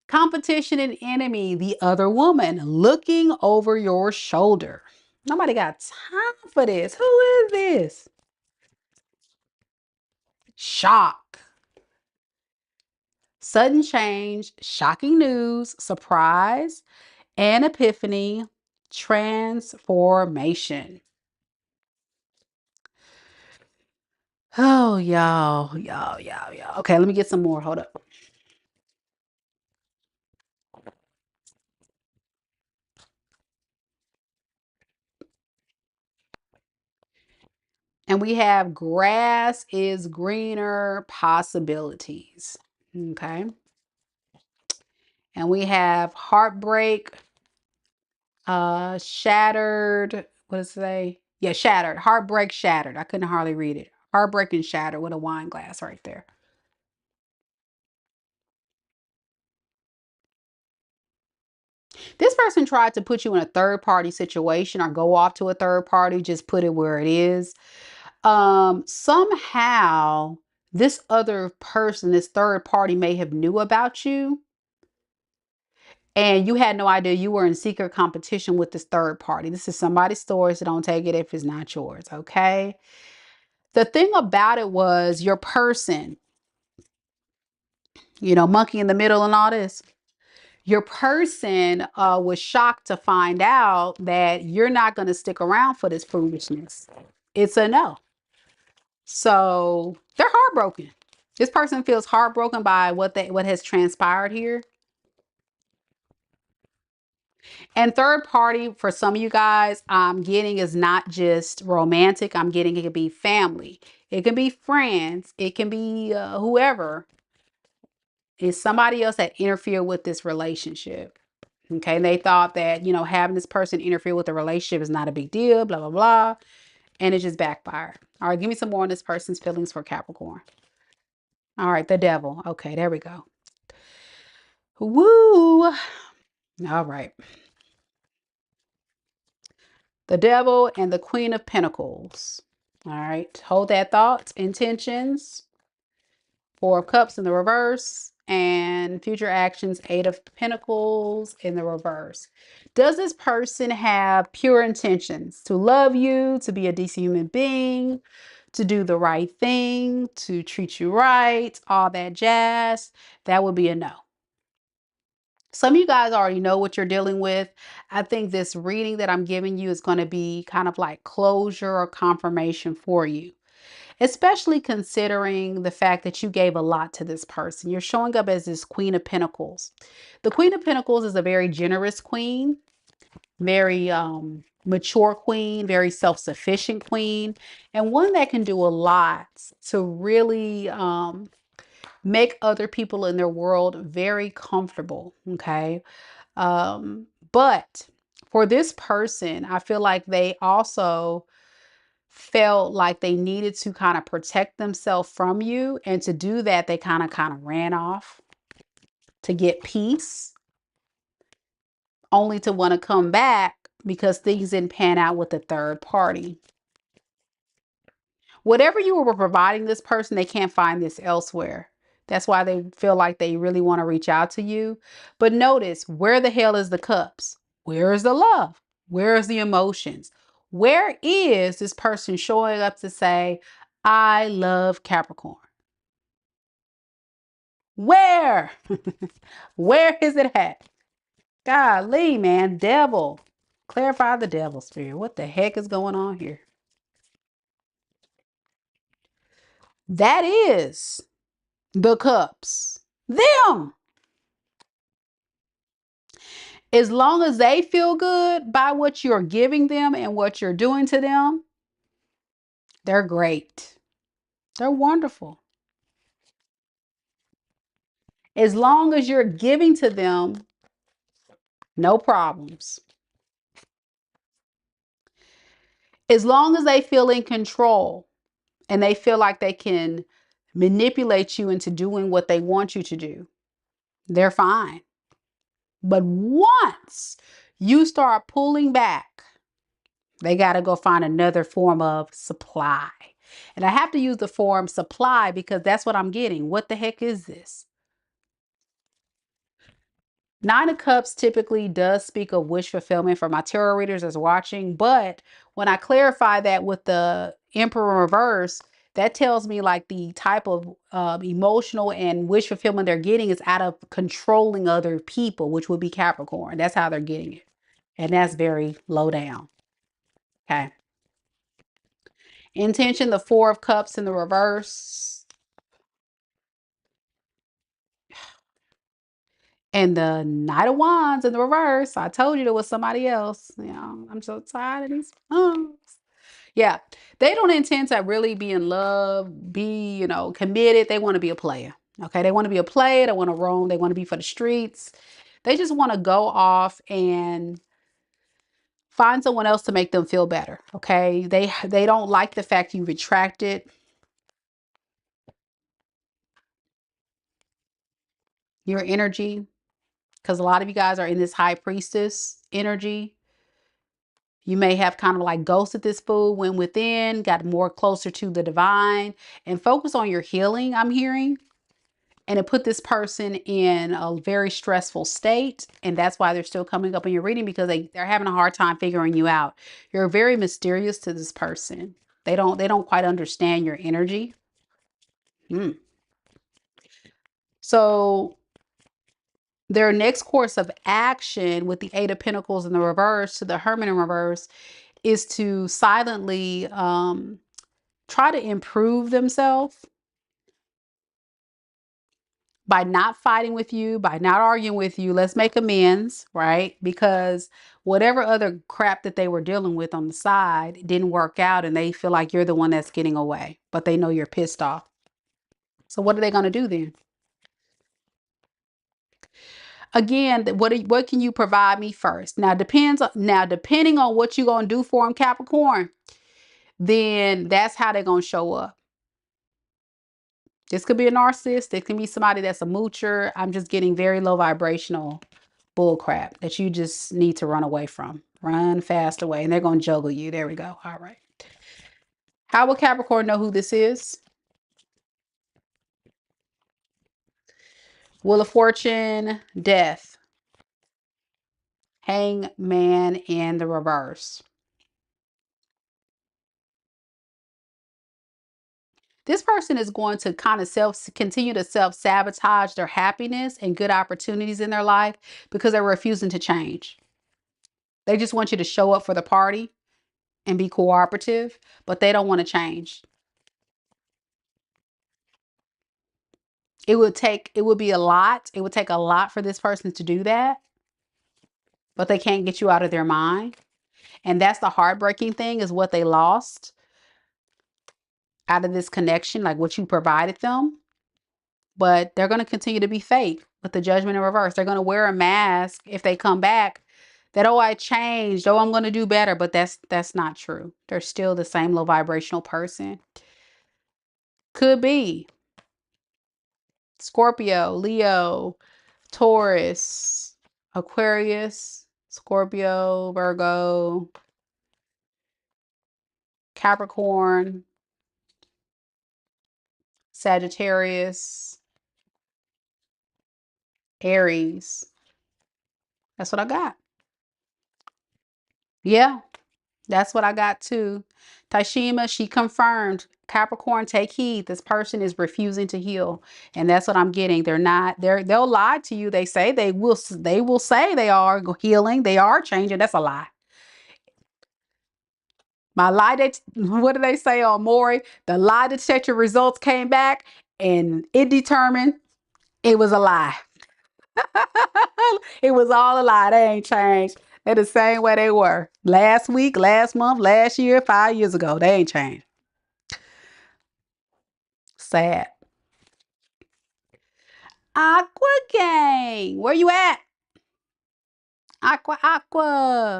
Speaker 1: Competition and enemy, the other woman looking over your shoulder. Nobody got time for this. Who is this? Shock. Sudden change, shocking news, surprise, and epiphany, transformation. Oh, y'all. Okay, let me get some more. Hold up. And we have grass is greener possibilities. Okay. And we have heartbreak, shattered. What does it say? Yeah, shattered. Heartbreak shattered. I couldn't hardly read it. Heartbreak and shattered with a wine glass right there. This person tried to put you in a third party situation or go off to a third party, just put it where it is. Somehow this other person, this third party may have knew about you and you had no idea you were in secret competition with this third party. This is somebody's story, so don't take it if it's not yours, okay? The thing about it was your person, monkey in the middle and all this. Your person was shocked to find out that you're not going to stick around for this foolishness. It's a no. So they're heartbroken. This person feels heartbroken by what has transpired here. And third party, for some of you guys, I'm getting is not just romantic. I'm getting it can be family. It can be friends. It can be whoever. It's somebody else that interfered with this relationship. Okay. And they thought that, having this person interfere with the relationship is not a big deal, blah, blah, blah. And it just backfired. All right. Give me some more on this person's feelings for Capricorn. All right. The devil. Okay. There we go. Woo. All right. The devil and the Queen of Pentacles. All right. Hold that thought. Intentions. Four of Cups in the reverse, and future actions, Eight of Pentacles in the reverse. Does this person have pure intentions to love you, to be a decent human being, to do the right thing, to treat you right, all that jazz? That would be a no. Some of you guys already know what you're dealing with. I think this reading that I'm giving you is going to be kind of like closure or confirmation for you, especially considering the fact that you gave a lot to this person. You're showing up as this Queen of Pentacles. The Queen of Pentacles is a very generous queen, very mature queen, very self-sufficient queen, and one that can do a lot to really make other people in their world very comfortable. Okay. But for this person, I feel like they also felt like they needed to kind of protect themselves from you. And to do that, they kind of ran off to get peace, only to want to come back because things didn't pan out with the third party. Whatever you were providing this person, they can't find this elsewhere. That's why they feel like they really want to reach out to you. But notice, where the hell is the cups? Where is the love? Where is the emotions? Where is this person showing up to say, I love Capricorn? Where? Where is it at? Golly, man, devil. Clarify the devil spirit. What the heck is going on here? That is the cups. Them. As long as they feel good by what you're giving them and what you're doing to them, they're great. They're wonderful. As long as you're giving to them, no problems. As long as they feel in control and they feel like they can manipulate you into doing what they want you to do, they're fine. But once you start pulling back, they got to go find another form of supply. And I have to use the form supply because that's what I'm getting. What the heck is this? Nine of Cups typically does speak of wish fulfillment for my tarot readers that's watching. But when I clarify that with the Emperor reverse, that tells me like the type of emotional and wish fulfillment they're getting is out of controlling other people, which would be Capricorn. That's how they're getting it. And that's very low down. Okay. Intention, the Four of Cups in the reverse. And the Knight of Wands in the reverse. I told you there was somebody else. You know, I'm so tired of these. Yeah, they don't intend to really be in love, be, committed. They want to be a player. Okay, they want to be a player. They want to roam. They want to be for the streets. They just want to go off and find someone else to make them feel better. Okay, they don't like the fact you retracted your energy, because a lot of you guys are in this high priestess energy. You may have kind of like ghosted this fool, went within, got more closer to the divine, and focus on your healing, I'm hearing. And it put this person in a very stressful state. And that's why they're still coming up in your reading, because they're having a hard time figuring you out. You're very mysterious to this person. They don't quite understand your energy. So their next course of action with the Eight of Pentacles in the reverse to the Hermit in reverse is to silently try to improve themselves by not fighting with you, by not arguing with you. Let's make amends, right? Because whatever other crap that they were dealing with on the side didn't work out, and they feel like you're the one that's getting away, but they know you're pissed off. So what are they going to do then? Again, what can you provide me first? Now depending on what you're going to do for them, Capricorn, then that's how they're going to show up. This could be a narcissist. It can be somebody that's a moocher. I'm just getting very low vibrational bull crap that you just need to run away from. Run fast away. And they're going to juggle you. There we go. All right. How will Capricorn know who this is? Wheel of Fortune, Death, Hangman in the reverse. This person is going to kind of continue to self-sabotage their happiness and good opportunities in their life because they're refusing to change. They just want you to show up for the party and be cooperative, but they don't want to change. It would take a lot for this person to do that, but they can't get you out of their mind. And that's the heartbreaking thing, is what they lost out of this connection, like what you provided them. But they're going to continue to be fake with the Judgment in reverse. They're going to wear a mask if they come back that, oh, I changed, oh, I'm going to do better. But that's not true. They're still the same low vibrational person. Could be Scorpio, Leo, Taurus, Aquarius, Scorpio, Virgo, Capricorn, Sagittarius, Aries. That's what I got. Yeah, that's what I got too. Taishima, she confirmed. Capricorn, take heed. This person is refusing to heal. And that's what I'm getting. They'll lie to you. They will say they are healing. They are changing. That's a lie. My lie what do they say on Maury? The lie detector results came back and it determined it was a lie. It was all a lie. They ain't changed. They're the same way they were last week, last month, last year, 5 years ago. They ain't changed. Sad. Aqua gang. Where you at? Aqua.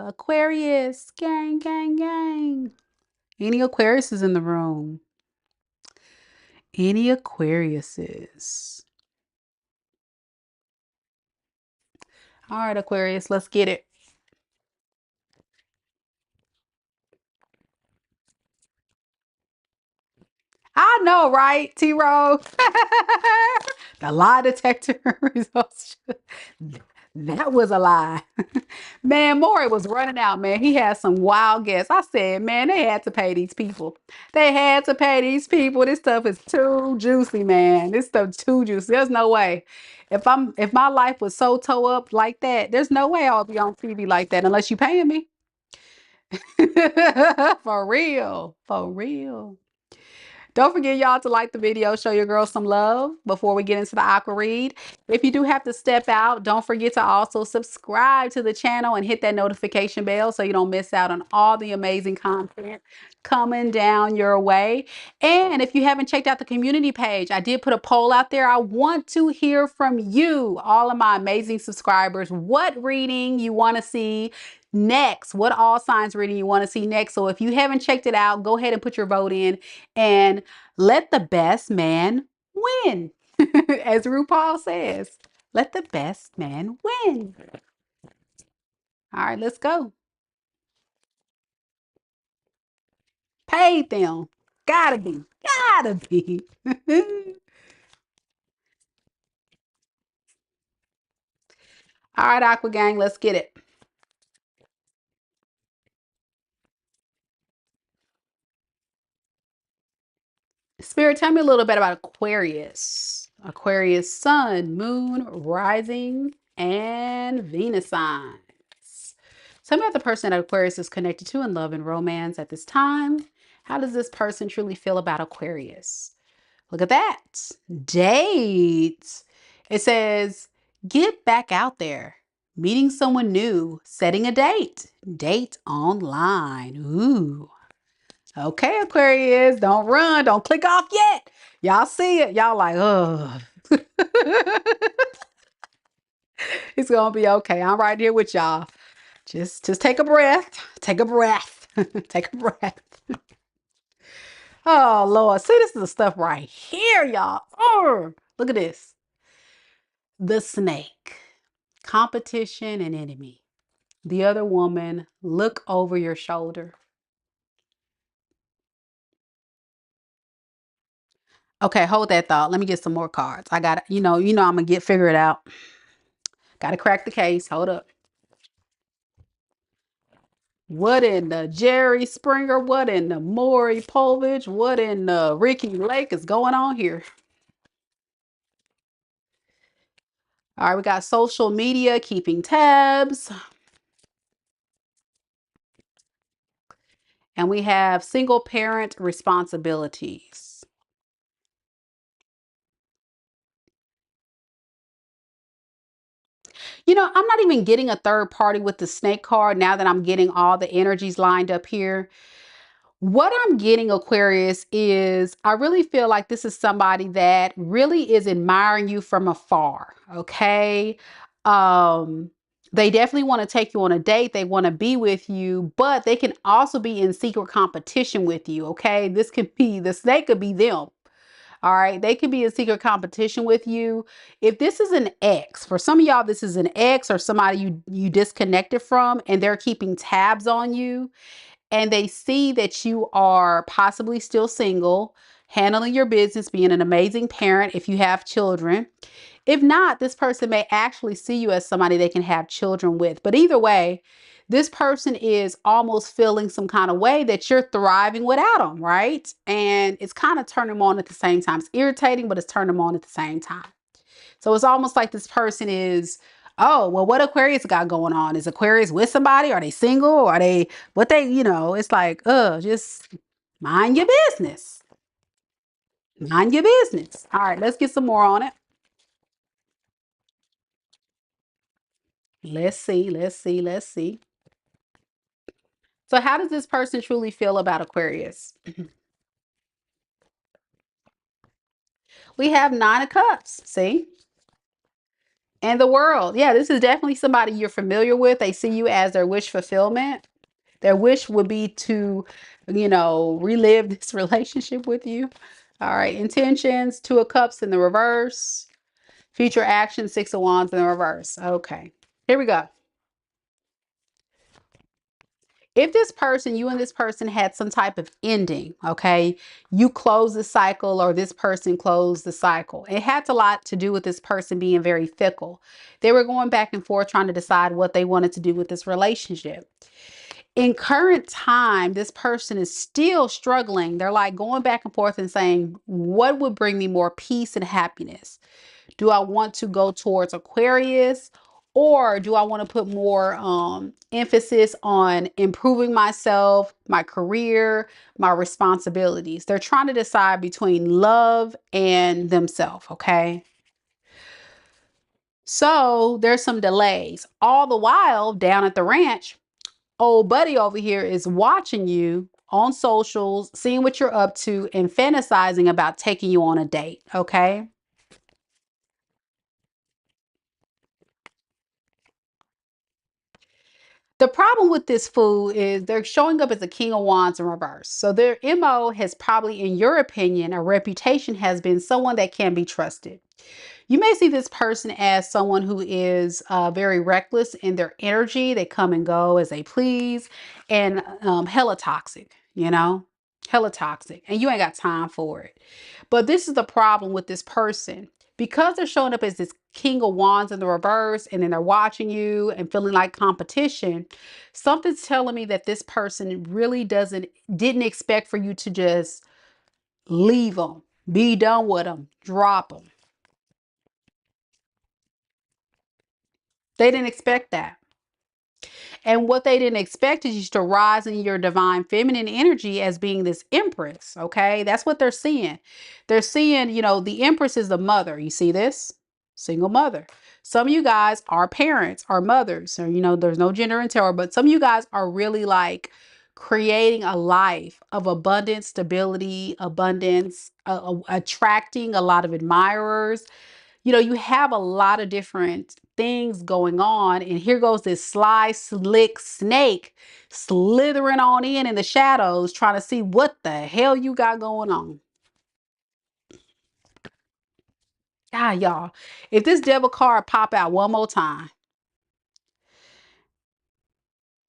Speaker 1: Aquarius. Gang, gang, gang. Any Aquariuses in the room? Any Aquariuses? All right, Aquarius, let's get it. I know, right, T-Row? The lie detector results. That was a lie. Man, Maury was running out, man. He had some wild guests. I said, man, they had to pay these people. They had to pay these people. This stuff is too juicy, man. This stuff too juicy. There's no way. If my life was so toe up like that, there's no way I'll be on TV like that unless you paying me. For real. For real. Don't forget, y'all, to like the video, show your girls some love before we get into the aqua read. If you do have to step out, don't forget to also subscribe to the channel and hit that notification bell so you don't miss out on all the amazing content coming down your way. And if you haven't checked out the community page, I did put a poll out there. I want to hear from you, all of my amazing subscribers, what reading you want to see next, what all signs reading you want to see next. So if you haven't checked it out, go ahead and put your vote in and let the best man win. As RuPaul says, let the best man win. All right, let's go. Paid them. Gotta be. Gotta be. All right, Aqua Gang, let's get it. Spirit, tell me a little bit about Aquarius. Aquarius sun, moon, rising, and Venus signs. Tell me about the person that Aquarius is connected to in love and romance at this time. How does this person truly feel about Aquarius? Look at that. Date. It says, get back out there. Meeting someone new. Setting a date. Date online. Ooh. Okay, Aquarius, don't run, don't click off yet. Y'all see it. Y'all like, oh. It's gonna be okay. I'm right here with y'all. Just take a breath. Take a breath. Take a breath. Oh Lord. See, this is the stuff right here, y'all. Oh, look at this. The snake. Competition and enemy. The other woman, look over your shoulder. Okay, hold that thought. Let me get some more cards. I got, I'm gonna figure it out. Gotta crack the case. Hold up. What in the Jerry Springer? What in the Maury Povich? What in the Ricky Lake is going on here? All right, we got social media, keeping tabs. And we have single parent responsibilities. I'm not even getting a third party with the snake card now that I'm getting all the energies lined up here. What I'm getting, Aquarius, is I really feel like this is somebody that really is admiring you from afar. Okay. They definitely want to take you on a date. They want to be with you, but they can also be in secret competition with you. Okay. This could be the snake, could be them. All right. They could be in secret competition with you. If this is an ex, for some of y'all, this is an ex or somebody you disconnected from, and they're keeping tabs on you, and they see that you are possibly still single, handling your business, being an amazing parent if you have children. If not, this person may actually see you as somebody they can have children with. But either way, this person is almost feeling some kind of way that you're thriving without them, right? And it's kind of turning them on at the same time. It's irritating, but it's turning them on at the same time. So it's almost like this person is, oh, well, what Aquarius got going on? Is Aquarius with somebody? Are they single? Are they, it's like, just mind your business. Mind your business. All right, let's get some more on it. Let's see, let's see, let's see. So how does this person truly feel about Aquarius? We have 9 of Cups, see? And the World. Yeah, this is definitely somebody you're familiar with. They see you as their wish fulfillment. Their wish would be to, relive this relationship with you. All right, intentions, 2 of Cups in the reverse. Future action, 6 of Wands in the reverse. Okay, here we go. If this person, you and this person had some type of ending, okay, you close the cycle or this person closed the cycle. It had a lot to do with this person being very fickle. They were going back and forth trying to decide what they wanted to do with this relationship. In current time, this person is still struggling. They're like going back and forth and saying, what would bring me more peace and happiness? Do I want to go towards Aquarius, or do I want to put more emphasis on improving myself, my career, my responsibilities? They're trying to decide between love and themselves, okay? So there's some delays. All the while down at the ranch, old buddy over here is watching you on socials, seeing what you're up to, and fantasizing about taking you on a date, okay? The problem with this fool is they're showing up as a King of Wands in reverse. So their MO has probably, in your opinion, a reputation has been someone that can be trusted. You may see this person as someone who is very reckless in their energy. They come and go as they please, and hella toxic, hella toxic. And you ain't got time for it. But this is the problem with this person. Because they're showing up as this King of Wands in the reverse, and then they're watching you and feeling like competition, something's telling me that this person really didn't expect for you to just leave them, be done with them, drop them. They didn't expect that. And what they didn't expect is you to rise in your divine feminine energy as being this empress. Okay. That's what they're seeing. They're seeing, the empress is the mother. You see this? Single mother. Some of you guys are parents, are mothers, or, there's no gender in tarot, but some of you guys are really like creating a life of abundance, stability, abundance, attracting a lot of admirers. You have a lot of different things going on, and here goes this sly, slick snake slithering on in the shadows, trying to see what the hell you got going on. Ah, y'all, if this devil card pop out one more time,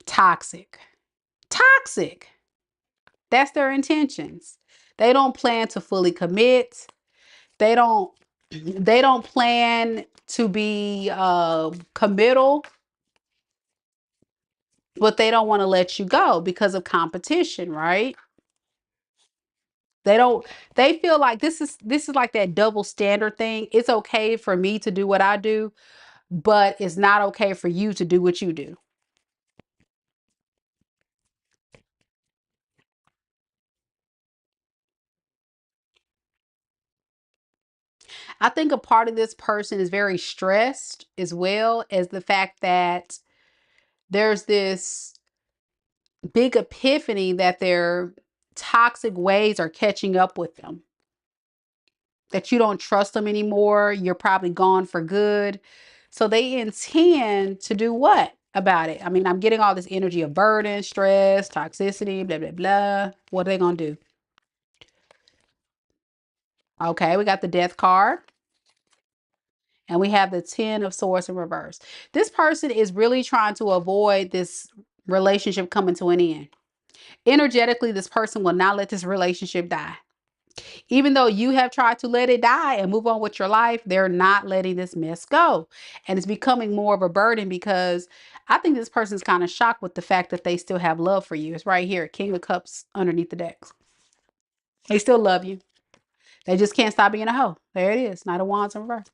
Speaker 1: toxic, toxic. That's their intentions. They don't plan to fully commit. They don't they don't plan to be committal, but they don't want to let you go because of competition, right? They don't they feel like this is like that double standard thing. It's okay for me to do what I do, but it's not okay for you to do what you do. I think a part of this person is very stressed as well as the fact that there's this big epiphany that their toxic ways are catching up with them. That you don't trust them anymore. You're probably gone for good. So they intend to do what about it? I mean, I'm getting all this energy of burden, stress, toxicity, blah, blah, blah. What are they going to do? Okay, we got the death card. And we have the 10 of swords in reverse. This person is really trying to avoid this relationship coming to an end. Energetically, this person will not let this relationship die. Even though you have tried to let it die and move on with your life, they're not letting this mess go. And it's becoming more of a burden because I think this person's kind of shocked with the fact that they still have love for you. It's right here, King of Cups underneath the decks. They still love you. They just can't stop being a hoe. There it is. Knight of Wands in reverse.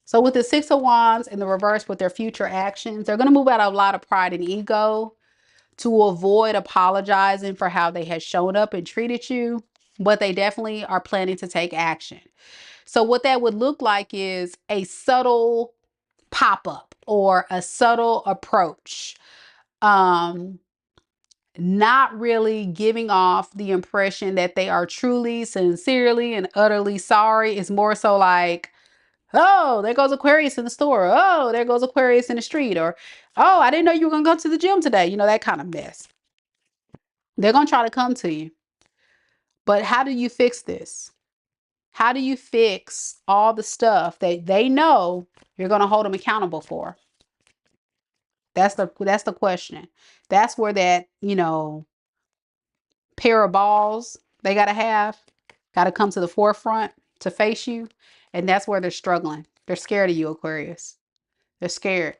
Speaker 1: So with the Six of Wands in the reverse with their future actions, they're going to move out of a lot of pride and ego to avoid apologizing for how they had shown up and treated you, but they definitely are planning to take action. So what that would look like is a subtle pop-up or a subtle approach. Not really giving off the impression that they are truly, sincerely, and utterly sorry. It's more so like, oh, there goes Aquarius in the store. Oh, there goes Aquarius in the street. Or, oh, I didn't know you were going to go to the gym today. You know, that kind of mess. They're going to try to come to you. But how do you fix this? How do you fix all the stuff that they know you're going to hold them accountable for? That's the question. That's where that, pair of balls they got to come to the forefront to face you. And that's where they're struggling. They're scared of you, Aquarius. They're scared.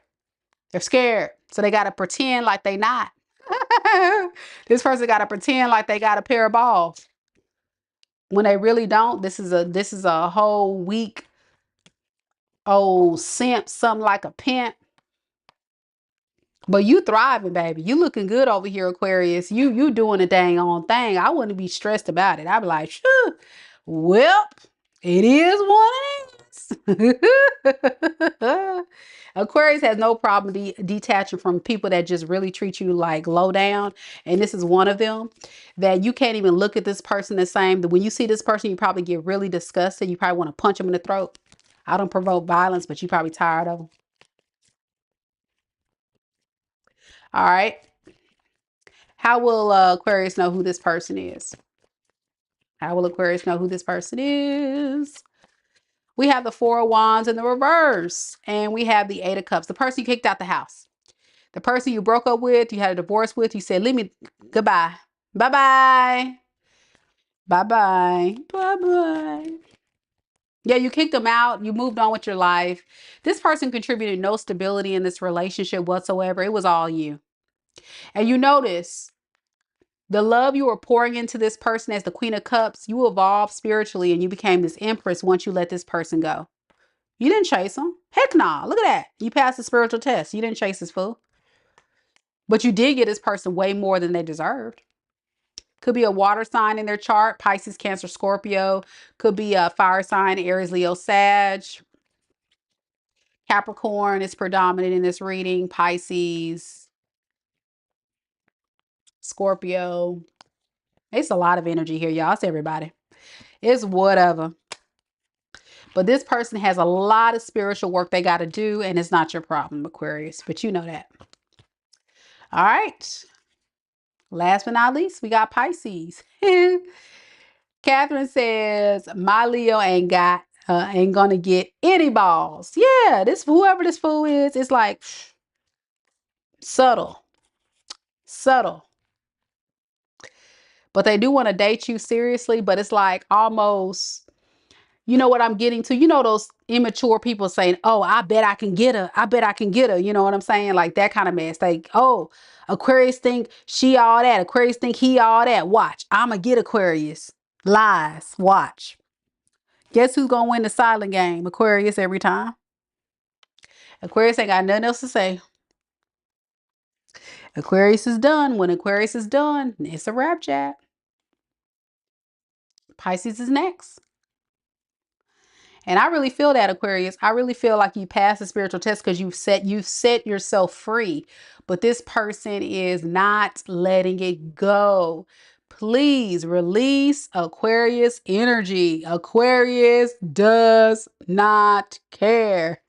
Speaker 1: They're scared. So they got to pretend like they not. This person got to pretend like they got a pair of balls when they really don't. This is a whole week old simp, something like a pimp. But you thriving, baby. You looking good over here, Aquarius. You doing a dang on thing. I wouldn't be stressed about it. I'd be like, sure. Well, it is what it is. Aquarius has no problem detaching from people that just really treat you like low down. And this is one of them that you can't even look at this person the same. When you see this person, you probably get really disgusted. You probably want to punch them in the throat. I don't provoke violence, but you probably tired of them. All right. How will Aquarius know who this person is? How will Aquarius know who this person is? We have the Four of Wands in the reverse. And we have the Eight of Cups. The person you kicked out the house. The person you broke up with, you had a divorce with, you said, leave me, goodbye. Bye-bye. Bye-bye. Bye-bye. Yeah, you kicked them out. You moved on with your life. This person contributed no stability in this relationship whatsoever. It was all you. And you notice the love you were pouring into this person as the Queen of Cups, you evolved spiritually and you became this empress once you let this person go. You didn't chase him. Heck nah. Look at that. You passed the spiritual test. You didn't chase this fool. But you did get this person way more than they deserved. Could be a water sign in their chart. Pisces, Cancer, Scorpio. Could be a fire sign. Aries, Leo, Sag. Capricorn is predominant in this reading. Pisces, Scorpio. It's a lot of energy here, y'all. It's everybody. It's whatever. But this person has a lot of spiritual work they got to do, and it's not your problem, Aquarius. But you know that. All right. Last but not least, we got Pisces. Catherine says, my Leo ain't gonna get any balls. Yeah, this whoever this fool is, it's like subtle. Subtle. but they do want to date you seriously, but it's like almost, you know what I'm getting to? You know, those immature people saying, oh, I bet I can get her. I bet I can get her. You know what I'm saying? Like that kind of mess. Like, oh, Aquarius think she all that. Aquarius think he all that. Watch, I'ma get Aquarius. Lies. Watch. Guess who's gonna win the silent game? Aquarius every time. Aquarius ain't got nothing else to say. Aquarius is done. When Aquarius is done, it's a wrap, chat. Pisces is next. And I really feel that, Aquarius. I really feel like you passed the spiritual test because you've set yourself free. But this person is not letting it go. Please release Aquarius energy. Aquarius does not care.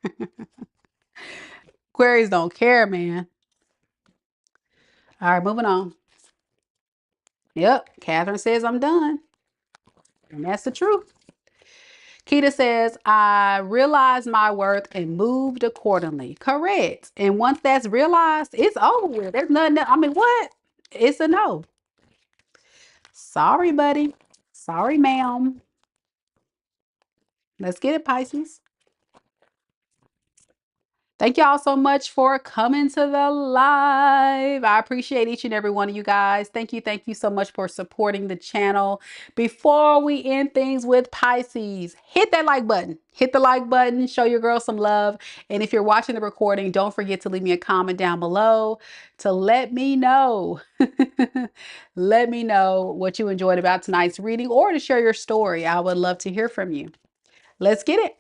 Speaker 1: Aquarius don't care, man. All right, moving on. Yep, Catherine says I'm done. And that's the truth. Keita says, I realized my worth and moved accordingly. Correct. And once that's realized, it's over with. There's nothing. I mean, what? It's a no. Sorry, buddy. Sorry, ma'am. Let's get it, Pisces. Thank y'all so much for coming to the live. I appreciate each and every one of you guys. Thank you so much for supporting the channel. Before we end things with Pisces, hit that like button. Hit the like button. Show your girl some love. And if you're watching the recording, don't forget to leave me a comment down below to let me know. Let me know what you enjoyed about tonight's reading or to share your story. I would love to hear from you. Let's get it.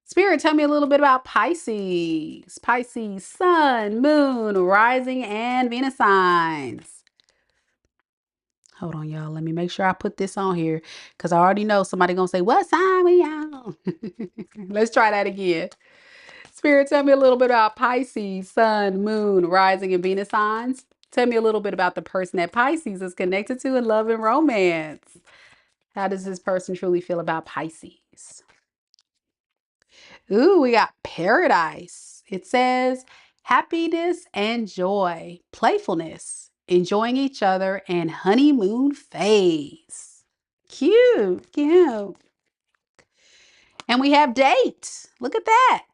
Speaker 1: Spirit, tell me a little bit about Pisces. Pisces, sun, moon, rising, and Venus signs. Hold on, y'all. Let me make sure I put this on here because I already know somebody gonna say, what sign we on? Let's try that again. Spirit, tell me a little bit about Pisces, sun, moon, rising, and Venus signs. Tell me a little bit about the person that Pisces is connected to in love and romance. How does this person truly feel about Pisces? Ooh, we got paradise. It says happiness and joy, playfulness, enjoying each other, and honeymoon phase. Cute, cute. And we have date. Look at that.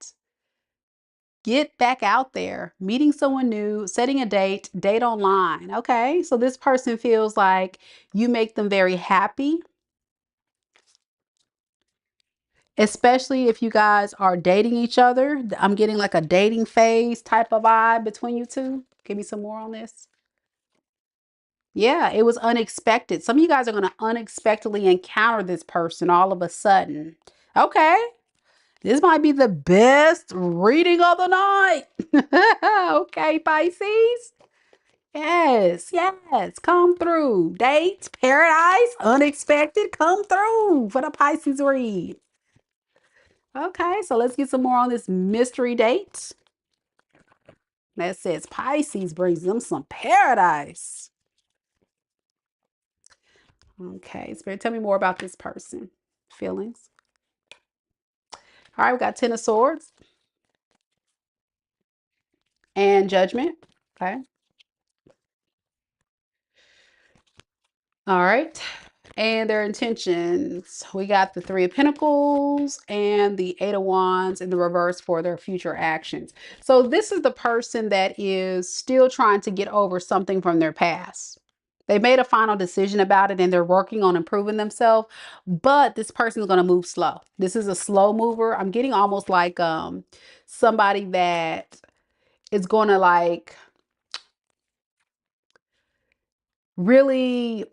Speaker 1: Get back out there, meeting someone new, setting a date, date online. Okay, so this person feels like you make them very happy, especially if you guys are dating each other. I'm getting like a dating phase type of vibe between you two. Give me some more on this. Yeah, it was unexpected. Some of you guys are going to unexpectedly encounter this person all of a sudden. Okay, this might be the best reading of the night. Okay, Pisces. Yes, yes, come through. Dates, paradise, unexpected, come through for the Pisces read. Okay, so let's get some more on this mystery date. That says Pisces brings them some paradise. Okay, Spirit, tell me more about this person. Feelings. All right, we got Ten of Swords and Judgment. Okay. All right. And their intentions. We got the Three of Pentacles and the Eight of Wands in the reverse for their future actions. So this is the person that is still trying to get over something from their past. They made a final decision about it and they're working on improving themselves, but this person is going to move slow. This is a slow mover. I'm getting almost like somebody that is going to like really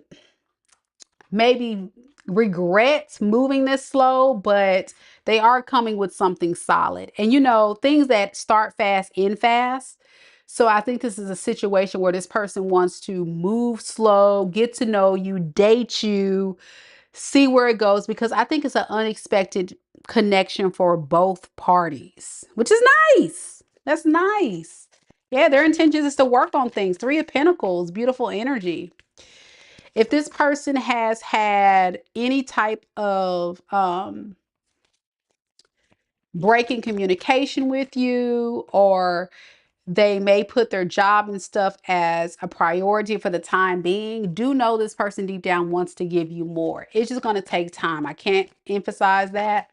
Speaker 1: maybe regrets moving this slow, but they are coming with something solid. And you know, things that start fast end fast. So I think this is a situation where this person wants to move slow, get to know you, date you, see where it goes, because I think it's an unexpected connection for both parties, which is nice. That's nice. Yeah, their intention is to work on things. Three of Pentacles, beautiful energy. If this person has had any type of breaking communication with you, or they may put their job and stuff as a priority for the time being. Do know this person deep down wants to give you more. It's just going to take time. I can't emphasize that.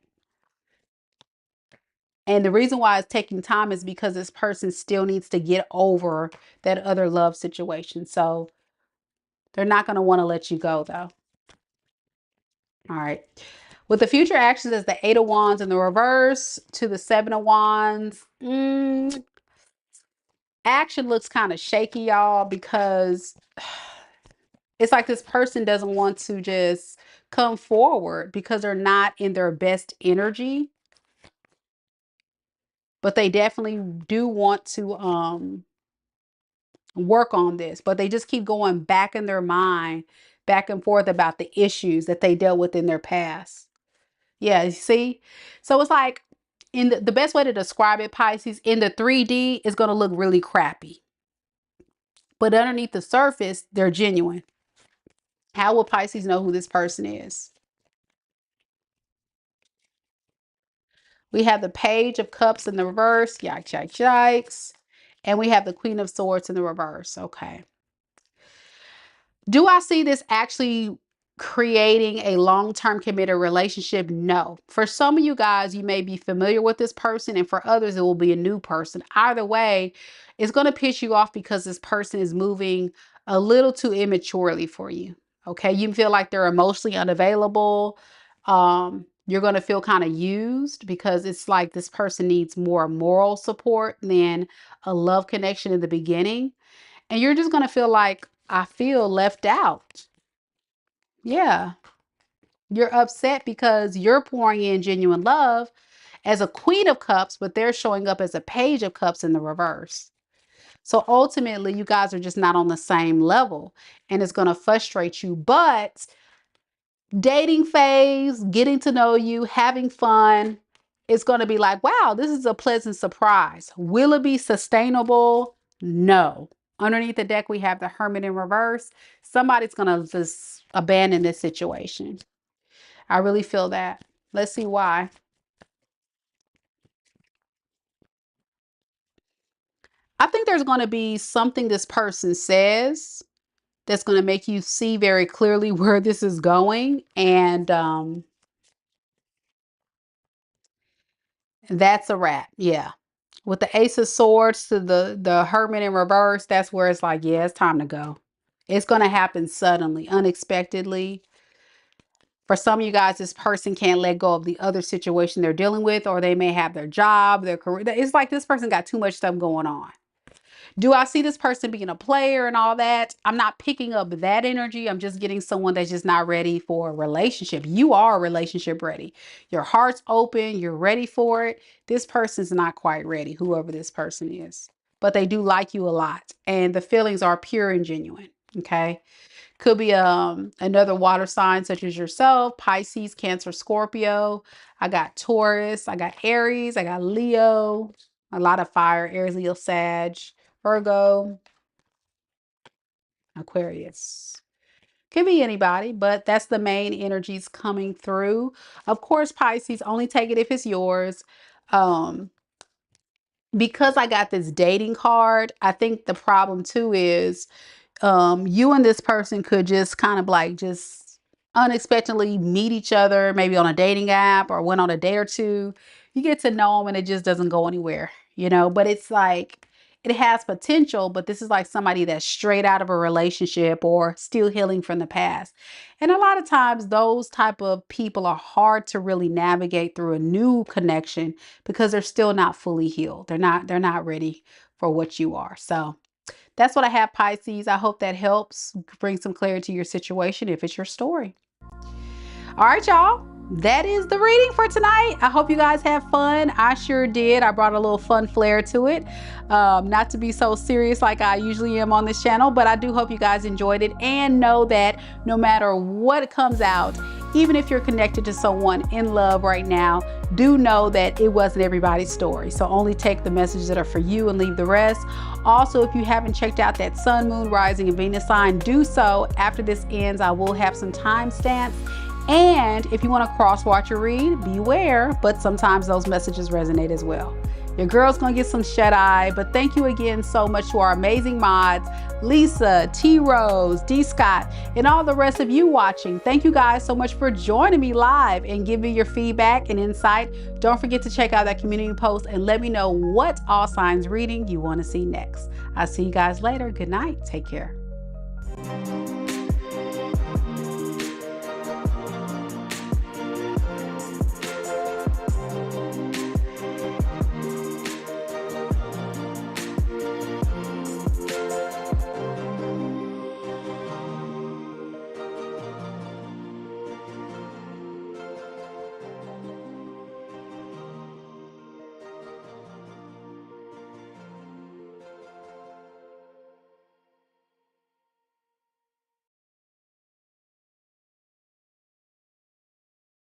Speaker 1: And the reason why it's taking time is because this person still needs to get over that other love situation. So they're not going to want to let you go, though. All right. With the future actions as the Eight of Wands in the reverse to the Seven of Wands, action looks kind of shaky, y'all, because it's like this person doesn't want to just come forward because they're not in their best energy. But they definitely do want to work on this, but they just keep going back in their mind, back and forth about the issues that they dealt with in their past. Yeah, you see? So it's like, in the best way to describe it, Pisces, in the 3D, it's going to look really crappy. But underneath the surface, they're genuine. How will Pisces know who this person is? We have the Page of Cups in the reverse. Yikes, yikes, yikes. And we have the Queen of Swords in the reverse. Okay. Do I see this actually creating a long-term committed relationship? No. For some of you guys, you may be familiar with this person, and for others, it will be a new person. Either way, it's going to piss you off because this person is moving a little too immaturely for you. Okay. You feel like they're emotionally unavailable. You're going to feel kind of used because it's like this person needs more moral support than a love connection in the beginning. And you're just going to feel like, I feel left out. Yeah. You're upset because you're pouring in genuine love as a Queen of Cups, but they're showing up as a Page of Cups in the reverse. So ultimately, you guys are just not on the same level, and it's going to frustrate you. But dating phase, getting to know you, having fun, it's going to be like, wow, this is a pleasant surprise. Will it be sustainable? No. Underneath the deck, we have the Hermit in reverse. Somebody's going to just abandon this situation. I really feel that. Let's see why. I think there's going to be something this person says that's going to make you see very clearly where this is going. And that's a wrap. Yeah. With the Ace of Swords to the Hermit in reverse, that's where it's like, yeah, it's time to go. It's going to happen suddenly, unexpectedly. For some of you guys, this person can't let go of the other situation they're dealing with, or they may have their job, their career. It's like this person got too much stuff going on. Do I see this person being a player and all that? I'm not picking up that energy. I'm just getting someone that's just not ready for a relationship. You are relationship ready. Your heart's open. You're ready for it. This person's not quite ready, whoever this person is. But they do like you a lot. And the feelings are pure and genuine. Okay. Could be another water sign such as yourself, Pisces, Cancer, Scorpio. I got Taurus. I got Aries. I got Leo. A lot of fire. Aries, Leo, Sag. Virgo, Aquarius. Could be anybody, but that's the main energies coming through. Of course, Pisces, only take it if it's yours. Because I got this dating card, I think the problem too is you and this person could just kind of like just unexpectedly meet each other, maybe on a dating app or went on a date or two. You get to know them and it just doesn't go anywhere, you know, but it's like it has potential, but this is like somebody that's straight out of a relationship or still healing from the past. And a lot of times those type of people are hard to really navigate through a new connection because they're still not fully healed. They're not ready for what you are. So that's what I have, Pisces. I hope that helps bring some clarity to your situation if it's your story. All right, y'all. That is the reading for tonight. I hope you guys have fun. I sure did. I brought a little fun flair to it. Not to be so serious like I usually am on this channel, but I do hope you guys enjoyed it and know that no matter what comes out, even if you're connected to someone in love right now, do know that it wasn't everybody's story. So only take the messages that are for you and leave the rest. Also, if you haven't checked out that Sun, Moon, Rising, and Venus sign, do so. After this ends, I will have some timestamps And if you want to cross-watch your read, beware, but sometimes those messages resonate as well. Your girl's gonna get some shut-eye, but thank you again so much to our amazing mods, Lisa, T Rose, D Scott, and all the rest of you watching. Thank you guys so much for joining me live and giving your feedback and insight. Don't forget to check out that community post and let me know what all signs reading you want to see next. I'll see you guys later. Good night. Take care.